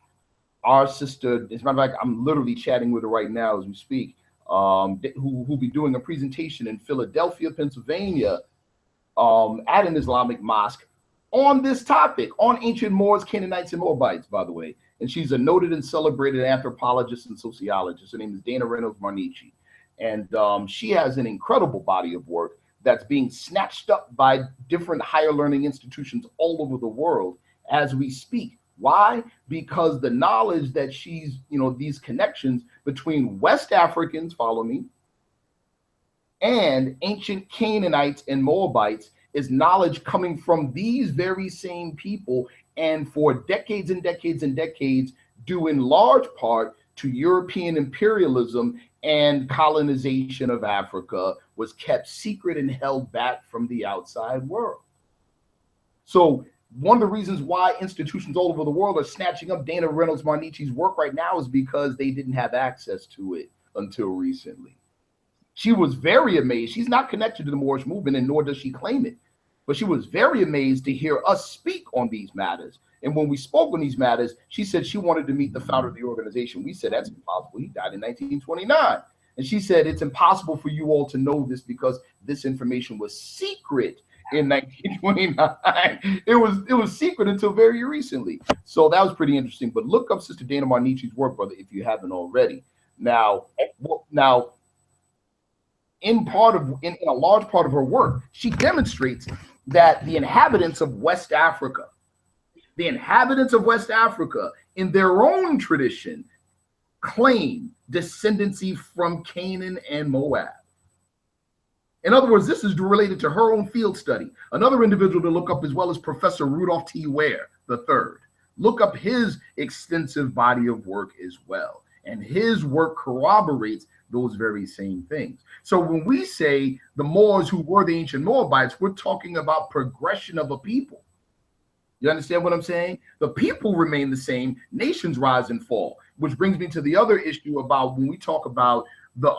Our sister, as a matter of fact, I'm literally chatting with her right now as we speak, who'll be doing a presentation in Philadelphia, Pennsylvania, at an Islamic mosque on this topic, on ancient Moors, Canaanites, and Moabites, by the way. And she's a noted and celebrated anthropologist and sociologist. Her name is Dana Reynolds Marnici. And she has an incredible body of work that's being snatched up by different higher learning institutions all over the world as we speak. Why? Because the knowledge that she's, these connections between West Africans, follow me, and ancient Canaanites and Moabites is knowledge coming from these very same people, and for decades and decades and decades, due in large part to European imperialism and colonization of Africa, was kept secret and held back from the outside world. So one of the reasons why institutions all over the world are snatching up Dana Reynolds Marnici's work right now is because they didn't have access to it until recently. She was very amazed. She's not connected to the Moorish movement, and nor does she claim it. But she was very amazed to hear us speak on these matters. And when we spoke on these matters, she said she wanted to meet the founder of the organization. We said, that's impossible. He died in 1929. And she said, it's impossible for you all to know this because this information was secret in 1929. It was secret until very recently. So that was pretty interesting. But look up Sister Dana Marnici's work, brother, if you haven't already. Now, in a large part of her work, she demonstrates that the inhabitants of West Africa, in their own tradition, claim descendancy from Canaan and Moab. In other words, this is related to her own field study. Another individual to look up as well is Professor Rudolph T. Ware III. Look up his extensive body of work as well. And his work corroborates those very same things. So when we say the Moors who were the ancient Moabites, we're talking about progression of a people. You understand what I'm saying? The people remain the same, nations rise and fall, which brings me to the other issue about when we talk about the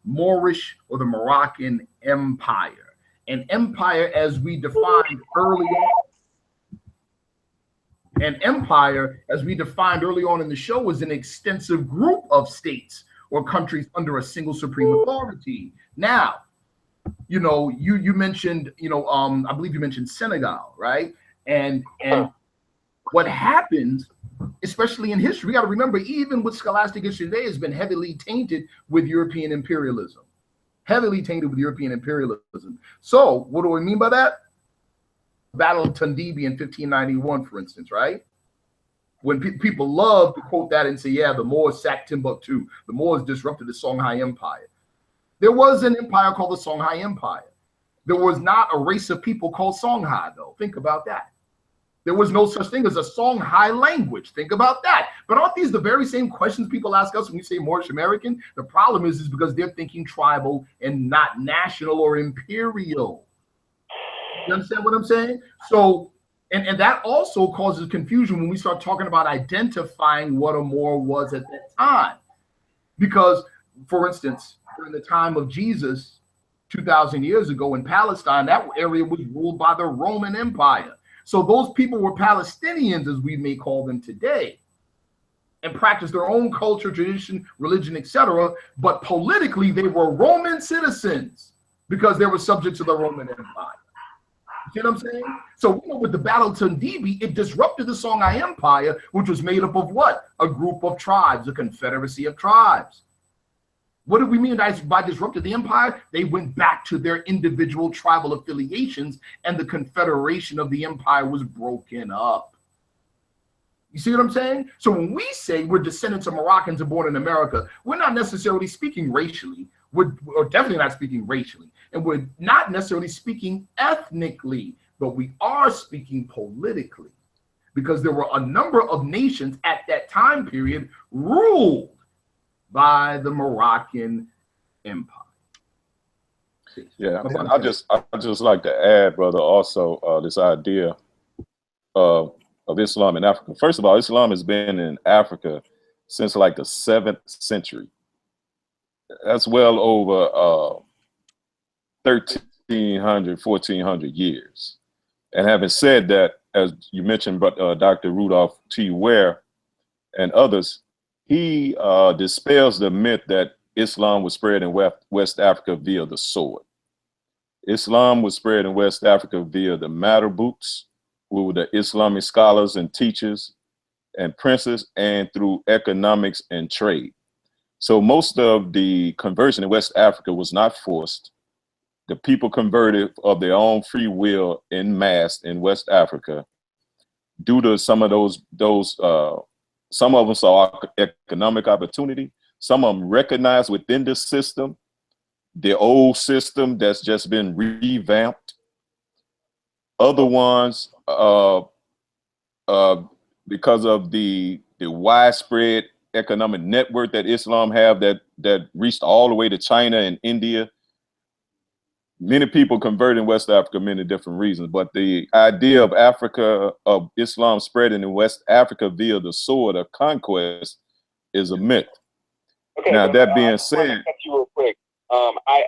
Moorish or the Moroccan Empire. An empire, as we defined earlier, An empire, as we defined early on in the show, is an extensive group of states or countries under a single supreme authority. Now, you know, you mentioned, you know, I believe you mentioned Senegal, right? And what happens, especially in history, we got to remember, even with scholastic history today, has been heavily tainted with European imperialism. Heavily tainted with European imperialism. So what do I mean by that? Battle of Tundibi in 1591, for instance, right? When people love to quote that and say, yeah, the Moors sacked Timbuktu. The Moors disrupted the Songhai Empire. There was an empire called the Songhai Empire. There was not a race of people called Songhai, though. Think about that. There was no such thing as a Songhai language. Think about that. But aren't these the very same questions people ask us when we say Moorish American? The problem is because they're thinking tribal and not national or imperial. You understand what I'm saying? So, and that also causes confusion when we start talking about identifying what a Moor was at that time. Because, for instance, during the time of Jesus, 2,000 years ago in Palestine, that area was ruled by the Roman Empire. So those people were Palestinians, as we may call them today, and practiced their own culture, tradition, religion, etc. But politically, they were Roman citizens because they were subject to the Roman Empire. You see what I'm saying? So with the Battle of Tundibi, it disrupted the Songhai Empire, which was made up of what? A group of tribes, a confederacy of tribes. What do we mean by disrupted the empire? They went back to their individual tribal affiliations, and the confederation of the empire was broken up. You see what I'm saying? So when we say we're descendants of Moroccans and born in America, we're not necessarily speaking racially. We're definitely not speaking racially. And we're not necessarily speaking ethnically, but we are speaking politically. Because there were a number of nations at that time period ruled by the Moroccan Empire. Yeah, I just like to add, brother, also this idea of Islam in Africa. First of all, Islam has been in Africa since like the 7th century. That's well over 1,300, 1,400 years. And having said that, as you mentioned, Dr. Rudolph T. Ware and others, he dispels the myth that Islam was spread in West Africa via the sword. Islam was spread in West Africa via the Marabuks, who were the Islamic scholars and teachers and princes, and through economics and trade. So most of the conversion in West Africa was not forced. The people converted of their own free will en masse in West Africa due to some of those some of them saw economic opportunity. Some of them recognized within the system, the old system that's just been revamped. Other ones, because of the widespread economic network that Islam have that reached all the way to China and India. Many people convert in West Africa, many different reasons, but the idea of Africa, of Islam spreading in West Africa via the sword of conquest is a myth. Okay, now, that being said, I cut you real quick. I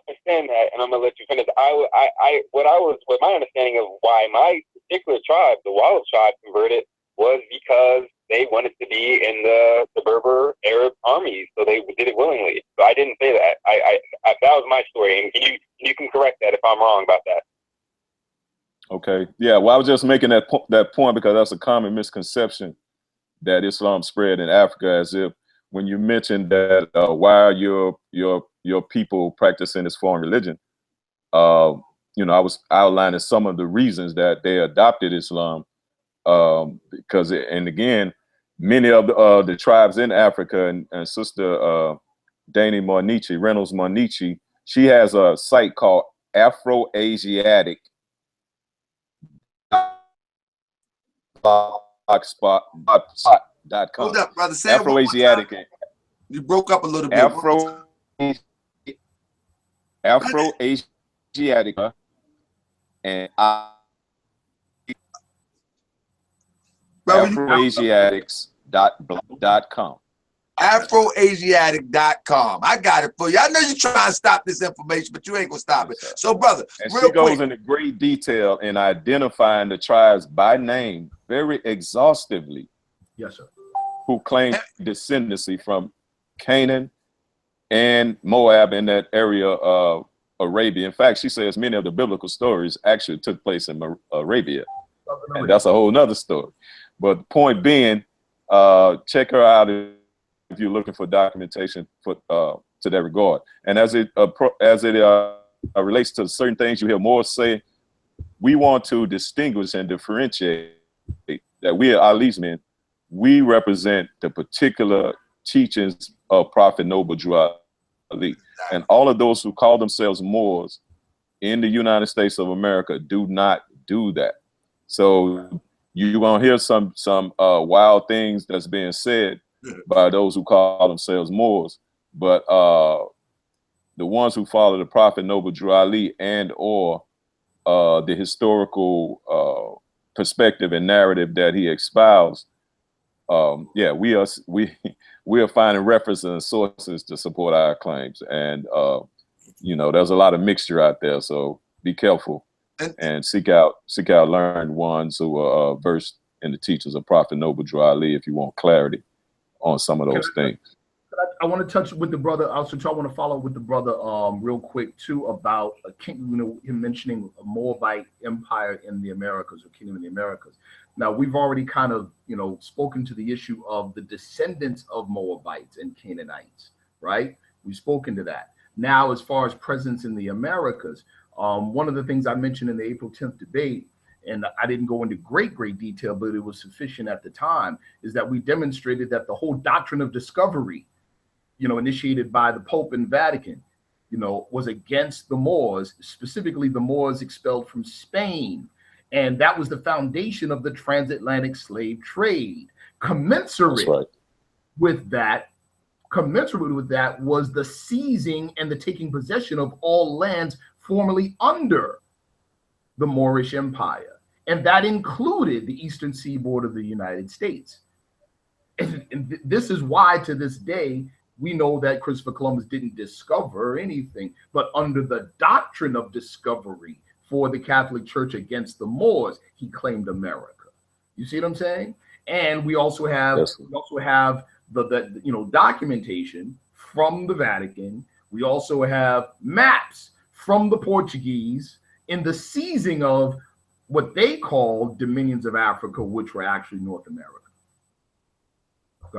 understand that, and I'm gonna let you finish. What my understanding of why my particular tribe, the Wallach tribe, converted was because they wanted to be in the Berber Arab armies, so they did it willingly. So I didn't say that. That was my story, and you can correct that if I'm wrong about that. Okay, yeah. Well, I was just making that point because that's a common misconception that Islam spread in Africa, as if when you mentioned that why are your people practicing this foreign religion, you know, I was outlining some of the reasons that they adopted Islam, because and again, many of the tribes in Africa, and Sister Dani Marnichi, Reynolds Marnichi, she has a site called Afro-Asiatic blogspot.com. Hold up, brother. Say Afro-Asiatic. You broke up a little bit. Afro-Asiatic and Afroasiatics.com. Afroasiatic.com. I got it for you. I know you're trying to stop this information, but you ain't gonna stop it. So, brother, and real she goes quick into great detail in identifying the tribes by name very exhaustively Yes, sir. who claim descendancy from Canaan and Moab in that area of Arabia. In fact, she says many of the biblical stories actually took place in Arabia. And that's a whole nother story. But the point being, check her out if you're looking for documentation for to that regard. And as it relates to certain things you hear Moors say, we want to distinguish and differentiate that we are Ali's men. We represent the particular teachings of Prophet Noble Drew Ali. And all of those who call themselves Moors in the United States of America do not do that. So you're gonna hear some wild things that's being said by those who call themselves Moors, but the ones who follow the Prophet Noble Drew Ali and or the historical perspective and narrative that he espoused, yeah, we are finding references and sources to support our claims, and you know, there's a lot of mixture out there, so be careful and seek out learned ones who are versed in the teachings of Prophet Noble Drew Ali if you want clarity on some of those things. I want to touch with the brother. Also, I want to follow with the brother real quick too about him mentioning a Moabite empire in the Americas, or kingdom in the Americas. Now, we've already kind of spoken to the issue of the descendants of Moabites and Canaanites, right? We've spoken to that. Now, as far as presence in the Americas, one of the things I mentioned in the April 10th debate, and I didn't go into great detail, but it was sufficient at the time, is that we demonstrated that the whole doctrine of discovery, initiated by the Pope and Vatican, was against the Moors, specifically the Moors expelled from Spain. And that was the foundation of the transatlantic slave trade. Commensurate with that was the seizing and the taking possession of all lands formerly under the Moorish Empire. And that included the eastern seaboard of the United States. And this is why, to this day, we know that Christopher Columbus didn't discover anything, but under the doctrine of discovery for the Catholic Church against the Moors, he claimed America. You see what I'm saying? And we also have the documentation from the Vatican. We also have maps from the Portuguese in the seizing of what they call dominions of Africa, which were actually North America.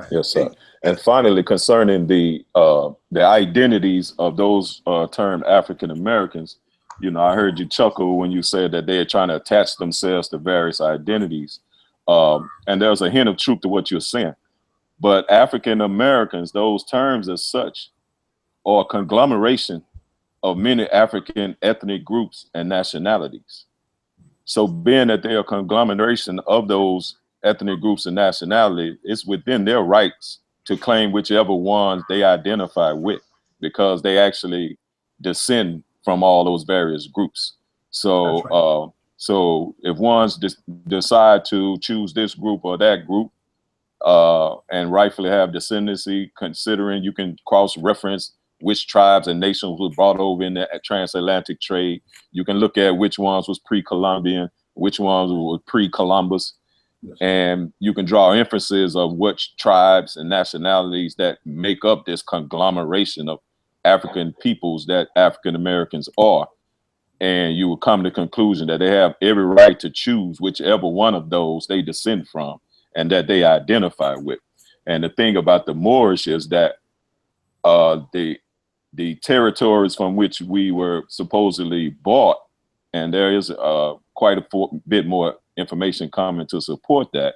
Yes, sir. And finally, concerning the identities of those termed African Americans, I heard you chuckle when you said that they are trying to attach themselves to various identities. And there's a hint of truth to what you're saying. But African Americans, those terms as such, are a conglomeration of many African ethnic groups and nationalities. So being that they are a conglomeration of those ethnic groups and nationality, it's within their rights to claim whichever ones they identify with, because they actually descend from all those various groups. So so if ones decide to choose this group or that group and rightfully have descendancy, considering you can cross-reference which tribes and nations were brought over in the transatlantic trade, you can look at which ones was pre-Columbian, which ones were pre-Columbus, and you can draw inferences of which tribes and nationalities that make up this conglomeration of African peoples that African Americans are. And you will come to the conclusion that they have every right to choose whichever one of those they descend from and that they identify with. And the thing about the Moorish is that the territories from which we were supposedly bought, and there is quite a bit more information coming to support that,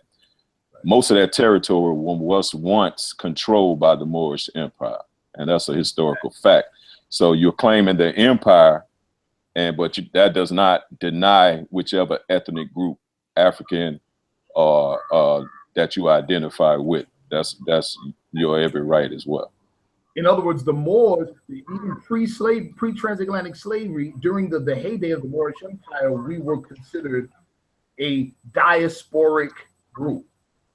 most of that territory was once controlled by the Moorish Empire, and that's a historical fact. So you're claiming the empire, but that does not deny whichever ethnic group, African that you identify with. That's your every right as well. In other words, the Moors, even pre-transatlantic slavery, during the heyday of the Moorish Empire, we were considered a diasporic group.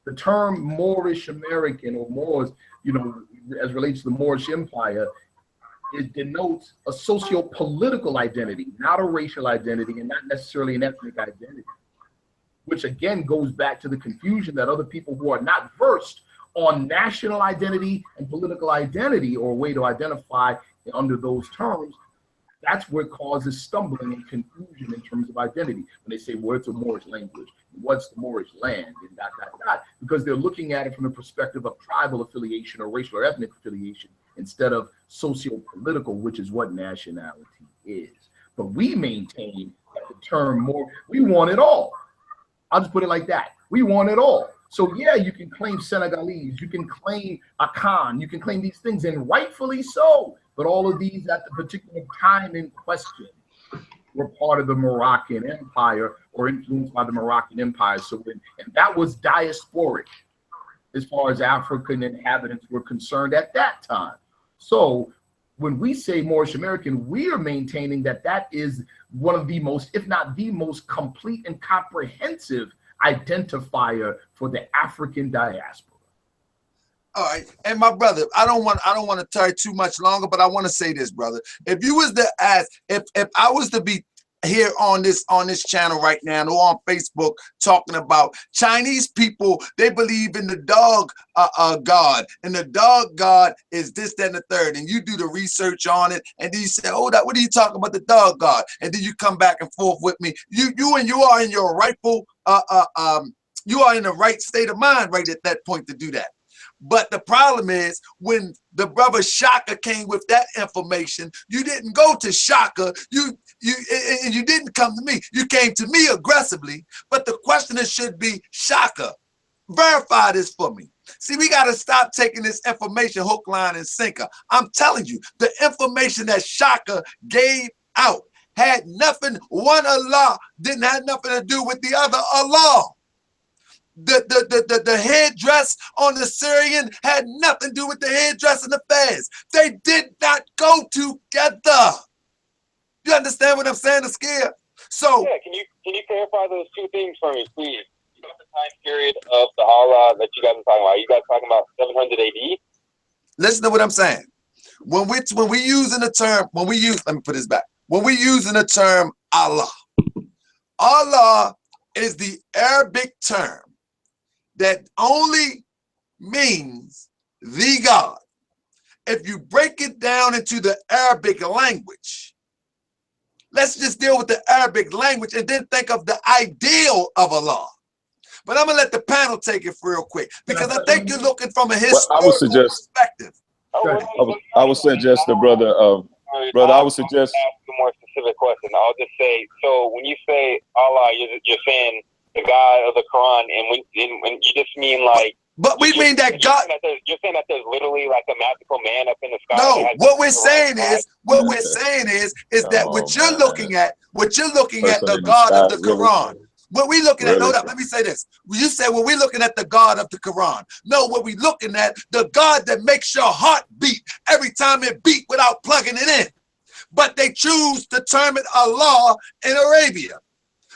The term Moorish American or Moors, as relates to the Moorish Empire, it denotes a socio-political identity, not a racial identity, and not necessarily an ethnic identity. which again goes back to the confusion that other people who are not versed on national identity and political identity, or a way to identify under those terms, that's what causes stumbling and confusion in terms of identity. When they say, well, it's a Moorish language, what's the Moorish land, and dot, dot, dot, because they're looking at it from the perspective of tribal affiliation or racial or ethnic affiliation instead of socio-political, which is what nationality is. But we maintain that the term we want it all. I'll just put it like that. We want it all. So yeah, you can claim Senegalese, you can claim Akan, you can claim these things, and rightfully so. But all of these at the particular time in question were part of the Moroccan Empire or influenced by the Moroccan Empire. And that was diasporic as far as African inhabitants were concerned at that time. So when we say Moorish American, we are maintaining that that is one of the most, if not the most complete and comprehensive identifier for the African diaspora. All right, and my brother, I don't want to tarry too much longer, but I want to say this, brother. If you was to ask, if I was to be here on this channel right now or on Facebook talking about Chinese people, they believe in the dog god, and the dog god is this, that, and the third, and you do the research on it, and then you say, oh, what are you talking about, the dog god? And then you come back and forth with me. You are in your rightful you are in the right state of mind right at that point to do that. But the problem is, when the brother Shaka came with that information, you didn't go to Shaka, you didn't come to me. You came to me aggressively. But the question should be, Shaka, verify this for me. See, we got to stop taking this information hook, line, and sinker. I'm telling you, the information that Shaka gave out had nothing, one Allah didn't have nothing to do with the other Allah. The headdress on the Syrian had nothing to do with the headdress in the Fez. They did not go together. You understand what I'm saying, Askia? So yeah, can you clarify those two things for me, please? You got the time period of the Allah that you guys are talking about. Are you guys talking about 700 AD? Listen to what I'm saying. When we using the term, let me put this back. When we using the term Allah, Allah is the Arabic term that only means the God. If you break it down into the Arabic language, let's just deal with the Arabic language and then think of the ideal of Allah. But I'm gonna let the panel take it real quick, because I think you're looking from a historical perspective. I would suggest the brother, I would suggest a more specific question. I'll just say, so when you say Allah, you're saying the God of the Quran, and when you just mean like, but we mean that God. You're saying that there's literally like a magical man up in the sky. No, what we're saying is that what you're looking at, the God of the Quran. What we looking at, hold up, let me say this. You said, well, we're looking at the God of the Quran. No, what we looking at, the God that makes your heart beat every time it beat without plugging it in. But they choose to term it Allah in Arabia.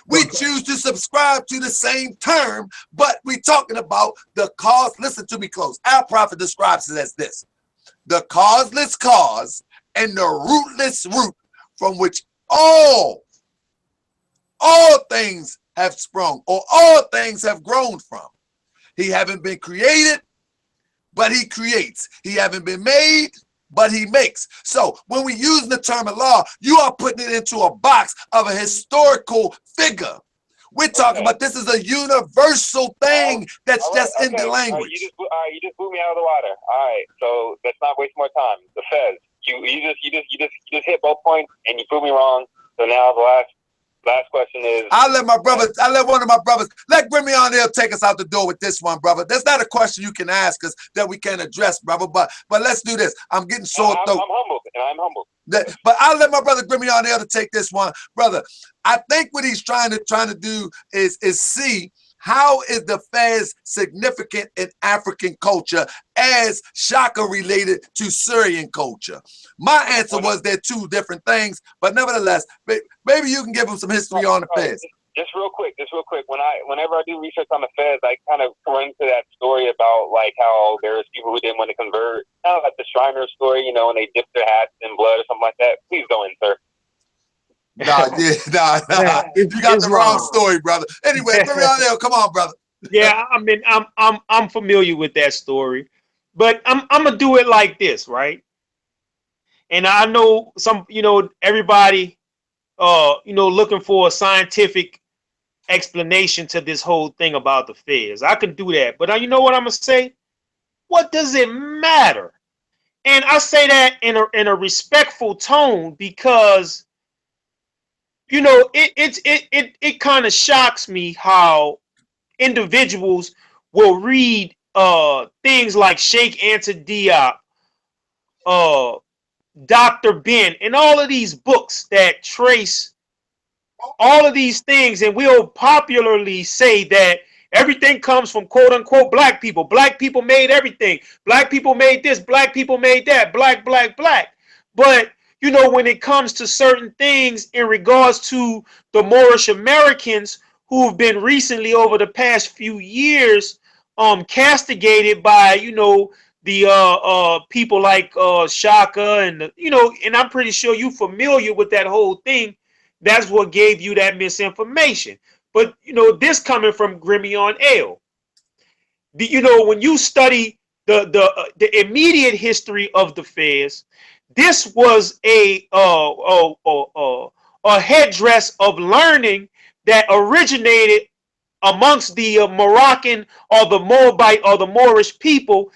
We choose to subscribe to the same term, but we're talking about the cause. Listen to me close. Our prophet describes it as this: the causeless cause and the rootless root from which all things have sprung, or all things have grown from. He haven't been created, but he creates. He haven't been made, but he makes. So when we use the term Allah, you are putting it into a box of a historical figure. We're talking about this is a universal thing that's just in the language. You just blew me out of the water. All right, so let's not waste more time. The Fez, you just hit both points and you proved me wrong. So now the last question is, I'll let one of my brothers, let Grimmy on there take us out the door with this one, brother. That's not a question you can ask us that we can address, brother, but let's do this. I'm getting sore throat. I'm humble. But I'll let my brother Grimmy on there to take this one, brother. I think what he's trying to do is see how is the Fez significant in African culture as Shaka related to Syrian culture. My answer was they're two different things, but nevertheless, maybe you can give him some history on the Fez. Just real quick. Whenever I do research on the Fez, I kind of run into that story about like how there's people who didn't want to convert, kind of like the Shriner story, and they dipped their hats in blood or something like that. Please go in, sir. Nah, yeah, nah. You got the wrong Islam. story, brother. Anyway, bring it on there. Come on, brother. Yeah, I mean, I'm familiar with that story, but I'm gonna do it like this, right? And I know some, everybody, looking for a scientific explanation to this whole thing about the feds. I can do that, but you know what I'm gonna say? What does it matter? And I say that in a respectful tone because it kind of shocks me how individuals will read things like Sheikh Anta Diop, uh, Dr. Ben, and all of these books that trace all of these things, and we'll popularly say that everything comes from quote unquote black people. Black people made everything. Black people made this. Black people made that. Black, black, black. But when it comes to certain things in regards to the Moorish Americans who've been recently over the past few years castigated by the people like Shaka and I'm pretty sure you're familiar with that whole thing. That's what gave you that misinformation. But this coming from Grimion L. When you study the immediate history of the fairs, this was a headdress of learning that originated amongst the Moroccan or the Moabite or the Moorish people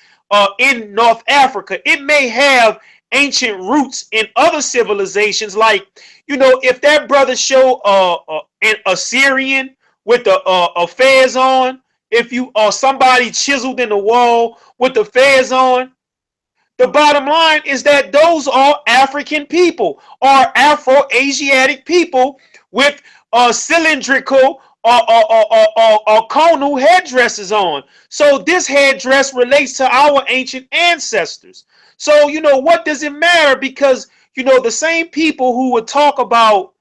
in North Africa. It may have ancient roots in other civilizations, like if that brother show an Assyrian with a fez on, if you or somebody chiseled in the wall with the fez on, the bottom line is that those are African people or Afro-Asiatic people with cylindrical or conal headdresses on. So this headdress relates to our ancient ancestors. So, what does it matter? Because, the same people who would talk about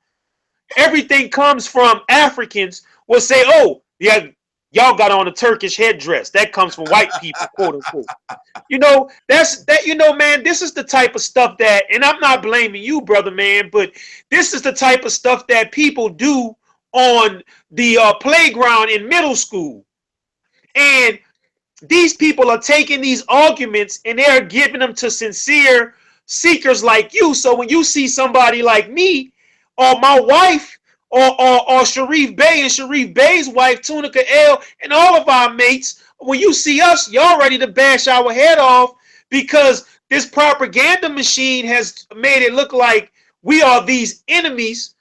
everything comes from Africans will say, oh, yeah, y'all got on a Turkish headdress. That comes from white people, quote unquote. Man, this is the type of stuff that, and I'm not blaming you, brother, man, but this is the type of stuff that people do on the playground in middle school. And these people are taking these arguments and they're giving them to sincere seekers like you. So when you see somebody like me or my wife or Sharif Bey and Sharif Bey's wife, Tunica L, and all of our mates, when you see us, y'all ready to bash our head off because this propaganda machine has made it look like we are these enemies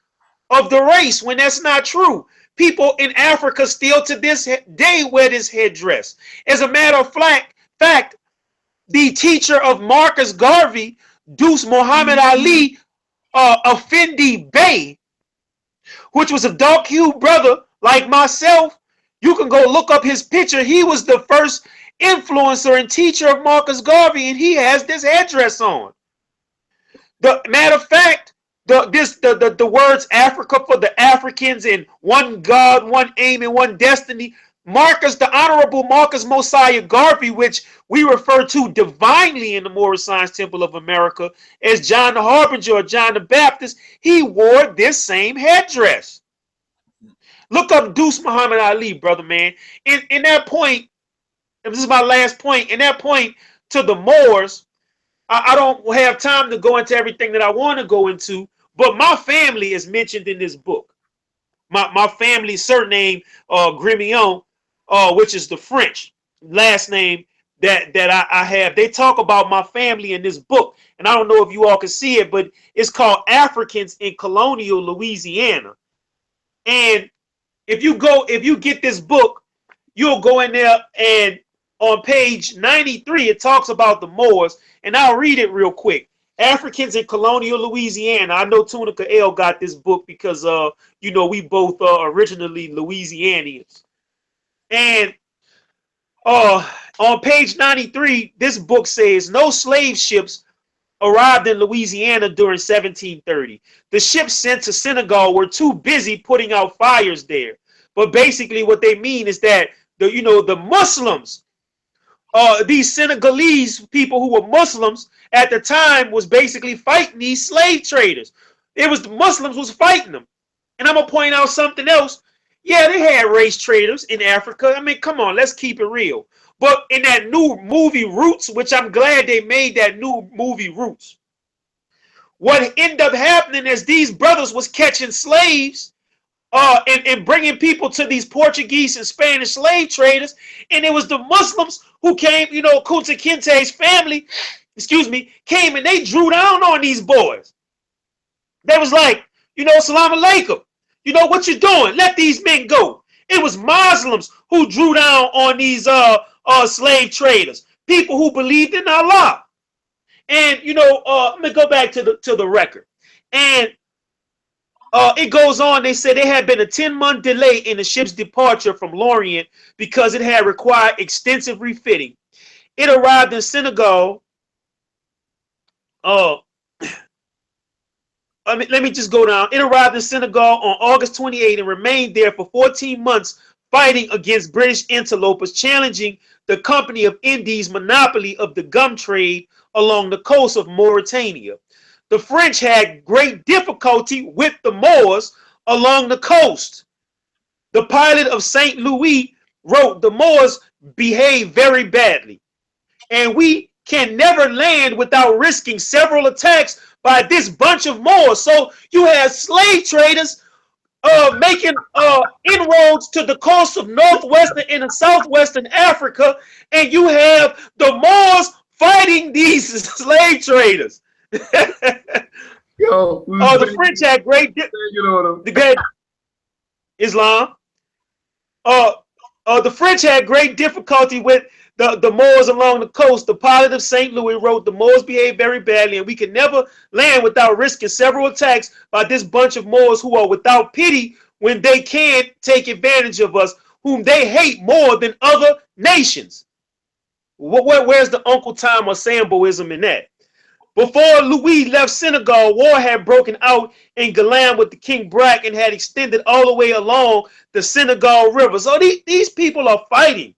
of the race when that's not true. People in Africa still to this day wear this headdress. As a matter of fact, the teacher of Marcus Garvey, Deuce Muhammad Ali, Effendi Bey, which was a dark-hued brother like myself, you can go look up his picture. He was the first influencer and teacher of Marcus Garvey, and he has this headdress on. The matter of fact, the words Africa for the Africans and one God, one aim, and one destiny. The Honorable Marcus Mosiah Garvey, which we refer to divinely in the Moorish Science Temple of America as John the Harbinger or John the Baptist, he wore this same headdress. Look up Deuce Muhammad Ali, brother, man. In that point, and this is my last point, in that point to the Moors, I don't have time to go into everything that I want to go into, but my family is mentioned in this book. My family's surname, Grimion, which is the French last name that I have. They talk about my family in this book, and I don't know if you all can see it, but it's called Africans in Colonial Louisiana. And if you get this book, you'll go in there, and on page 93, it talks about the Moors, and I'll read it real quick. Africans in Colonial Louisiana. I know Tunica L got this book because we both are originally Louisianians. And on page 93, this book says no slave ships arrived in Louisiana during 1730. The ships sent to Senegal were too busy putting out fires there. But basically what they mean is that the Muslims, these Senegalese people who were Muslims at the time was basically fighting these slave traders. It was the Muslims was fighting them. And I'm gonna point out something else. Yeah, they had race traders in Africa. I mean, come on, let's keep it real. But in that new movie Roots, which I'm glad they made that new movie Roots, what ended up happening is these brothers was catching slaves and bringing people to these Portuguese and Spanish slave traders. And it was the Muslims who came, you know, Kunta Kinte's family, excuse me, came and they drew down on these boys. They was like, you know, salam alaikum. You know what you're doing? Let these men go. It was Muslims who drew down on these slave traders, people who believed in Allah. And you know, let me go back to the record. And it goes on. They said there had been a 10-month delay in the ship's departure from Lorient because it had required extensive refitting. It arrived in Senegal. Let me just go down. It arrived in Senegal on August 28 and remained there for 14 months, fighting against British interlopers, challenging the Company of Indies' monopoly of the gum trade along the coast of Mauritania. The French had great difficulty with the Moors along the coast. The pilot of St. Louis wrote, "The Moors behave very badly, and we can never land without risking several attacks by this bunch of Moors." So you have slave traders making inroads to the coast of northwestern and southwestern Africa, and you have the Moors fighting these slave traders. Yo, The French had great Islam. The French had great difficulty with the Moors along the coast. The pilot of St. Louis wrote, "The Moors behave very badly, and we can never land without risking several attacks by this bunch of Moors who are without pity when they can't take advantage of us, whom they hate more than other nations." Where's the Uncle Tom or Samboism in that? Before Louis left Senegal, war had broken out in Galam with the King Brack and had extended all the way along the Senegal River. So these people are fighting.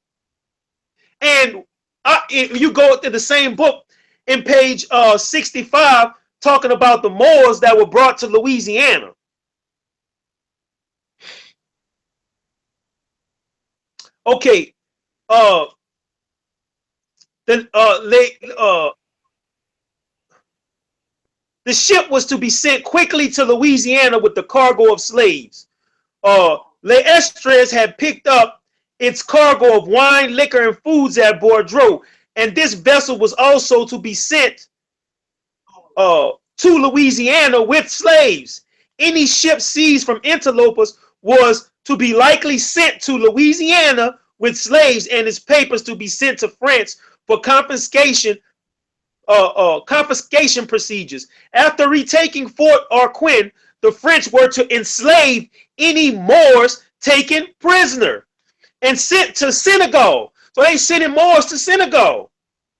And you go to the same book in page 65, talking about the Moors that were brought to Louisiana. Okay, the ship was to be sent quickly to Louisiana with the cargo of slaves. L'Estres had picked up its cargo of wine, liquor, and foods at Bordeaux, and this vessel was also to be sent to Louisiana with slaves. Any ship seized from interlopers was to be likely sent to Louisiana with slaves, and its papers to be sent to France for confiscation procedures. After retaking Fort Arquin, the French were to enslave any Moors taken prisoner and sent to Senegal. So they sending Moors to Senegal.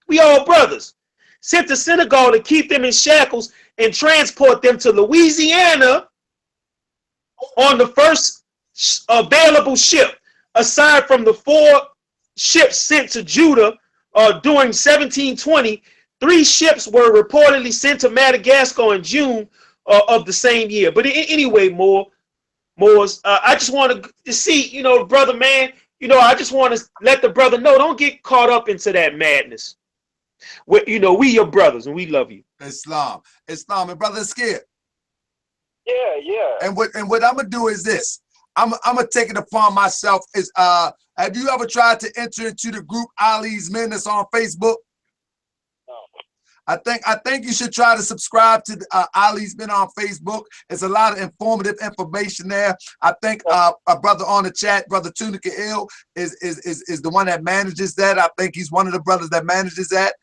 We all brothers. Sent to Senegal to keep them in shackles and transport them to Louisiana on the first available ship. Aside from the 4 ships sent to Judah during 1720, 3 ships were reportedly sent to Madagascar in June of the same year. But anyway, Moors, I just want to see, you know, brother, man, you know, I just want to let the brother know, don't get caught up into that madness. You know, we your brothers and we love you. Islam, and brother scared. Yeah. And what I'm gonna do is this. I'm gonna take it upon myself. Is have you ever tried to enter into the group Ali's Men that's on Facebook? I think you should try to subscribe to Ali's Been on Facebook. It's a lot of informative information there. I think a brother on the chat, Brother Tunica Ill, is the one that manages that. I think he's one of the brothers that manages that.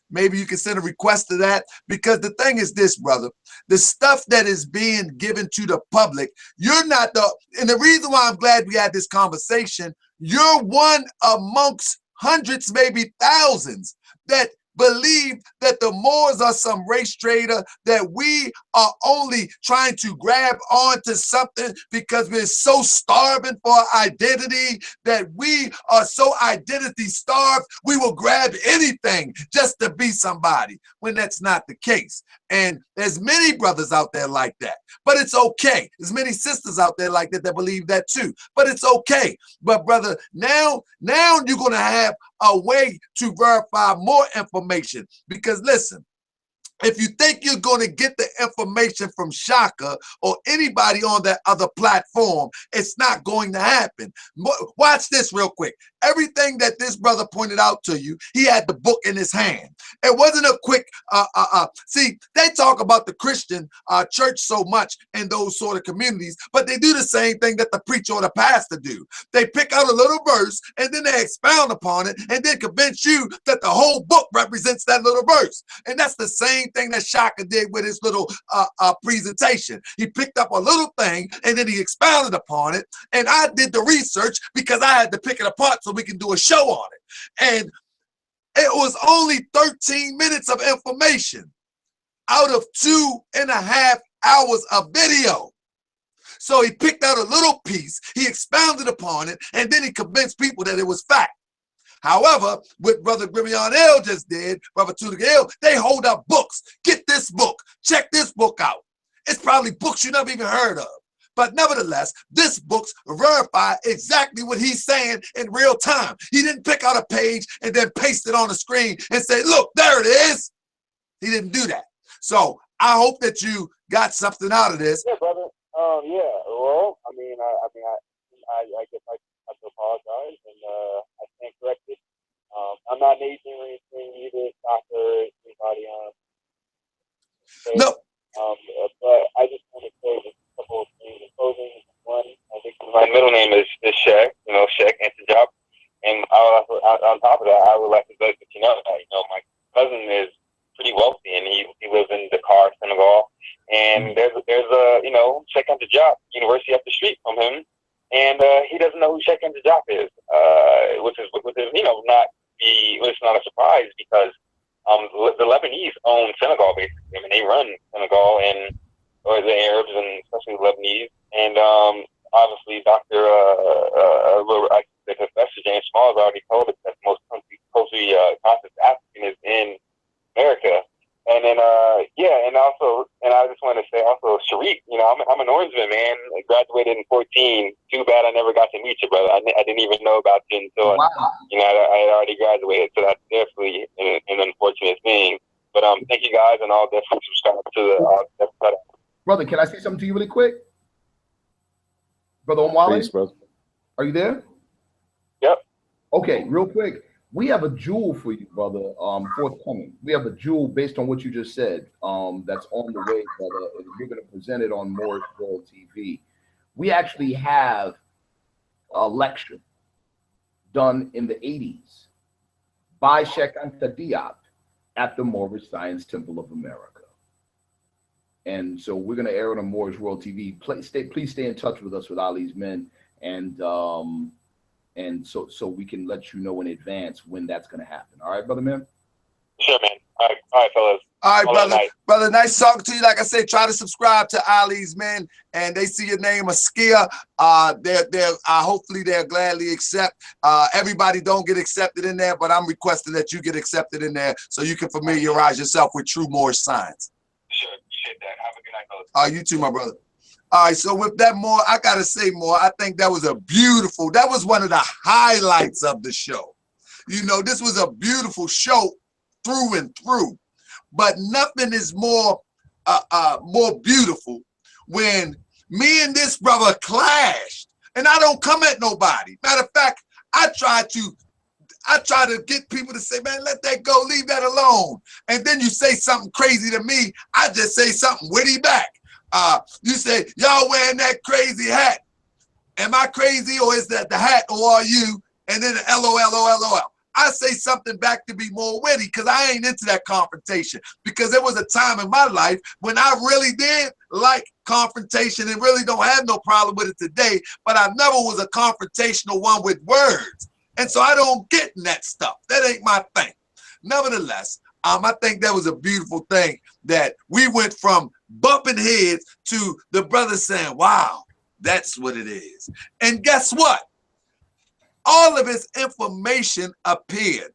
Maybe you can send a request to that, because the thing is this, brother, the stuff that is being given to the public, you're not and the reason why I'm glad we had this conversation, you're one amongst hundreds, maybe thousands, that believe that the Moors are some race trader, that we are only trying to grab onto something because we're so starving for identity, that we are so identity starved, we will grab anything just to be somebody, when that's not the case. And there's many brothers out there like that, but it's okay. There's many sisters out there like that that believe that too, but it's okay. But brother, now you're going to have a way to verify more information, because listen, if you think you're going to get the information from Shaka or anybody on that other platform, it's not going to happen. Watch this real quick. Everything that this brother pointed out to you, he had the book in his hand. It wasn't a quick, see, they talk about the Christian church so much in those sort of communities, but they do the same thing that the preacher or the pastor do. They pick out a little verse and then they expound upon it and then convince you that the whole book represents that little verse. And that's the same thing that Shaka did with his little presentation. He picked up a little thing and then he expounded upon it. And I did the research because I had to pick it apart so we can do a show on it. And it was only 13 minutes of information out of 2.5 hours of video. So he picked out a little piece, he expounded upon it, and then he convinced people that it was fact. However, what Brother Grimion L just did, Brother Tunica L, they hold up books. Get this book. Check this book out. It's probably books you never even heard of. But nevertheless, this book's verify exactly what he's saying in real time. He didn't pick out a page and then paste it on the screen and say, look, there it is. He didn't do that. So I hope that you got something out of this. Yeah, brother. Yeah. Well, I guess I have to apologize, and I stand corrected. I'm not an agent or anything either, doctor, anybody on. No. But I just want to say just a couple of things in closing. One, I think my middle name is Shek, Shek Antajab. And on top of that, I would like to let you know that, my cousin is pretty wealthy, and he lives in Dakar, Senegal. And there's a Sheikh Antajab University up the street from him, and he doesn't know who Sheikh Antajab is, which is not it's not a surprise, because the Lebanese own Senegal basically. I mean, they run Senegal or the Arabs, and especially the Lebanese. And obviously, the Professor James Small has already told us that the most closely conscious African is in America. And then, and I just want to say also, Sharif, I'm an Orangeman, man. I graduated in 2014. Too bad I never got to meet you, brother. I didn't even know about you until, I had already graduated. So that's definitely an unfortunate thing. But thank you guys, and I'll definitely subscribe to the Brother, can I say something to you really quick? Brother Omwale? Peace, brother. Are you there? Yep. Okay, real quick. We have a jewel for you, brother, forthcoming. We have a jewel based on what you just said, that's on the way, brother, and we're going to present it on Moorish World TV. We actually have a lecture done in the 80s by Sheikh Anta Diop at the Moorish Science Temple of America. And so we're going to air it on Moorish World TV. Please stay in touch with us, with Ali's Men, and so we can let you know in advance when that's going to happen. All right, brother, man? Sure, man. All right, fellas. All right, brother. Nice talking to you. Like I said, try to subscribe to Ali's Men, and they see your name, Askia. Hopefully they'll gladly accept. Everybody don't get accepted in there, but I'm requesting that you get accepted in there so you can familiarize yourself with true Moorish science. Sure, appreciate that. Have a good night, fellas. You too, my brother. All right, so with that, more, I gotta say more. I think that was that was one of the highlights of the show. This was a beautiful show through and through, but nothing is more beautiful when me and this brother clashed, and I don't come at nobody. Matter of fact, I try to get people to say, man, let that go, leave that alone. And then you say something crazy to me, I just say something witty back. You say, y'all wearing that crazy hat. Am I crazy, or is that the hat, or are you? And then LOL. I say something back to be more witty, because I ain't into that confrontation. Because there was a time in my life when I really did like confrontation and really don't have no problem with it today, but I never was a confrontational one with words. And so I don't get in that stuff. That ain't my thing. Nevertheless, I think that was a beautiful thing that we went from bumping heads to the brother saying, wow, that's what it is. And guess what? All of his information appeared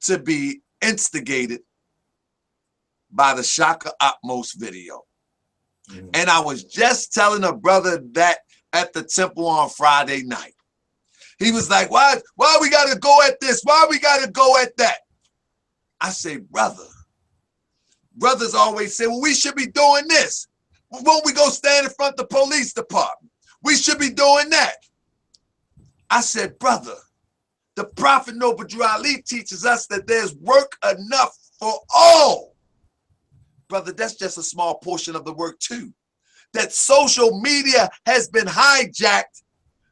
to be instigated by the Shaka Utmost video. And I was just telling a brother that at the temple on Friday night. He was like, why we got to go at this? Why we got to go at that? I say, brother, brothers always say, well, we should be doing this. Won't we go stand in front of the police department? We should be doing that. I said, brother, the Prophet Noble Drew Ali teaches us that there's work enough for all. Brother, that's just a small portion of the work too. That social media has been hijacked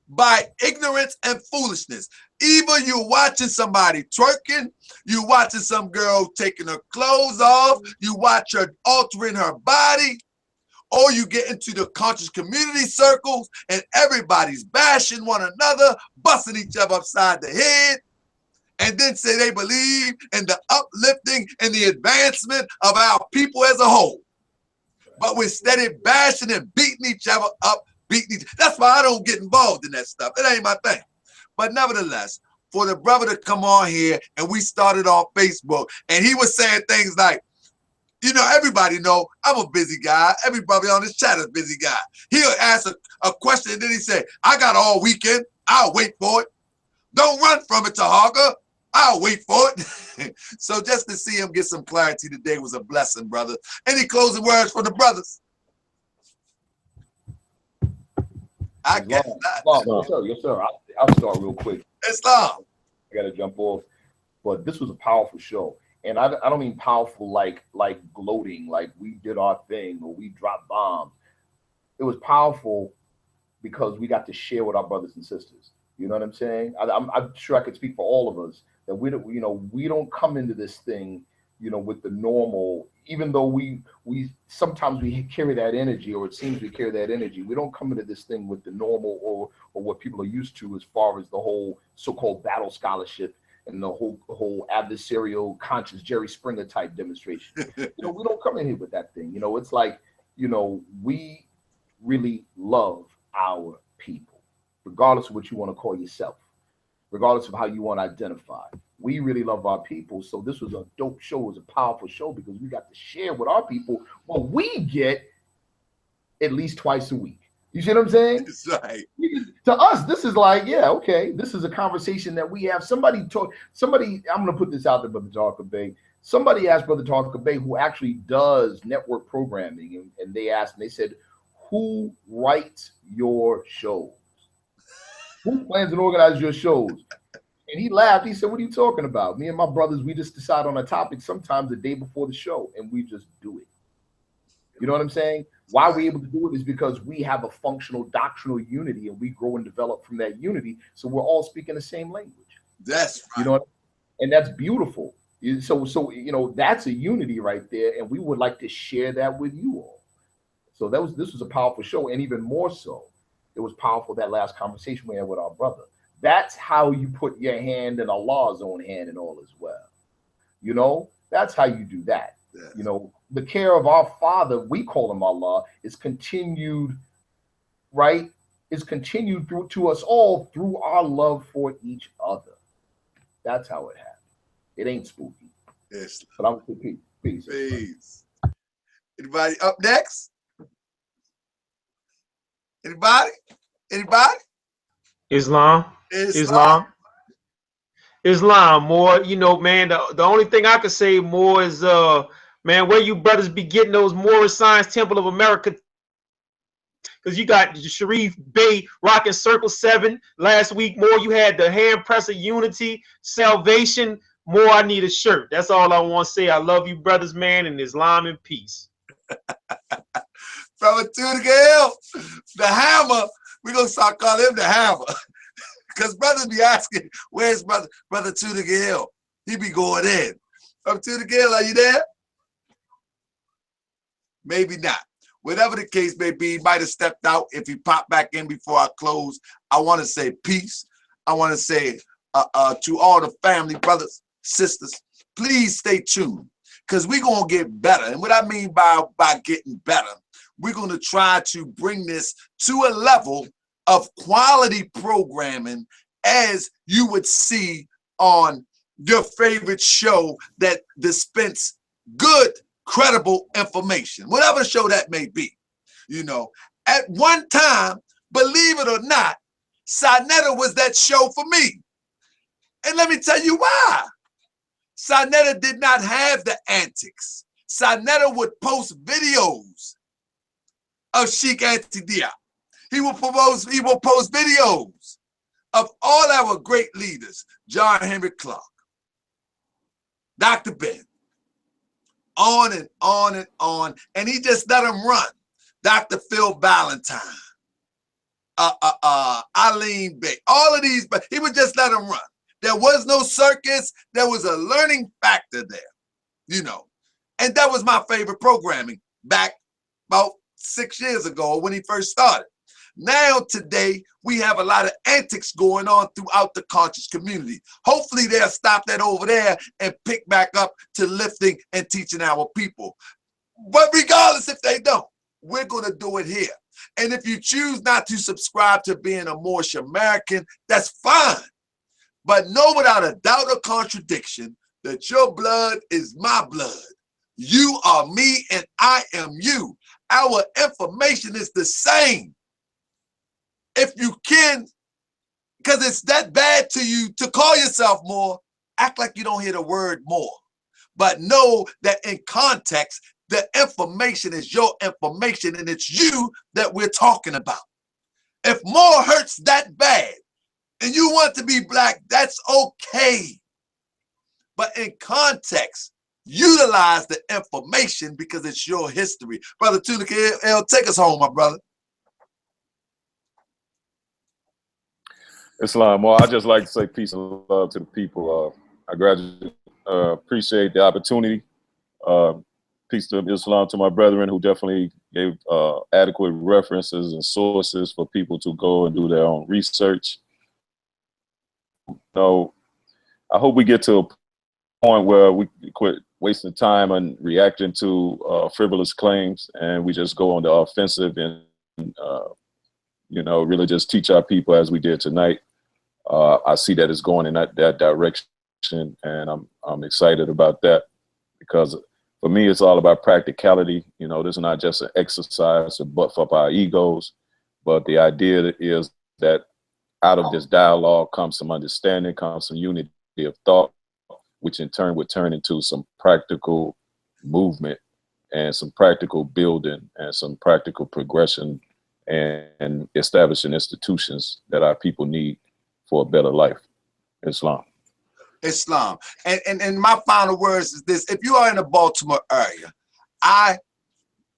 by ignorance and foolishness. Either you're watching somebody twerking, you watching some girl taking her clothes off, you watch her altering her body, or you get into the conscious community circles and everybody's bashing one another, busting each other upside the head, and then say they believe in the uplifting and the advancement of our people as a whole. But we're steady bashing and beating each other up, that's why I don't get involved in that stuff. It ain't my thing. But nevertheless, for the brother to come on here, and we started on Facebook, and he was saying things like, you know, everybody know I'm a busy guy. Everybody on this chat is a busy guy. He'll ask a question, and then he say, I got all weekend. I'll wait for it. Don't run from it, Tahaga. I'll wait for it. So just to see him get some clarity today was a blessing, brother. Any closing words from the brothers? I guess not. Yes, sir. I'll start real quick. Islam. I got to jump off. But this was a powerful show. And I don't mean powerful like gloating, like we did our thing or we dropped bombs. It was powerful because we got to share with our brothers and sisters. You know what I'm saying? I'm sure I could speak for all of us that we don't come into this thing, with the normal, even though we sometimes we carry that energy, or it seems we carry that energy. We don't come into this thing with the normal or what people are used to as far as the whole so-called battle scholarship and the whole adversarial conscious Jerry Springer type demonstration. We don't come in here with that thing. It's like, we really love our people, regardless of what you want to call yourself, regardless of how you want to identify. We really love our people. So this was a dope show. It was a powerful show because we got to share with our people what we get at least twice a week. You see what I'm saying? That's right. To us, this is like, yeah, okay. This is a conversation that we have. Somebody, I'm going to put this out there, Brother Talker Bay. Somebody asked Brother Talker Bay, who actually does network programming, and they asked, and they said, who writes your shows? Who plans and organizes your shows? And he laughed. He said, what are you talking about? Me and my brothers, we just decide on a topic sometimes the day before the show, and we just do it. You know what I'm saying? Why we're able to do it is because we have a functional doctrinal unity, and we grow and develop from that unity. So we're all speaking the same language. That's right. And that's beautiful. So that's a unity right there, and we would like to share that with you all. So this was a powerful show, and even more so, it was powerful that last conversation we had with our brother. That's how you put your hand in Allah's own hand and all as well. That's how you do that. Yes. The care of our Father, we call him Allah, is continued, right? Is continued through to us all through our love for each other. That's how it happens. It ain't spooky. Yes. But I'm gonna say peace. Peace. Anybody up next? Anybody? Islam, more, man, the only thing I could say more is, man, where you brothers be getting those Moorish Science Temple of America? Because you got Sharif Bey rocking Circle 7 last week. More, you had the hand press of unity, salvation. More, I need a shirt. That's all I want to say. I love you, brothers, man, and Islam and peace. Brother Tudegale, the hammer. We're going to start calling him the hammer. Because brothers be asking, where's Brother Tudegale? He be going in. Brother Tudegale, are you there? Maybe not. Whatever the case may be, he might have stepped out. If he popped back in before I close, I want to say peace. I want to say to all the family, brothers, sisters, please stay tuned. Because we're going to get better. And what I mean by getting better, we're going to try to bring this to a level of quality programming as you would see on your favorite show that dispense good credible information, whatever show that may be. You know, at one time, believe it or not, Sarnetta was that show for me. And let me tell you why. Sarnetta did not have the antics. Sarnetta would post videos of Sheikh Anta. He will post videos of all our great leaders, John Henry Clark, Dr. Ben, on and on and on. And he just let them run. Dr. Phil Valentine, Eileen Bay, all of these, but he would just let them run. There was no circus. There was a learning factor there, you know. And that was my favorite programming back about 6 years ago when he first started. Now, today, we have a lot of antics going on throughout the conscious community. Hopefully, they'll stop that over there and pick back up to lifting and teaching our people. But regardless if they don't, we're going to do it here. And if you choose not to subscribe to being a Moorish American, that's fine. But know without a doubt or contradiction that your blood is my blood. You are me and I am you. Our information is the same. If you can, because it's that bad to you to call yourself Moor, act like you don't hear the word Moor. But know that in context, the information is your information and it's you that we're talking about. If Moor hurts that bad and you want to be black, that's okay. But in context, utilize the information because it's your history. Brother Tunica L, take us home, my brother. Islam. Well, I just like to say peace and love to the people. I appreciate the opportunity. Peace to Islam to my brethren who definitely gave adequate references and sources for people to go and do their own research. So I hope we get to a point where we quit wasting time and reacting to frivolous claims, and we just go on the offensive and you know, really just teach our people as we did tonight. I see that it's going in that direction, and I'm excited about that because for me, it's all about practicality. You know, this is not just an exercise to buff up our egos, but the idea is that out of this dialogue comes some understanding, comes some unity of thought, which in turn would turn into some practical movement and some practical building and some practical progression and establishing institutions that our people need for a better life. Islam. Islam. And my final words is this. If you are in the Baltimore area, I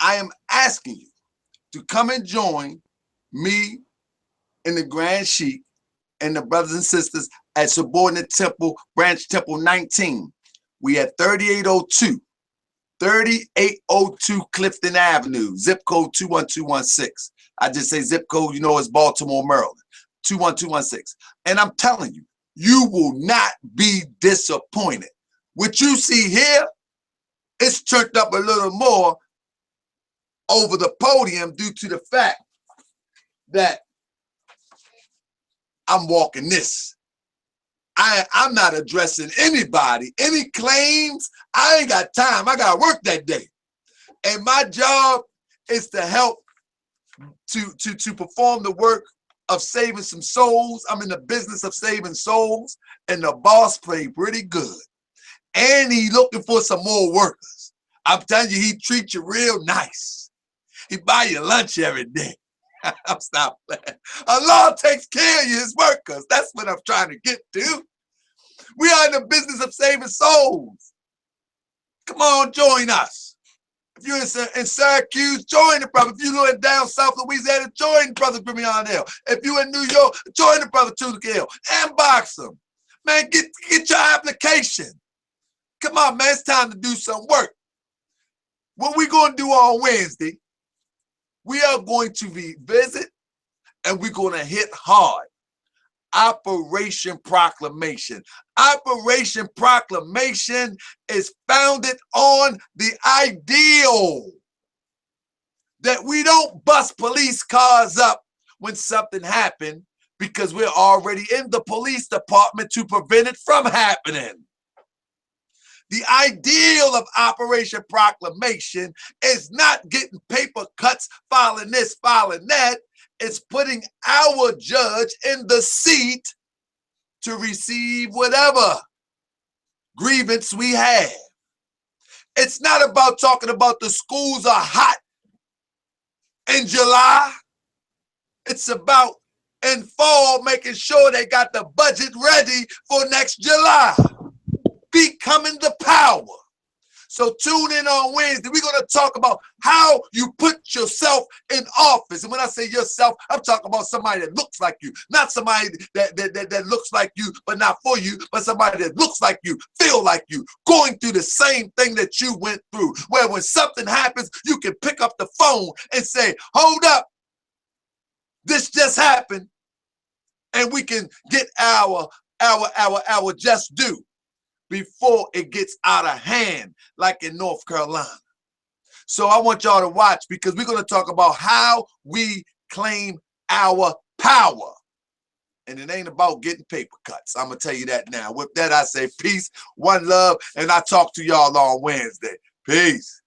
am asking you to come and join me in the Grand Sheik and the brothers and sisters at Subordinate Temple, Branch Temple 19. We at 3802 Clifton Avenue, zip code 21216. I just say zip code, you know, it's Baltimore, Maryland, 21216. And I'm telling you, you will not be disappointed. What you see here, it's turned up a little more over the podium due to the fact that I'm walking this. I'm not addressing anybody, any claims. I ain't got time. I got to work that day. And my job is to help to perform the work of saving some souls. I'm in the business of saving souls, and the boss played pretty good. And he looking for some more workers. I'm telling you, he treats you real nice. He buy you lunch every day. I'm stop playing. Allah takes care of his workers. That's what I'm trying to get to. We are in the business of saving souls. Come on, join us. If you're in Syracuse, join the brother. If you're down South Louisiana, join Brother Grimion L. If you're in New York, join the Brother Tunica L. Inbox him. Man, get your application. Come on, man, it's time to do some work. What we going to do on Wednesday, we are going to revisit and we're going to hit hard. Operation Proclamation. Operation Proclamation is founded on the ideal that we don't bust police cars up when something happened because we're already in the police department to prevent it from happening. The ideal of Operation Proclamation is not getting paper cuts, filing this, filing that. It's putting our judge in the seat to receive whatever grievance we have. It's not about talking about the schools are hot in July. It's about in fall making sure they got the budget ready for next July. Becoming the power. So tune in on Wednesday. We're going to talk about how you put yourself in office. And when I say yourself, I'm talking about somebody that looks like you. Not somebody that looks like you, but not for you, but somebody that looks like you, feel like you, going through the same thing that you went through. Where when something happens, you can pick up the phone and say, hold up, this just happened. And we can get our just due before it gets out of hand, like in North Carolina. So I want y'all to watch, because we're going to talk about how we claim our power. And it ain't about getting paper cuts. I'm going to tell you that now. With that, I say peace, one love, and I talk to y'all on Wednesday. Peace.